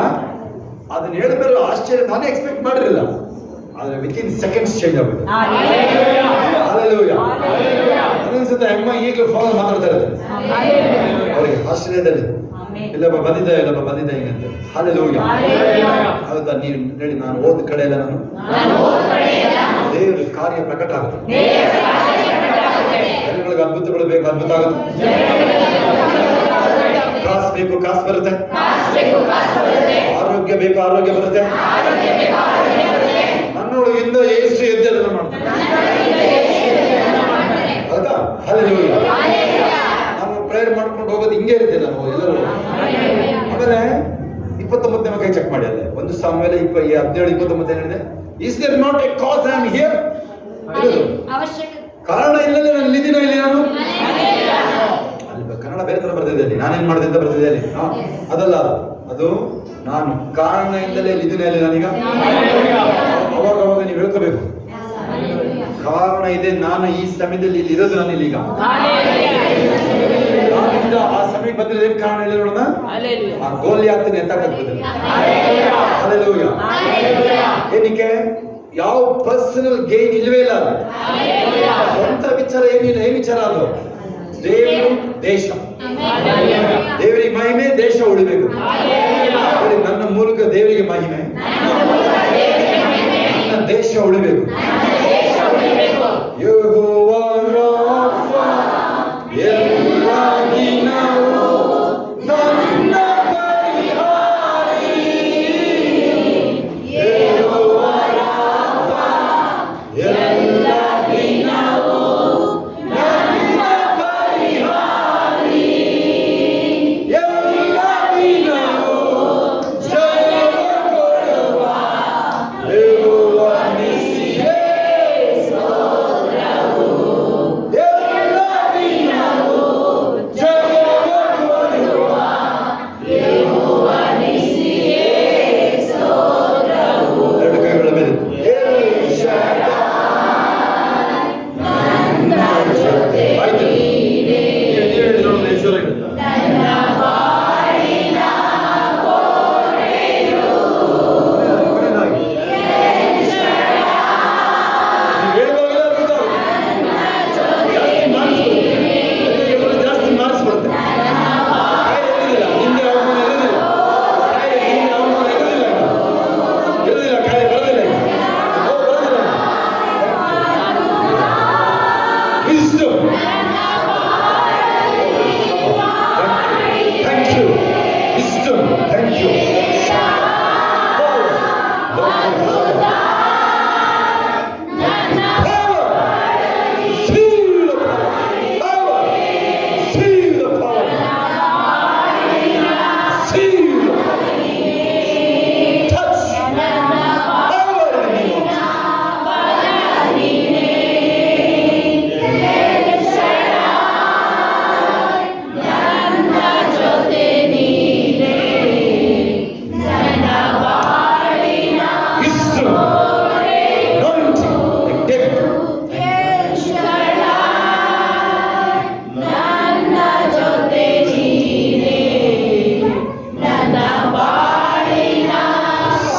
ಅದನ್ನ ಹೇಳಿದ್ರೆ ಆಶ್ಚರ್ಯ, ನಾನೇ ಎಕ್ಸ್ಪೆಕ್ಟ್ ಮಾಡಿರಲಿಲ್ಲ. ಆದ್ರೆ ವಿತಿನ್ ಸೆಕೆಂಡ್ಸ್ ಚೇಂಜ್ ಆಗುತ್ತೆ. ಹಲ್ಲೆಲೂಯಾ. ಅದನ್ಸುತ್ತೆ ಅಮ್ಮ ಈಗಲೂ ಫೋನ್ ಮಾತಾಡ್ತಾ ಇರುತ್ತೆ ಅವರಿಗೆ ಆಶ್ಚರ್ಯದಲ್ಲಿ. ಇಲ್ಲಪ್ಪ ಬಂದಿದ್ದೆ ಹಿಂಗಂತೆ. ಹಲ್ಲೆಲೂಯಾ. ಹೌದಾ? ನೀವು ಹೇಳಿ, ನಾನು ಹೋದ ಕಡೆ ಎಲ್ಲ ನಾನು ದೇವರ ಕಾರ್ಯ ಪ್ರಕಟ ಆಗುತ್ತೆ. ಜನಗಳಿಗೆ ಅದ್ಭುತಗಳು ಬೇಕು, ಅದ್ಭುತ ಆಗುತ್ತೆ. ಕಾಸು ಬೇಕು, ಕಾಸು ಬರುತ್ತೆ. ಆರೋಗ್ಯ ಬೇಕು, ಆರೋಗ್ಯ ಬರುತ್ತೆ. ನನ್ನೊಳಗಿಂದ ಯೇಸು ಎದ್ದು ಅದನ್ನ ಮಾಡ್ತಾರೆ. ಹೌದಾ? ಹಲ್ಲೆಲೂಯಾ. ನಾನು ಪ್ರೇಯರ್ ಮಾಡ್ಕೊಂಡು ಹೋಗೋದು ಹಿಂಗೆ ಇರುತ್ತೆ ನಾವು ಎಲ್ಲರೂ. ಆಮೇಲೆ 29ನೇ ಕೈ ಚೆಕ್ ಮಾಡಿ ಅಲ್ಲೇ 1 ಸಾಮುವೇಲ 17:29 ಏನಿದೆ? Is there not a cause I am here? ಕಾರಣ ಇಲ್ಲದೆ ನಾನು ಇಲ್ಲಿದ್ದೀನ ಇಲ್ಲಿ ನಾನು ಅಲ್ಲಿ ಕನ್ನಡ ಬೇರೆ ತರ ಬರ್ತಿದೆ ಅಲ್ಲಿ, ನಾನೇನ್ ಮಾಡಿದೆ ಅಂತ ಬರ್ತಿದೆ ಅಲ್ಲಿ. ಅದಲ್ಲ, ಅದು ನಾನು ಕಾರಣದಿಂದಲೇ ಇಲ್ಲಿದ್ದೀನಿ ಅಲ್ಲಿ ನಾನೀಗ. ಅವಾಗ ನೀವು ಹೇಳ್ಕೋಬೇಕು, ಕಾರಣ ಇದೆ, ನಾನು ಈ ಸಮಯದಲ್ಲಿ ಇಲ್ಲಿ ಇರೋದು, ನಾನು ಇಲ್ಲಿಗ ನಾನಿಂದ ಆ ಸಮಯಕ್ಕೆ ಬಂದಿರೋದು ಏನ್ ಕಾರಣ ಇಲ್ಲ ನೋಡೋಣ. ಆ ಗೋಲಿಯಾತನ ಎತ್ತಕ್ಕಾಗ್ತದೆ. ಹಲ್ಲೆಲೂಯಾ. ಏನಕ್ಕೆ? ಯಾವ ಪರ್ಸನಲ್ ಗೇನ್ ಇಲ್ವೇ ಇಲ್ಲ, ಸ್ವಂತ ವಿಚಾರ ಏನಿಲ್ಲ. ಏನ್ ವಿಚಾರ ಅದು? ದೇವರು, ದೇಶ. ದೇವರಿಗೆ ಮಹಿಮೆ, ದೇಶ ಉಳಿಬೇಕು. ನನ್ನ ಮೂಲಕ ದೇವರಿಗೆ ಮಹಿಮೆ, ನನ್ನ ದೇಶ ಉಳಿಬೇಕು. ಯೆಹೋವಾ ರಾಫಾ, ಎಲ್ಲ ದಿನವೂ ನನ್ನ ಪರಿಹಾರಿ. ಯೆಹೋವಾ ರಾಫಾ, ಎಲ್ಲ ದಿನವೂ ನನ್ನ ಪರಿಹಾರಿ. ಎಲ್ಲ ದಿನವೂ ಜಯ ಕೊಡುವ ಯೆಹೋವಾ ನಿಸ್ಸಿಯೇ ಸ್ತೋತ್ರವು. ಎಲ್ಲ ದಿನವೂ ಜಯ ಕೊಡುವ ಯೆಹೋವಾ ನಿಸ್ಸಿಯೇ ಸ್ತೋತ್ರವು. ಎರಡು ಕೈಗಳ ಮೇಲೆ ಎಲ್ ಶಡ್ಡೈ ನನ್ನ ಜೊತೆ ನೀನೇ. ನೀವು ಹೇಳಿ ನೋಡೋಣ, ಈಶ್ವರ ನನ್ನ ಬಾಳಿನ ಕೋರೆಯು. ಕೊನೆಯದಾಗಿ ಎಲ್ ಶಡ್ಡೈ ನೀವು ಹೇಳುವಾಗಲೇ ಅದ್ಭುತ ಜಾಸ್ತಿ ಮಾಡಿಸ್ಬರುತ್ತೆ. ಕಾಯಿಲೆ ಇರುವುದಿಲ್ಲ, ಹಿಂದೆ ಅವಮಾನ ಇರುವುದಿಲ್ಲ, ಕಾಯಿಲೆ ಹಿಂದೆ ಅವಮಾನ ಇರುವುದಿಲ್ಲ, ಇರುವುದಿಲ್ಲ, ಕಾಯಿಲೆ ಬರೋದಿಲ್ಲ, ಬರೋದಿಲ್ಲ. Wisdom. Thank you. Wisdom. Thank you. Power. Feel the power. Feel the power. Feel the power. Touch. Power in the name of wisdom, anointing, like David.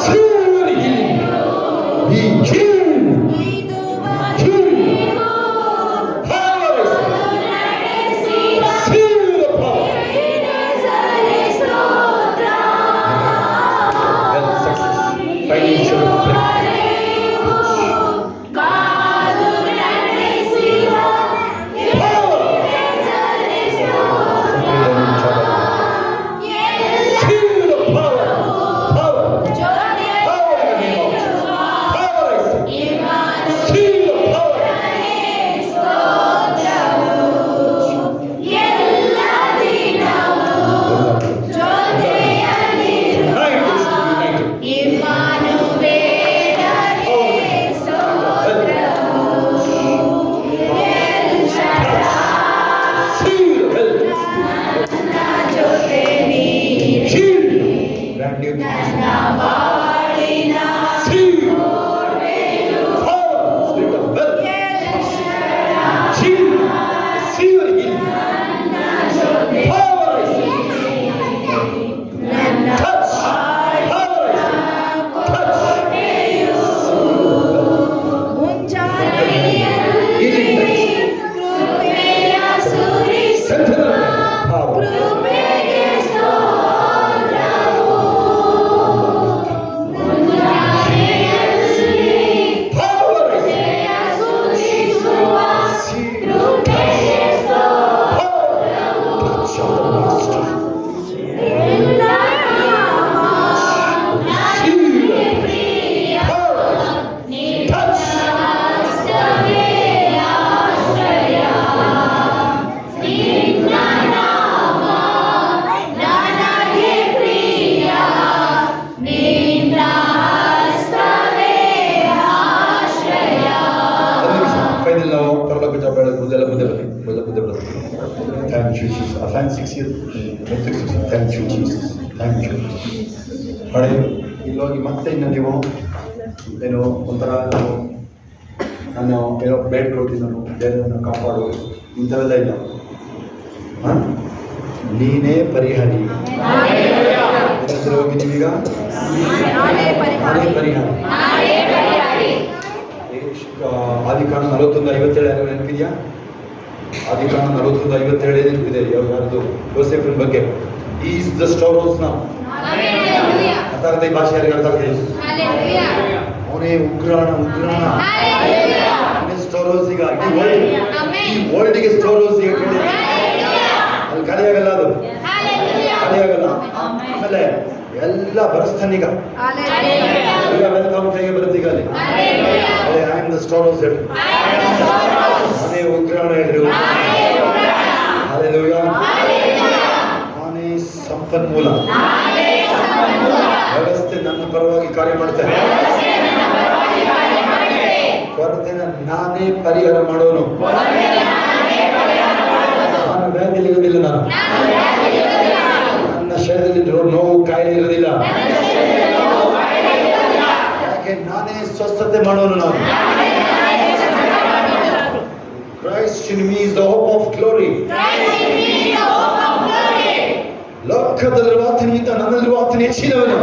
Silver healing. He healed. Healed. Power. Feel the power. Health, success, financial Feel the power. Power. Power in the name of Jesus. Power, I say. Feel the power. United. Feel the health. Heal. Brand new things. Feel. Power. Spirit of wealth. Heal. Feel the healing. Power, I say. Touch. Power, I say. Touch. Healing touch. Strengthen them. Power. Thank you Jesus, thank you. ನೋಡಿ ಇಲ್ಲೋಗಿ ಮತ್ತೆ ಇನ್ನು ನೀವು ಏನು ಒಂಥರ ನಾನು ಏನೋ ಬೇಡ್ಕೊಳ್ತೀನಿ, ನಾನು ದೇವರನ್ನು ಕಾಪಾಡು ಇಂಥವೆಲ್ಲ ಇಲ್ಲ. ಹಾಂ, ನೀನೇ ಪರಿಹಾರಿ. ಹೋಗಿ ನೀವೀಗ ನಾನೇ ಪರಿಹಾರ. ಆದಿಕಾಂಡ 41:57 ಯಾರು ನೆನಪಿದೆಯಾ? ಆದಿಕಾಂಡ 41:57 ನೆನಪಿದೆ ಯಾವ್ದು? ಯೋಸೇಫನ ಬಗ್ಗೆ. ಈಸ್ ದ ಸ್ಟೋರ್ ಹೌಸ್ ನಾವು ಅರ್ಥ ಆಗುತ್ತೆ. ಈ ಭಾಷೆ ಯಾರಿಗೆ ಅರ್ಥ ಆಗ್ತದೆ? ಅವನೇ ಉಗ್ರಾಣ. ಅವನೇ ಸ್ಟೋರ್ ಹೌಸ್. ಈಗ ಈ ವರ್ಲ್ಡ್ಗೆ ಸ್ಟೋರ್ ಹೌಸ್ ಈಗ ಕೇಳಿ ಅಲ್ಲಿ ಖಾಲಿಯಾಗಲ್ಲ, ಅದು ಖಾಲಿಯಾಗಲ್ಲ. ಆಮೇಲೆ ಎಲ್ಲ ಬರೆಸ್ತಾನೀಗ, ಎಲ್ಲ ವೆಲ್ಕಮ್ ಹೇಗೆ ಬರುತ್ತೆ ಈಗ ಅಲ್ಲಿ. I am the store house ಹೇಳಿ, ಅವನೇ ಉಗ್ರಾಣ ಹೇಳ್ರಿ. ಹಲ್ಲೆಲೂಯಾ. ನಾನೇ ಸಂಪನ್ಮೂಲ. ವ್ಯವಸ್ಥೆ ನನ್ನ ಪರವಾಗಿ ಕಾರ್ಯ ಮಾಡ್ತೇನೆ. ಕೊರತೆನ ನಾನೇ ಪರಿಹಾರ ಮಾಡೋನು. ನಾನು ವ್ಯಾಧಿಯಲ್ಲಿ ಇರೋದಿಲ್ಲ, ನನ್ನ ಶರೀರದಲ್ಲಿ ನೋವು ಕಾಯಿಲೆ ಇರೋದಿಲ್ಲ. ಯಾಕೆ? ನಾನೇ ಸ್ವಸ್ಥತೆ ಮಾಡೋನು. ನಾನು Christ in me is the hope of glory. ಲೋಕದಲ್ಲಿರುವ ಆತನಿಗಿಂತ ನನ್ನಲ್ಲಿರುವ ಆತನ ಹೆಚ್ಚಿನವನು.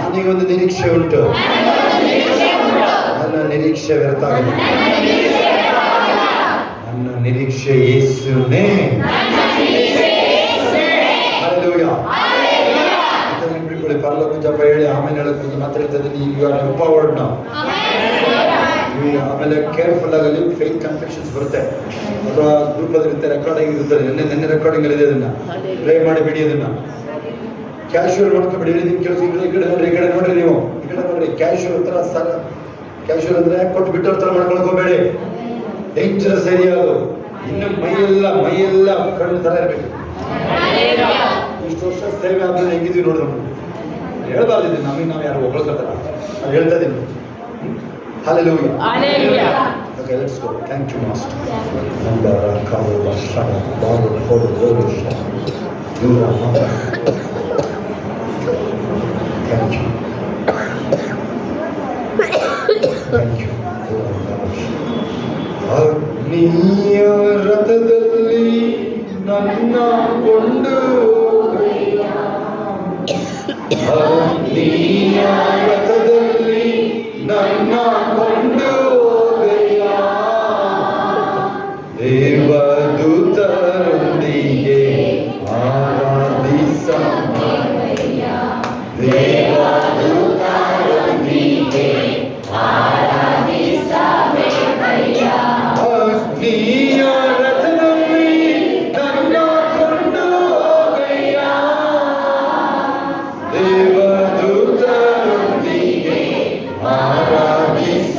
ನನಗೊಂದು ನಿರೀಕ್ಷೆ ಉಂಟು. ನನ್ನ ನಿರೀಕ್ಷೆ ವ್ಯರ್ಥ ಆಗಿದೆ. ನನ್ನ ನಿರೀಕ್ಷೆ ಯೇಸುನೇ. ಹಲ್ಲೆಲೂಯಾ. ಪರಲೋಕ ಜಪ ಹೇಳಿ ಆಮೇಲೆ ಹೇಳಕ್ಕೆ ಮಾತಾಡ್ತಾ ಇದ್ದೀನಿ. You are empowered now. ಆಮೇಲೆ ಕೇರ್ಫುಲ್ ಆಗಿ ಫೇಕ್ ಕನ್ಫೆಕ್ಷನ್ಸ್ ಬರುತ್ತೆ, ಅಥವಾ ಗ್ರೂಪಲ್ಲಿ ಇರುತ್ತೆ, ರೆಕಾರ್ಡಿಂಗ್ ಇರುತ್ತದೆ. ನೆನ್ನೆ ರೆಕಾರ್ಡಿಂಗ್ ಅಲ್ಲಿ ಇದೆ. ಅದನ್ನ ಪ್ಲೇ ಮಾಡಿ ಬಿಡಿ. ಅದನ್ನ ಕ್ಯಾಶುವಲ್ ಮಾಡ್ಕೊಬೇಡಿ. ನಿಮ್ಮ ಕೆಲಸ ಈ ಕಡೆ ನೋಡ್ರಿ, ಈ ಕಡೆ ನೋಡ್ರಿ, ನೀವು ಈ ಕಡೆ ನೋಡ್ರಿ. ಕ್ಯಾಶುವಲ್ ತರ ಸರ್, ಕ್ಯಾಶುವಲ್ ಅಂದ್ರೆ ಕೊಟ್ಟು ಬಿಟ್ಟವ್ರ ತರ ಮಾಡ್ಕೊಳಕ್ ಹೋಗ್ಬೇಡಿ. ಡೇಂಜರಸ್ ಏರಿಯಾ ಅದು. ಇನ್ನು ಮೈಯೆಲ್ಲ ಕಣ್ಣು ತರ ಇರ್ಬೇಕು. ಇಷ್ಟು ವರ್ಷ ಸೇವೆ ಆದ್ಮೇಲೆ ಹೆಂಗಿದೀವಿ ನೋಡಿದ್ರು ಹೇಳ್ಬಾರ್ದಿದೆ. ನಮಗೆ ನಾವು ಯಾರು ಹೊಗಳ್ಕೊತಾರ, ನಾನು ಹೇಳ್ತಾ ಇದ್ದೀನಿ. Hallelujah. Hallelujah. Okay, let's go. Thank you, Master. Nandara kavu bashara baru kodu kodu shara. Yura mama. Thank you. Thank you. ಅಗ್ನಿಯ ರಥದಲ್ಲಿ ನನ್ನ ಕೊಂಡು ಅಗ್ನಿಯ ರಥದಲ್ಲಿ ನನ್ನ ಕೊಂಡು ದೇವದೂತರೊಂದಿಗೆ ಆರಾಧಿಸ ದೇವದೂತರೊಂದಿಗೆ ಅಗ್ನಿಯ ರಥದಲ್ಲಿ ನನ್ನ ಕೊಂಡು ದೇವದೂತರೊಂದಿಗೆ ಆರಾಧಿಸ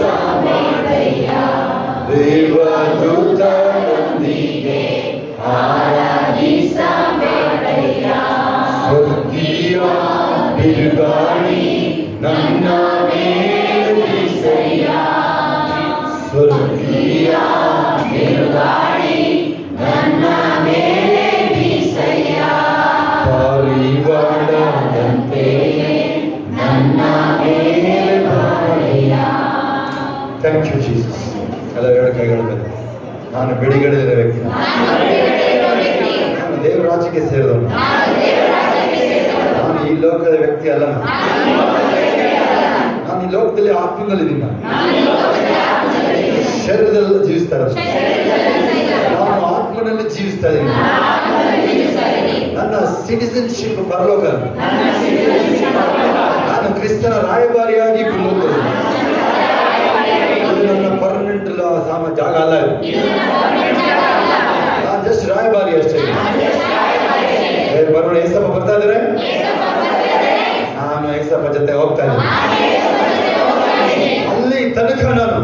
ದೇವದೂತರೊಂದಿಗೆ ಆರಾಧಿಸ ಸ್ವರ್ಗೀಯ ಬಿರುಗಾಳಿ ನನ್ನ ಮೇಲೆ ಬೀಸಯ್ಯ. ಸ್ವರ್ಗೀಯ ಬಿರುಗಾಳಿ ನನ್ನ ಮೇಲೆ ಬೀಸಯ್ಯ. ಪಾರಿವಾಳದಂತೆ ನನ್ನ ಮೇಲೆ ಬಾಳಯ್ಯ. Thank you Jesus. ಎಲ್ಲ ಎರಡು ಕೈಗಳು ಮೇಲೆ ನಾನು ಬಿಡುಗಡೆಯಿರುವ ವ್ಯಕ್ತಿ. ನಾನು ದೇವರ ರಾಜ್ಯಕ್ಕೆ ಸೇರಿದವನು. ನಾನು ಈ ಲೋಕದ ವ್ಯಕ್ತಿ ಅಲ್ಲ. ನಾನು ಈ ಲೋಕದಲ್ಲಿ ಆತ್ಮದಲ್ಲಿದ್ದೀನಿ. ಶರೀರದಲ್ಲ ಜೀವಿಸ್ತಾ ಇರೋದು. ನಾನು ಆತ್ಮನಲ್ಲಿ ಜೀವಿಸ್ತಾ ಇದ್ದೀನಿ. ನನ್ನ ಸಿಟಿಸನ್ಶಿಪ್ ಪರಲೋಕ. ನಾನು ಕ್ರಿಸ್ತನ ರಾಯಭಾರಿಯಾಗಿ ಬಂದಿದ್ದೇನೆ. ನನ್ನ ಪರ್ಮನೆಂಟ್ ಜಾಗ ಅಲ್ಲ. ನಾನು ಜಸ್ಟ್ ರಾಯಭಾರಿ ಅಷ್ಟೇ. ಬರೋಣ. ಏಸಪ್ಪ ಬರ್ತಾ ಇದ್ದಾರೆ. ನಾನು ಏಸಪ್ಪ ಜೊತೆ ಹೋಗ್ತಾ ಇದ್ದೀನಿ. ಅಲ್ಲಿ ತನಕ ನಾನು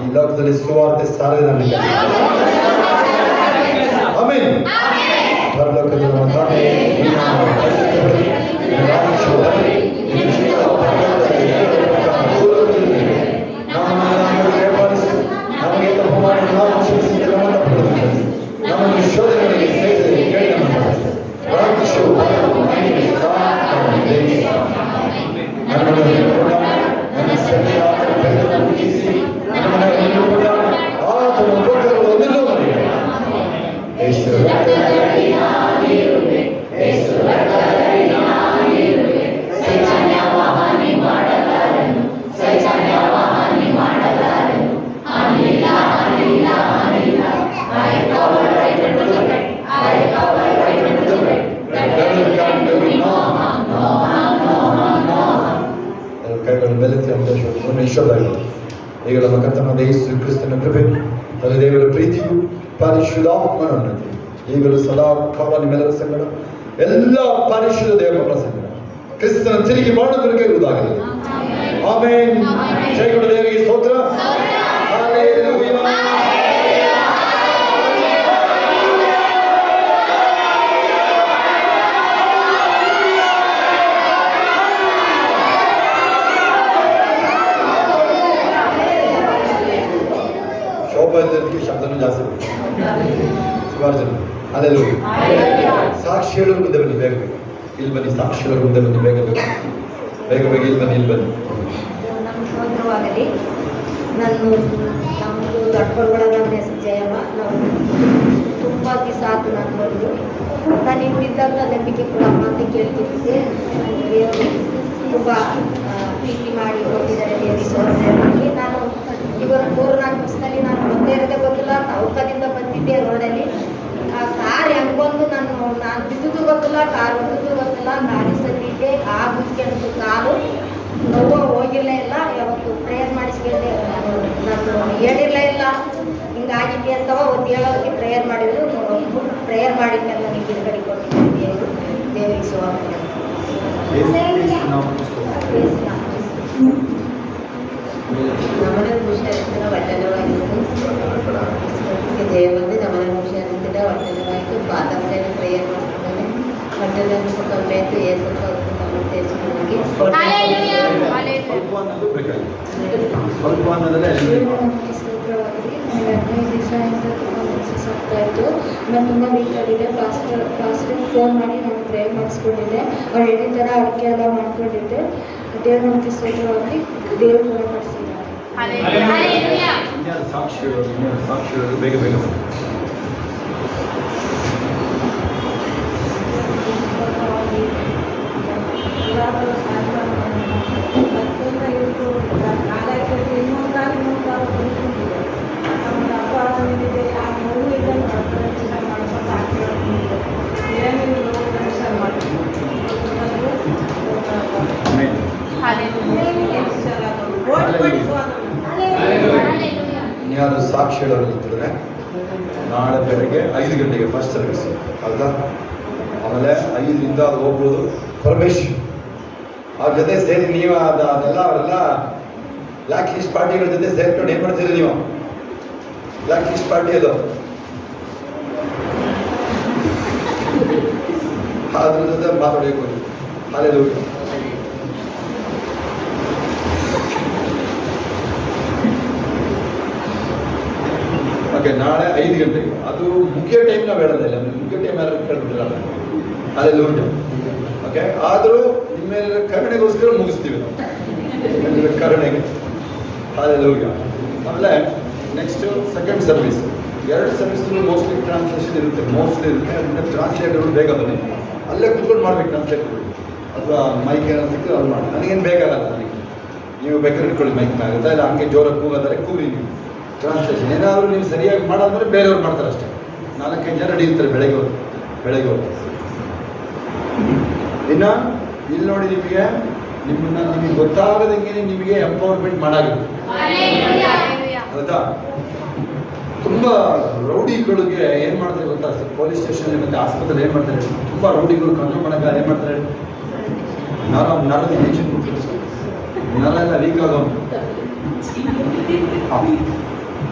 ಈ ಲೋಕದಲ್ಲಿ ಸುವಾರ್ತೆ ಸಾರದೆ ನನಗೆ. ಆಮೆನ್. ಪರಲೋಕದ ನಮ್ಮ ತಂದೆ ನಮಗೆ ತಪ್ಪು ಮಾಡಿ ನಾವು ಕ್ಷಮಿಸಿ ನಮ್ಮನ್ನು ಈಗ ನಮ್ಮ ಕರ್ತನಾದ ಯೇಸು ಕ್ರಿಸ್ತನ ಕೃಪೆ, ತಂದೆ ದೇವರ ಪ್ರೀತಿಯು, ಪರಿಶುದ್ಧಾತ್ಮನ ಉನ್ನತಿ ಈಗಲೂ ಸದಾ ಕಾಲ ನಿಮ್ಮೆಲ್ಲರ ಸಂಗಡ, ಎಲ್ಲ ಪರಿಶುದ್ಧ ದೇವರ ಸಂಗಡ ಕ್ರಿಸ್ತನ ತಿರುಗಿ ಮಾಡುವುದಕ್ಕೆ ಇರುವುದಾಗಲಿ. ಆಮೆನ್. ಜಯಗಳು ದೇವರಿಗೆ ಸ್ತೋತ್ರ. ಹಲ್ಲೆಲೂಯಾ. ಶೋಭಾಯಕ್ಕೆ ಶಬ್ದನೂ ಜಾಸ್ತಿ ಸುಮಾರು ಜನ. ಅಲ್ಲೆಲ್ಲೂ ಸಾಕ್ಷಿ ಹೇಳೋರು ಮುಂದೆ ಬನ್ನಿ, ಬೇಗ ಬೇಗ ಇಲ್ಲಿ ಬನ್ನಿ. ಸಾಕ್ಷಿ ಹೇಳೋರು ಮುಂದೆ ಬನ್ನಿ, ಬೇಗ ಬೇಗ ಬೇಗ ಬೇಗ ಇಲ್ಲಿ ಬನ್ನಿ, ಇಲ್ಲಿ ಬನ್ನಿ. ನಮ್ಮ ಸೋದರವಾಗಲಿ, ನಮ್ಮದು ದೊಡ್ಡಪುರಗಳ ನನ್ನ ಹೆಸರು ಜಯಮ್ಮ. ನಾವು ತುಂಬ ದಿವಸ ಆಯ್ತು ನಾನು ಬಂದು. ನಾನು ಇದ್ದಿದ್ದಾಗ ನಂಬಿಕೆ ಕೊಡಮ್ಮ ಅಂತ ಕೇಳ್ತಿದ್ದೆ. ದೇವರು ತುಂಬ ಪ್ರೀತಿ ಮಾಡಿ ಕೊಟ್ಟಿದ್ದಾರೆ. ದೇವರಿಗೆ ಸೋದರವಾಗಿ ನಾನು ಇವಾಗ 3-4 ವರ್ಷದಲ್ಲಿ ನಾನು ಒಂದೇ ಇರೋದೇ ಗೊತ್ತಿಲ್ಲ. ತೌಕದಿಂದ ಬಂದಿದ್ದೆ ರೋಡಲ್ಲಿ. ಆ ಕಾರ್ ಹೆಂಗೆ ಬಂದು ನಾನು ಬಿದ್ದುದು ಗೊತ್ತಿಲ್ಲ, ಕಾರ್ ಬಂದುದು ಗೊತ್ತಿಲ್ಲ. ಗಾಡಿ ಸತ್ತಿದ್ದೆ, ಆ ಬುದ್ಧಿಗೆ ಕಾಲು ನೋವು ಹೋಗಿಲ್ಲ ಇಲ್ಲ. ಯಾವತ್ತು ಪ್ರೇಯರ್ ಮಾಡಿಸ್ಕೊಂಡೆ, ನಾನು ಹೇಳಿರಲೇ ಇಲ್ಲ ಹಿಂಗಾಗಿದೆ ಅಂತ. ಒಂದು ಹೇಳೋದಕ್ಕೆ ಪ್ರೇಯರ್ ಮಾಡಿದ್ರು. ಪ್ರೇಯರ್ ಮಾಡಿದ್ಮೇಲೆ ನನಗೆ ಬಿಡುಗಡೆ ಕೊಟ್ಟಿದ್ದೆ. ದೇವರಿಗೆ ಸ್ವಾಗತ. ನಮ್ಮನೆ ಹುಷಾರಿದ್ದ ಒಳ್ಳೆಯವಾಯಿತು. ದೇವರೇ ನಮ್ಮನೆ ಹುಷಾರಿದ್ದ ಒಳ್ಳೆಯವಾಯಿತು. ಪಾದಕ್ಕೆ ಪ್ರೇಯರ್ ಮಾಡ್ತಿದ್ದಾನೆ. ಒಳ್ಳೆಯ ಕಂಬೇತು ಏಸಪ್ಪ ನನಗೆ ಸ್ವಲ್ಪ ಅನ್ನೋದು ಬೇಕಾಗಿತ್ತು. ಸ್ವಲ್ಪ ಅನ್ನೋದಲ್ಲೇ ನನಗೆ 15 ದಿವಸದಿಂದ ತುಂಬ ಮೆಸೇಜ್ ಆಗ್ತಾ ಇತ್ತು. ನಾನು ತುಂಬ ವೀಕಾಗಿದೆ. ಫಾಸ್ಟಿಗೆ ಫೋನ್ ಮಾಡಿ ನಾನು ಪ್ರೇಯರ್ ಮಾಡಿಸ್ಕೊಂಡಿದ್ದೆ. ಅವ್ರು ಹೇಳಿದ ಥರ ಅಡುಗೆ ಎಲ್ಲ ಮಾಡ್ಕೊಂಡಿದ್ದೆ. ದೇವ್ರ ನಮಗೆ ಸ್ತೋತ್ರವಾಗಿ ದೇವ್ರು ಗುಣಪಡಿಸಿದ್ದಾರೆ. ಸಾಕ್ಷಿ ಹೇಳೋದು ಬೇಗ ಬೇಗ ಬನ್ನಿ. ಯಾರು ಸಾಕ್ಷಿ ಹೇಳೋರು ಇದ್ದರೆ ನಾಳೆ ಬೆಳಗ್ಗೆ 5 ಗಂಟೆಗೆ ಫಸ್ಟ್ ಸರ್ವಿಸ್ ಅಲ್ವಾ? ಆಮೇಲೆ 5ರಿಂದ ಅದು ಹೋಗ್ಬೋದು. ಪರಮೇಶ್ ಅವ್ರ ಜೊತೆ ಸೇರಿ ನೀವು ಅದೆಲ್ಲ ಅವರೆಲ್ಲ ಬ್ಲ್ಯಾಕ್ ಲಿಸ್ಟ್ ಪಾರ್ಟಿಗಳ ಜೊತೆ ಸೇರ್ಕೊಂಡು ಏನು ಮಾಡ್ತೀರಿ ನೀವು? ಬ್ಲ್ಯಾಕ್ ಲಿಸ್ಟ್ ಪಾರ್ಟಿ ಅದು. ಅದ್ರ ಜೊತೆ ಮಾತಾಡಬೇಕು. ಹಲ್ಲೆಲೂಯಾ. ಓಕೆ, ನಾಳೆ 5 ಗಂಟೆಗೆ. ಅದು ಮುಖ್ಯ ಟೈಮ್ ನಾವು ಹೇಳೋದಿಲ್ಲ, ಮುಖ್ಯ ಟೈಮ್ ಯಾರು ಕೇಳ್ಬಿಟ್ಟಿರಲ್ಲ. ಹಲ್ಲೆಲೂಯಾ. ಓಕೆ, ಆದರೂ ನಿಮ್ಮ ಕರುಣೆಗೋಸ್ಕರ ಮುಗಿಸ್ತೀವಿ ನಾವು, ಕರುಣೆಗೆ. ಹಲ್ಲೆಲೂಯಾ. ಆಮೇಲೆ ನೆಕ್ಸ್ಟ್ ಸೆಕೆಂಡ್ ಸರ್ವಿಸ್. 2 ಸರ್ವಿಸ್ಗಳು ಮೋಸ್ಟ್ಲಿ ಟ್ರಾನ್ಸ್ಲೇಷನ್ ಇರುತ್ತೆ, ಅದರಿಂದ ಟ್ರಾನ್ಸ್ಲೇಟರ್ಗಳು ಬೇಗ ಬನ್ನಿ. ಅಲ್ಲೇ ಕುತ್ಕೊಂಡು ಮಾಡ್ಬೇಕು ಟ್ರಾನ್ಸ್ಲೇಟರ್ಗಳು, ಅಥವಾ ಮೈಕ್ ಏನಾದ್ರು ಸಿಕ್ಕರೆ ಅದು ಮಾಡಿ. ನನಗೇನು ಬೇಕಾಗಲ್ಲ. ನನಗೆ ನೀವು ಬೇಕಾದ್ರೆ ಇಟ್ಕೊಳ್ಳಿ, ಮೈಕ್ ಆಗುತ್ತಾ ಇಲ್ಲ ಹಂಗೆ ಜೋರಾಗಿ ಕೂಗೋದಾರೆ ಕೂರಿ. ನೀವು ಟ್ರಾನ್ಸ್ಲೇಷನ್ ಏನಾದರೂ ನೀವು ಸರಿಯಾಗಿ ಮಾಡಾದ್ಮೇಲೆ ಬೇರೆಯವ್ರು ಮಾಡ್ತಾರೆ ಅಷ್ಟೇ. 4-5 ಜನ ರೆಡಿ ಇರ್ತಾರೆ ಬೆಳಗ್ಗೆ ಹೋಗಿ. ಇನ್ನು ಇಲ್ಲಿ ನೋಡಿ, ನಿಮಗೆ ಗೊತ್ತಾಗದಂಗೆ ನಿಮಗೆ ಎಂಪವರ್ಮೆಂಟ್ ಮಾಡಾಗುತ್ತೆ. ಹೌದಾ? ತುಂಬ ರೌಡಿಗಳಿಗೆ ಏನು ಮಾಡ್ತಾರೆ ಗೊತ್ತಾ? ಪೊಲೀಸ್ ಸ್ಟೇಷನ್ ಮತ್ತು ಆಸ್ಪತ್ರೆ ಏನು ಮಾಡ್ತಾರೆ? ತುಂಬ ರೌಡಿಗಳು ಕಂಟ್ರೋಲ್ ಮಾಡೋಕ್ಕೆ ಏನು ಮಾಡ್ತಾರೆ? ನರದ ಇಂಜೆಕ್ಷನ್ ಕೊಡ್ತಾರೆ. ನರ ಎಲ್ಲ ವೀಕ್ ಆಗೋದು.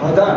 ಹೌದಾ?